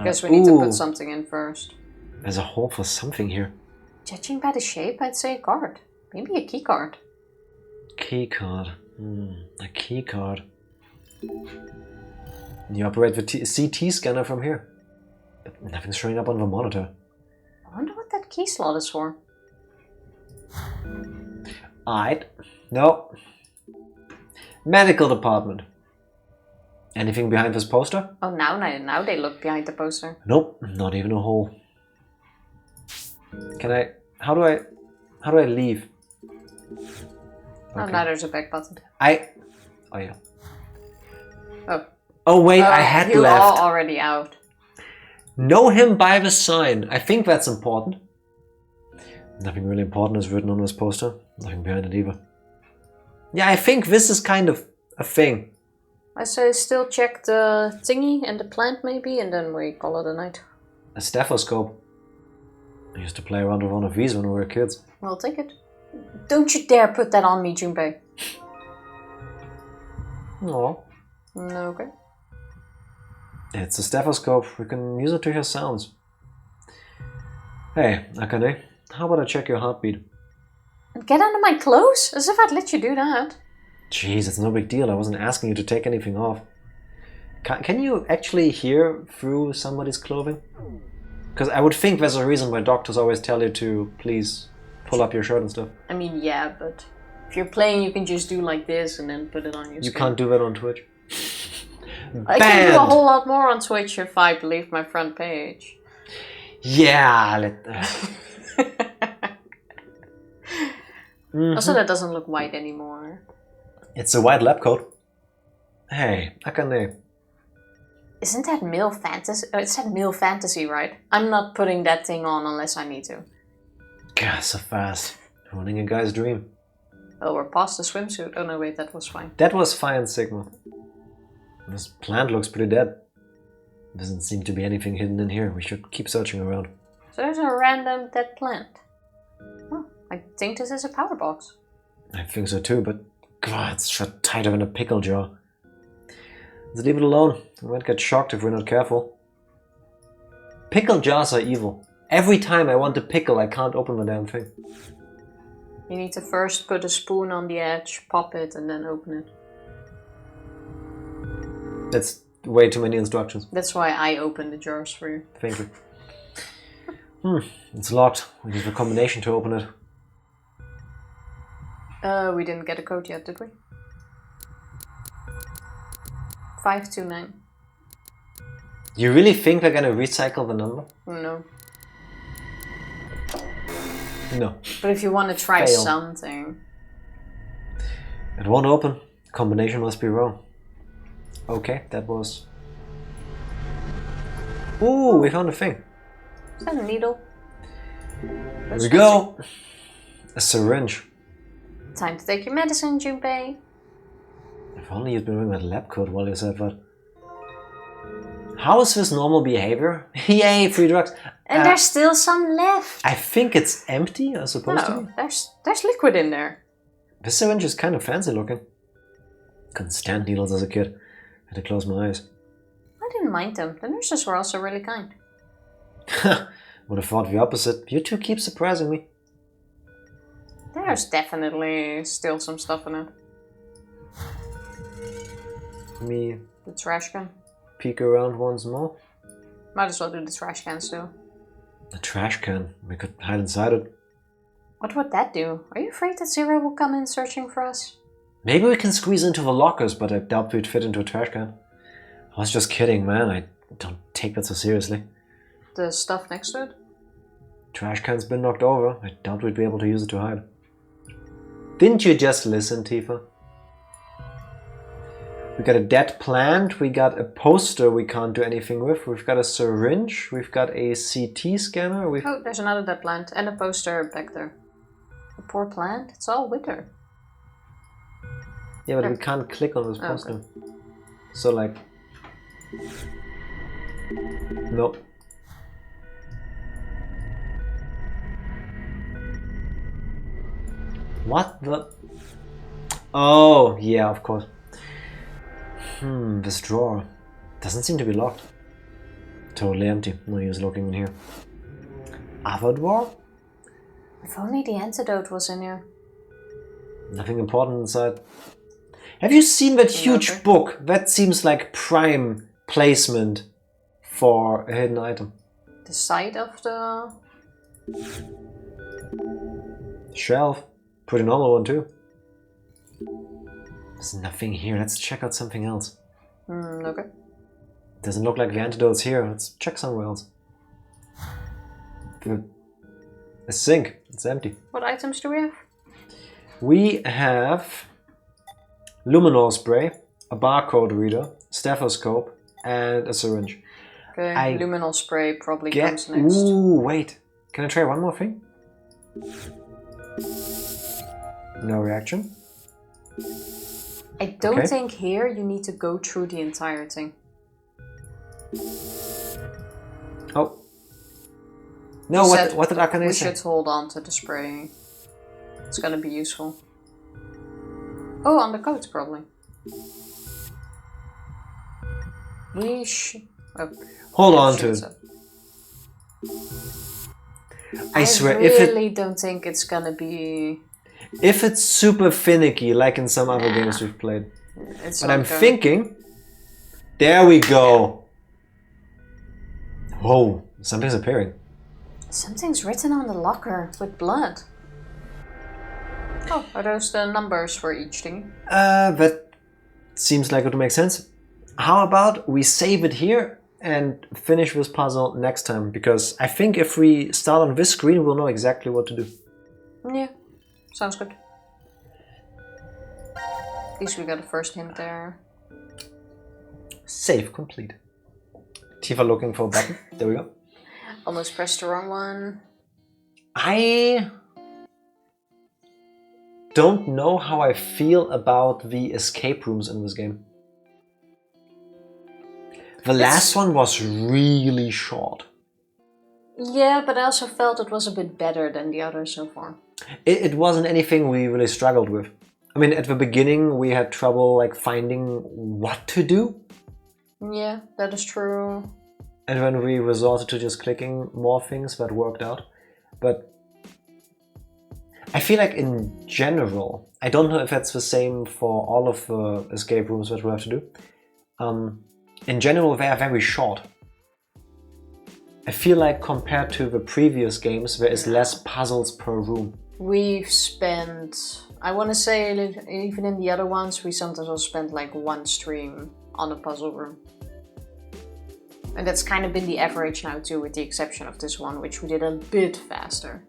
Guess we need to put something in first. There's a hole for something here. Judging by the shape, I'd say a card. Maybe a key card. Key card. A key card. You operate the CT scanner from here. But nothing's showing up on the monitor. I wonder what that key slot is for. Alright. No. Medical department. Anything behind this poster? Oh, now they look behind the poster. Nope, not even a hole. Can I... How do I leave? Oh, now there's a back button. Oh, yeah. Oh. Oh, wait, I had you left. are already out. Know him by the sign. I think that's important. Nothing really important is written on this poster. Nothing behind it either. Yeah, I think this is kind of a thing. I say still check the thingy and the plant maybe, and then we call it a night. A stethoscope. I used to play around with one of these when we were kids. I'll take it. Don't you dare put that on me, Junpei. No. Okay. It's a stethoscope. We can use it to hear sounds. Hey, Akane, how about I check your heartbeat? Get under my clothes? As if I'd let you do that. Jeez, it's no big deal. I wasn't asking you to take anything off. Can you actually hear through somebody's clothing? Because I would think there's a reason why doctors always tell you to please pull up your shirt and stuff. I mean, yeah, but... If you're playing, you can just do like this and then put it on your You screen. can't do that on Twitch. I can do a whole lot more on Twitch if I leave my front page. Yeah. Also, that doesn't look white anymore. It's a white lab coat. Hey, Akane. Isn't that male fantasy? It's that male fantasy, right? I'm not putting that thing on unless I need to. God, so fast. Ruining a guy's dream. Oh, we're past the swimsuit. Oh no, wait, that was fine. That was fine, Sigma. This plant looks pretty dead. Doesn't seem to be anything hidden in here. We should keep searching around. So there's a random dead plant. Oh, I think this is a power box. I think so too, but God, it's shut tighter than a pickle jar. Let's leave it alone. We might get shocked if we're not careful. Pickle jars are evil. Every time I want a pickle, I can't open the damn thing. You need to first put a spoon on the edge, pop it, and then open it. That's way too many instructions. That's why I open the jars for you. Thank you. It's locked. We need a combination to open it. We didn't get a code yet, did we? 529. You really think they're gonna recycle the number? No. No. But if you want to try Fail. something... It won't open. Combination must be wrong. Okay, that was... Ooh, we found a thing. Is that a needle? Here we go. A syringe. Time to take your medicine, Junpei. If only you'd been wearing that lab coat while you said that. How is this normal behavior? Yay, free drugs. And there's still some left. I think it's empty, as supposed to No, be. there's liquid in there. This syringe is kind of fancy looking. Couldn't stand needles as a kid. Had to close my eyes. I didn't mind them. The nurses were also really kind. Would have thought the opposite. You two keep surprising me. There's definitely still some stuff in it. Let me The trash can. peek around once more. Might as well do the trash can still. A trash can. We could hide inside it. What would that do? Are you afraid that Zero will come in searching for us? Maybe we can squeeze into the lockers, but I doubt we'd fit into a trash can. I was just kidding, man. I don't take that so seriously. The stuff next to it? Trash can's been knocked over. I doubt we'd be able to use it to hide. Didn't you just listen, Tifa? We got a dead plant, we got a poster we can't do anything with, we've got a syringe, we've got a CT scanner, Oh, there's another dead plant and a poster back there. A poor plant? It's all withered. Yeah, but we can't click on this poster. Okay. So like... Nope. What the... Oh, yeah, of course. This drawer doesn't seem to be locked. Totally empty. No use looking in here. Other drawer? If only the antidote was in here. Nothing important inside. Have you seen that huge book? That seems like prime placement for a hidden item. The side of the... Shelf. Pretty normal one too. There's nothing here. Let's check out something else. Okay. Doesn't look like the antidote's here. Let's check somewhere else. A sink. It's empty. What items do we have? We have luminol spray, a barcode reader, stethoscope, and a syringe. Okay, luminol spray probably comes next. Ooh, wait. Can I try one more thing? No reaction. I don't think here you need to go through the entire thing. Oh. No, what did Akane We say? should hold on to the spray. It's gonna be useful. Oh, on the coats probably. We should... Oh, Hold on to it. I swear, really don't think it's gonna be... If it's super finicky, like in some other games we've played. It's but I'm thinking... There we go! Whoa, something's appearing. Something's written on the locker with blood. Oh, are those the numbers for each thing? That seems like it would make sense. How about we save it here and finish this puzzle next time? Because I think if we start on this screen, we'll know exactly what to do. Yeah, sounds good. At least we got a first hint there. Save complete. Tifa looking for a button. There we go. Almost pressed the wrong one. I don't know how I feel about the escape rooms in this game. The last one was really short. Yeah, but I also felt it was a bit better than the others so far. It wasn't anything we really struggled with. I mean, at the beginning we had trouble like finding what to do. Yeah, that is true. And when we resorted to just clicking more things, that worked out. But I feel like in general, I don't know if that's the same for all of the escape rooms that we have to do. In general, they are very short. I feel like compared to the previous games, there is less puzzles per room. We've spent, I want to say, even in the other ones, we sometimes also spent like one stream on a puzzle room. And that's kind of been the average now too, with the exception of this one, which we did a bit faster.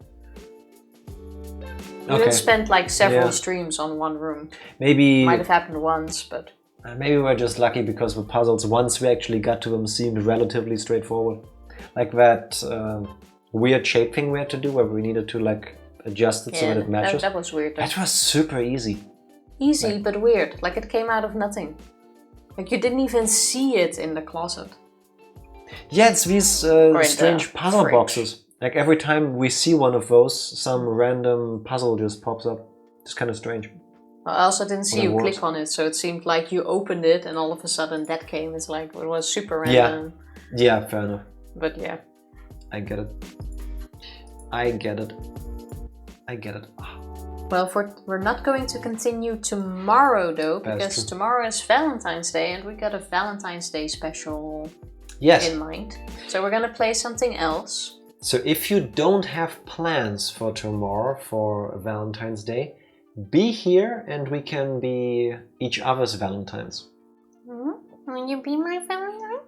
We didn't spend like several streams on one room. Maybe might have happened once, but maybe we're just lucky because the puzzles, once we actually got to them, seemed relatively straightforward. Like that weird shape thing we had to do, where we needed to like adjust it so that it matches. That was weird. That was super easy. Easy, but weird. Like it came out of nothing. Like you didn't even see it in the closet. Yeah, it's these strange puzzle boxes. Like every time we see one of those, some random puzzle just pops up. It's kind of strange. I also didn't see you click on it, so it seemed like you opened it and all of a sudden that came. It's like, it was super random. Yeah, fair enough. But yeah. I get it. I get it. Well, we're not going to continue tomorrow though, because tomorrow is Valentine's Day and we got a Valentine's Day special in mind. So we're gonna play something else. So if you don't have plans for tomorrow for Valentine's Day, be here and we can be each other's Valentines. Will you be my Valentine?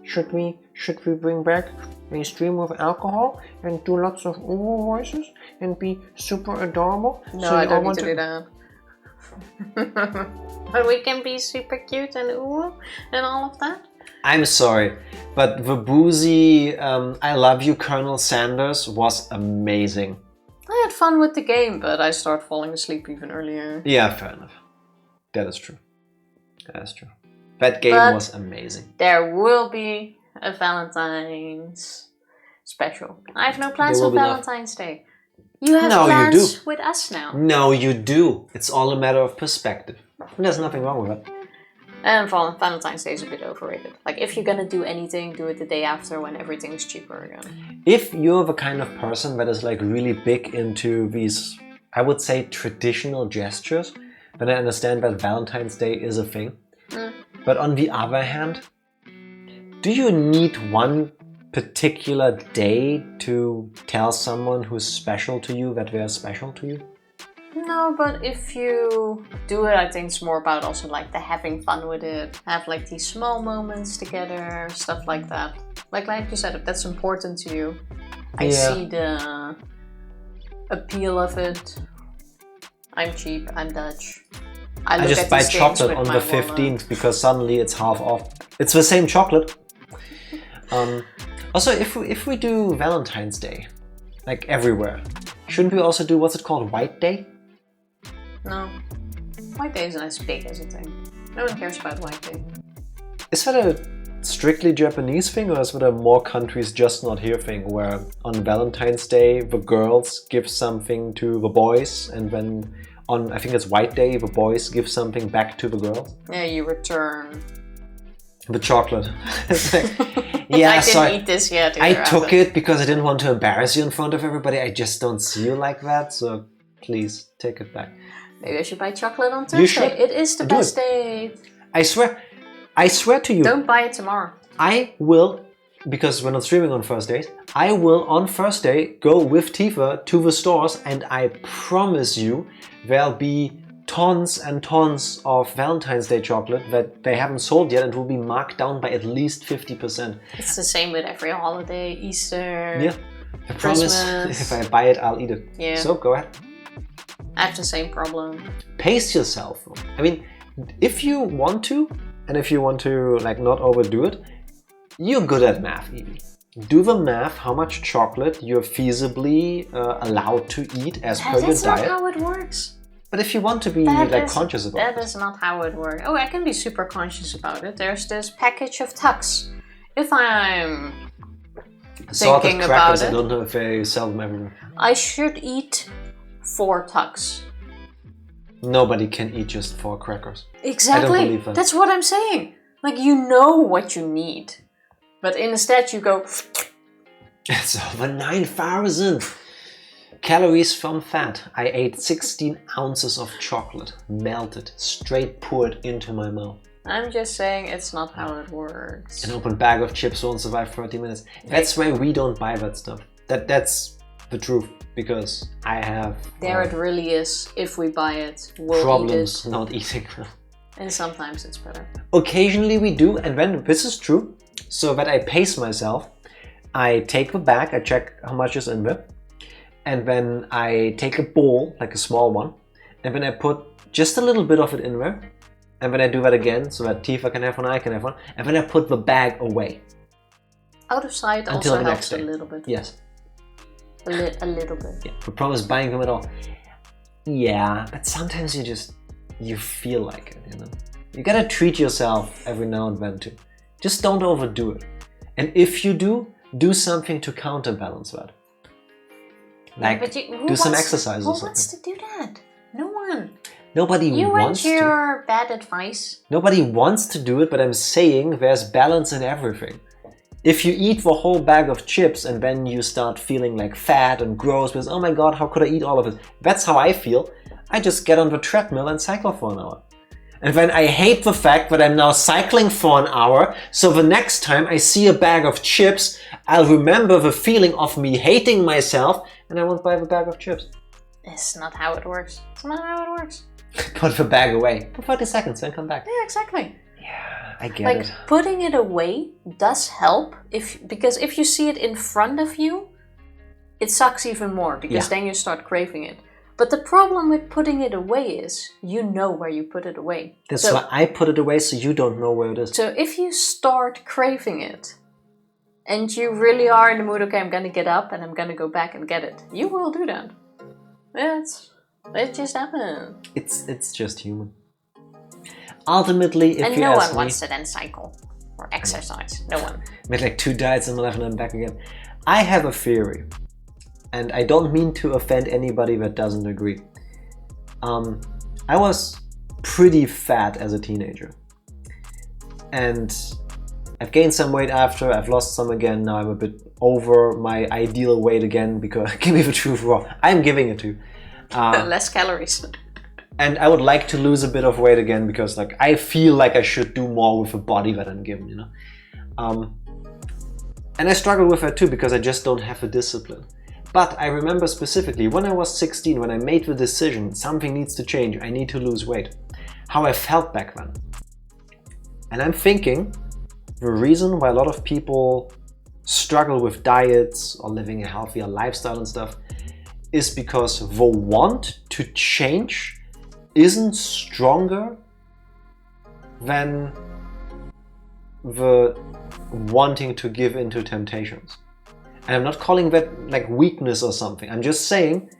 Should we bring back a stream with alcohol and do lots of Uwu voices and be super adorable? No, I don't need to do that. But we can be super cute and Uwu and all of that? I'm sorry, but the boozy I love you Colonel Sanders was amazing. I had fun with the game, but I started falling asleep even earlier. Yeah, fair enough. That is true. That game was amazing. There will be a Valentine's special. I have no plans for Valentine's Day. You have plans with us now. No, you do. It's all a matter of perspective. There's nothing wrong with that. And Valentine's Day is a bit overrated. Like, if you're gonna do anything, do it the day after when everything's cheaper again. If you're the kind of person that is like really big into these, I would say, traditional gestures, then I understand that Valentine's Day is a thing. But on the other hand, do you need one particular day to tell someone who's special to you that they're special to you? No, but if you do it, I think it's more about also like the having fun with it. Have like these small moments together, stuff like that. Like you said, if that's important to you, I see the appeal of it. I'm cheap, I'm Dutch. I just buy chocolate on the 15th because suddenly it's half off. It's the same chocolate. Also, if we do Valentine's Day, like everywhere, shouldn't we also do, what's it called, White Day? No. White Day isn't as big as a thing. No one cares about White Day. Is that a strictly Japanese thing, or is that a more countries just not here thing, where on Valentine's Day the girls give something to the boys, and then on, I think it's White Day, the boys give something back to the girls? Yeah, you return the chocolate. Yeah, I didn't eat this yet. I took it because I didn't want to embarrass you in front of everybody. I just don't see you like that, so please take it back. Maybe I should buy chocolate on Thursday. You should. It is the best day. I swear to you. Don't buy it tomorrow. I will, because we're not streaming on Thursdays, I will on first day go with Tifa to the stores, and I promise you there'll be tons and tons of Valentine's Day chocolate that they haven't sold yet and will be marked down by at least 50%. It's the same with every holiday, Easter. Yeah, I promise if I buy it, I'll eat it. Yeah. So go ahead. I have the same problem. Pace yourself. I mean, if you want to, and if you want to like not overdo it, you're good at math, Evie. Do the math how much chocolate you're feasibly allowed to eat as per your That's not diet. how it works. But if you want to be conscious about it. That is not how it works. Oh, I can be super conscious about it. There's this package of Tux. If I'm thinking about I it, don't know if they sell them everywhere. I should eat 4 Tux. Nobody can eat just 4 crackers. Exactly. I don't believe that. That's what I'm saying. Like, you know what you need. But instead you go... It's over 9,000 calories from fat. I ate 16 ounces of chocolate, melted, straight poured into my mouth. I'm just saying it's not how it works. An open bag of chips won't survive 30 minutes. That's why we don't buy that stuff. That's the truth, because I have There it really is. If we buy it, we'll problems eat it. not eating. And sometimes it's better. Occasionally we do, and when this is true, so that I pace myself, I take the bag, I check how much is in there, and then I take a bowl, like a small one, and then I put just a little bit of it in there, and then I do that again, so that Tifa can have one, I can have one, and then I put the bag away. Out of sight Until also the next helps a day. little bit. Yes. A little bit. Yeah, we promise buying them at all. Yeah, but sometimes you feel like it, you know. You gotta treat yourself every now and then too. Just don't overdo it. And if you do something to counterbalance that. Like, do some exercises or Who something. wants to do that? No one. Nobody You wants and to. your bad advice. Nobody wants to do it, but I'm saying there's balance in everything. If you eat the whole bag of chips and then you start feeling like fat and gross because, oh my god, how could I eat all of it? That's how I feel. I just get on the treadmill and cycle for an hour. And then I hate the fact that I'm now cycling for an hour, so the next time I see a bag of chips, I'll remember the feeling of me hating myself and I won't buy the bag of chips. It's not how it works. It's not how it works. Put the bag away for 30 seconds and come back. Yeah, exactly. Yeah, I get Like, it. putting it away does help, because if you see it in front of you, it sucks even more, because then you start craving it. But the problem with putting it away is, you know where you put it away. That's why I put it away, so you don't know where it is. So if you start craving it, and you really are in the mood, okay, I'm gonna get up and I'm gonna go back and get it, you will do that. It just happens. It's just human. Ultimately, if and you no ask one me, wants to then cycle or exercise. No one. made like 2 diets in my life and I'm back again. I have a theory, and I don't mean to offend anybody that doesn't agree. I was pretty fat as a teenager, and I've gained some weight after, I've lost some again, now I'm a bit over my ideal weight again, because give me the truth raw, I'm giving it to you. Less calories. And I would like to lose a bit of weight again, because like I feel like I should do more with the body that I'm given, you know. And I struggle with that too, because I just don't have the discipline. But I remember specifically when I was 16, when I made the decision, something needs to change, I need to lose weight, how I felt back then. And I'm thinking the reason why a lot of people struggle with diets or living a healthier lifestyle and stuff is because the want to change isn't stronger than the wanting to give into temptations. And I'm not calling that like weakness or something. I'm just saying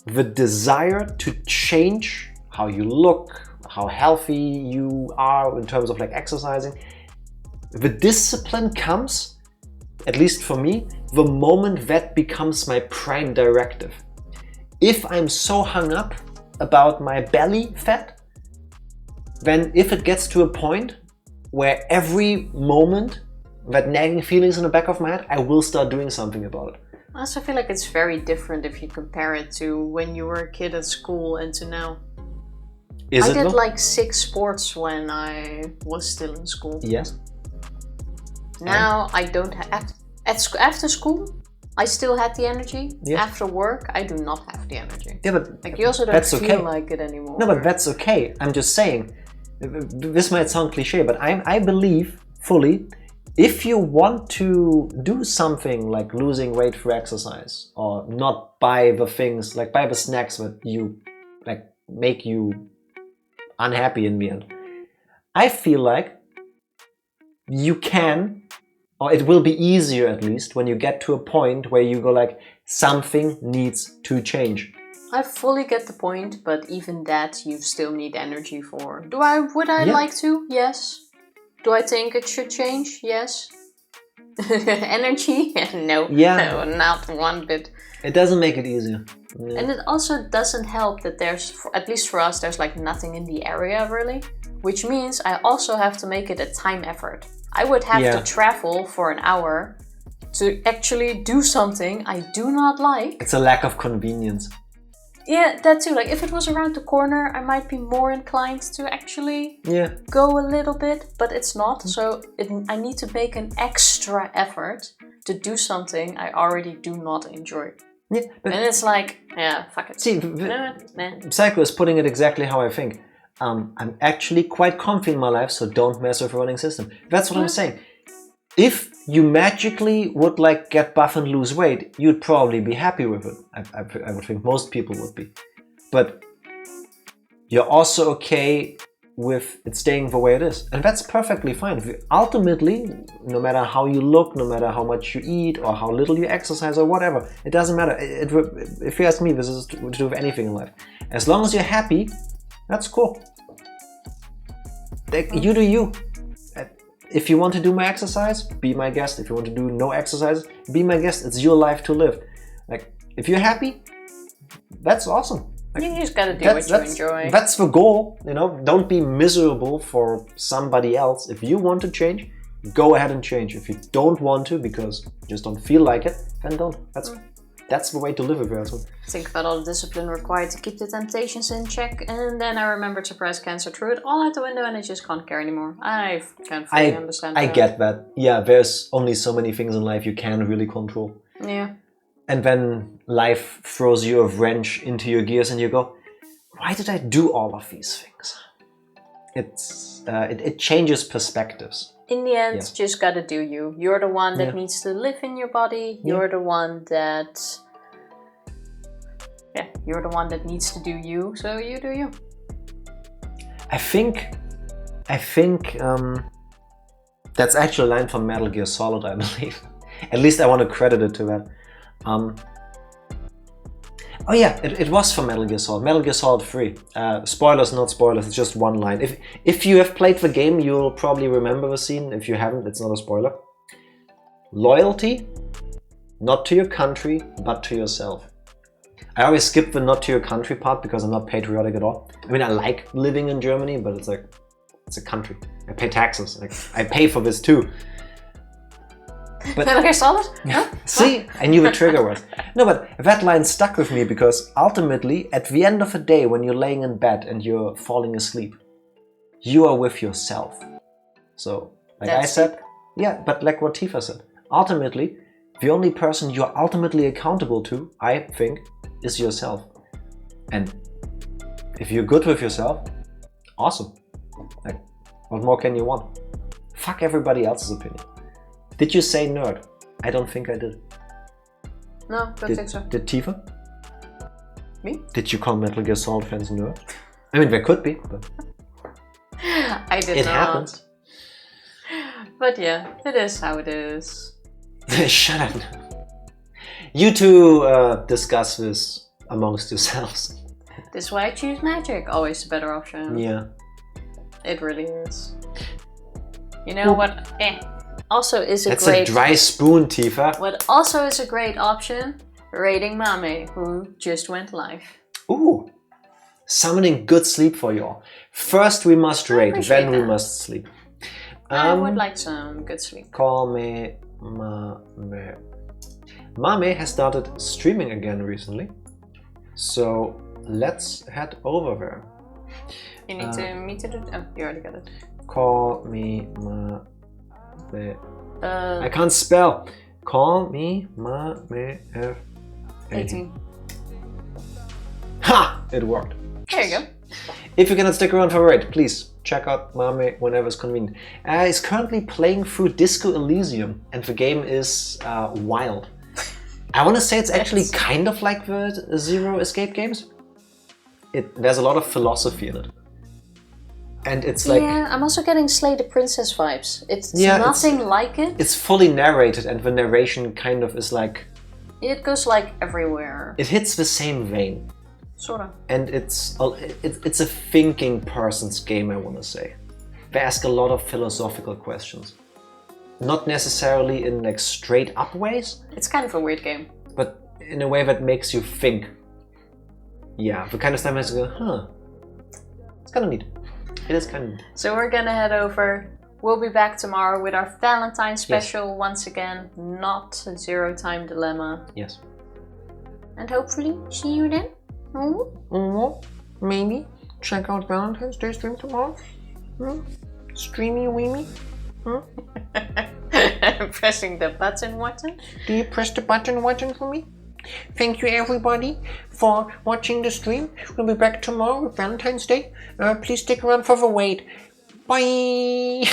the desire to change how you look, how healthy you are in terms of like exercising. The discipline comes, at least for me, the moment that becomes my prime directive. If I'm so hung up about my belly fat, then if it gets to a point where every moment that nagging feelings in the back of my head, I will start doing something about it. I also feel like it's very different if you compare it to when you were a kid at school and to now. I did like 6 sports when I was still in school. Yes. Now I don't have After school, I still had the energy. Yeah. After work, I do not have the energy. Yeah, but Like, you also don't that's feel okay. like it anymore. No, but that's okay. I'm just saying, this might sound cliche, but I believe fully, if you want to do something like losing weight through exercise, or not buy the things, like buy the snacks that you like make you unhappy in the end, I feel like you can, or it will be easier at least when you get to a point where you go like, something needs to change. I fully get the point, but even that you still need energy for. Would I Yeah. like to? Yes. Do I think it should change? Yes. Energy? No. Yeah. No, not one bit. It doesn't make it easier. Yeah. And it also doesn't help that there's, at least for us, there's like nothing in the area really. Which means I also have to make it a time effort. I would have to travel for an hour to actually do something I do not like. It's a lack of convenience. Yeah, that too. Like, if it was around the corner, I might be more inclined to actually go a little bit, but it's not. So I need to make an extra effort to do something I already do not enjoy. Yeah, and it's like, yeah, fuck it. See, Psycho is putting it exactly how I think. I'm actually quite comfy in my life, so don't mess with the running system. That's what I'm saying. If you magically would like get buff and lose weight, you'd probably be happy with it. I would think most people would be. But you're also okay with it staying the way it is. And that's perfectly fine. Ultimately, no matter how you look, no matter how much you eat or how little you exercise or whatever, it doesn't matter. If you ask me, this is to do with anything in life. As long as you're happy, that's cool. You do you. If you want to do my exercise, be my guest. If you want to do no exercise, be my guest. It's your life to live. Like, if you're happy, that's awesome. Like, you just gotta do what you enjoy. That's the goal, you know. Don't be miserable for somebody else. If you want to change, go ahead and change. If you don't want to because you just don't feel like it, then don't. That's the way to live with yourself. Think about all the discipline required to keep the temptations in check, and then I remembered to press cancel, threw it all out the window, and I just can't care anymore. I can't fully understand that. I get that. Yeah, there's only so many things in life you can really control. Yeah. And then life throws you a wrench into your gears and you go, why did I do all of these things? It changes perspectives. In the end, just gotta do you. You're the one that needs to live in your body. You're the one that... Yeah, you're the one that needs to do you, so you do you. I think that's actually a line from Metal Gear Solid, I believe. At least I want to credit it to that. Oh yeah, it was from Metal Gear Solid. Metal Gear Solid 3. Spoilers, not spoilers, it's just one line. If you have played the game, you'll probably remember the scene. If you haven't, it's not a spoiler. Loyalty, not to your country, but to yourself. I always skip the not to your country part because I'm not patriotic at all. I mean, I like living in Germany, but it's like, it's a country. I pay taxes. Like, I pay for this too. But Metal Gear Solid? Huh? See, I knew the trigger was. No, but that line stuck with me because ultimately, at the end of the day, when you're laying in bed and you're falling asleep, you are with yourself. So, like I said, but like what Tifa said, ultimately, the only person you're ultimately accountable to, I think, is yourself. And if you're good with yourself, awesome. Like, what more can you want? Fuck everybody else's opinion. Did you say nerd? I don't think I did. No, don't think so. Did Tifa? Me? Did you call Metal Gear Solid fans nerd? I mean, there could be, but... I did not. It happens. But yeah, it is how it is. Shut up. You two discuss this amongst yourselves. This is why I choose magic. Always a better option. Yeah. It really is. You know what? Also is a That's great... a dry spoon, Tifa. What also is a great option? Raiding Mame, who just went live. Ooh. Summoning good sleep for you all. First we must raid, then we must sleep. I would like some good sleep. Call me Mame. Mame has started streaming again recently. So let's head over there. You need me to do... Oh, you already got it. Call me Mame. I can't spell. Call me Mame F 18. Ha! It worked. There you go. If you cannot stick around for a raid, please check out Mame whenever it's convenient. He's currently playing through Disco Elysium, and the game is wild. I want to say it's actually kind of like the Zero Escape games. There's a lot of philosophy in it. And it's like... Yeah, I'm also getting Slay the Princess vibes. It's nothing like it. It's fully narrated, and the narration kind of is like... It goes like everywhere. It hits the same vein. Sorta. And it's a thinking person's game, I want to say. They ask a lot of philosophical questions. Not necessarily in like straight up ways. It's kind of a weird game. But in a way that makes you think. Yeah, the kind of time I go, huh. It's kind of neat. It is kind of neat. So we're gonna head over. We'll be back tomorrow with our Valentine's special once again. Not a Zero Time Dilemma. Yes. And hopefully see you then. Maybe. Check out Valentine's Day stream tomorrow. Streamy weemy. Pressing the button, Watson. Do you press the button, Watson, for me? Thank you, everybody, for watching the stream. We'll be back tomorrow with Valentine's Day. Please stick around for the wait. Bye!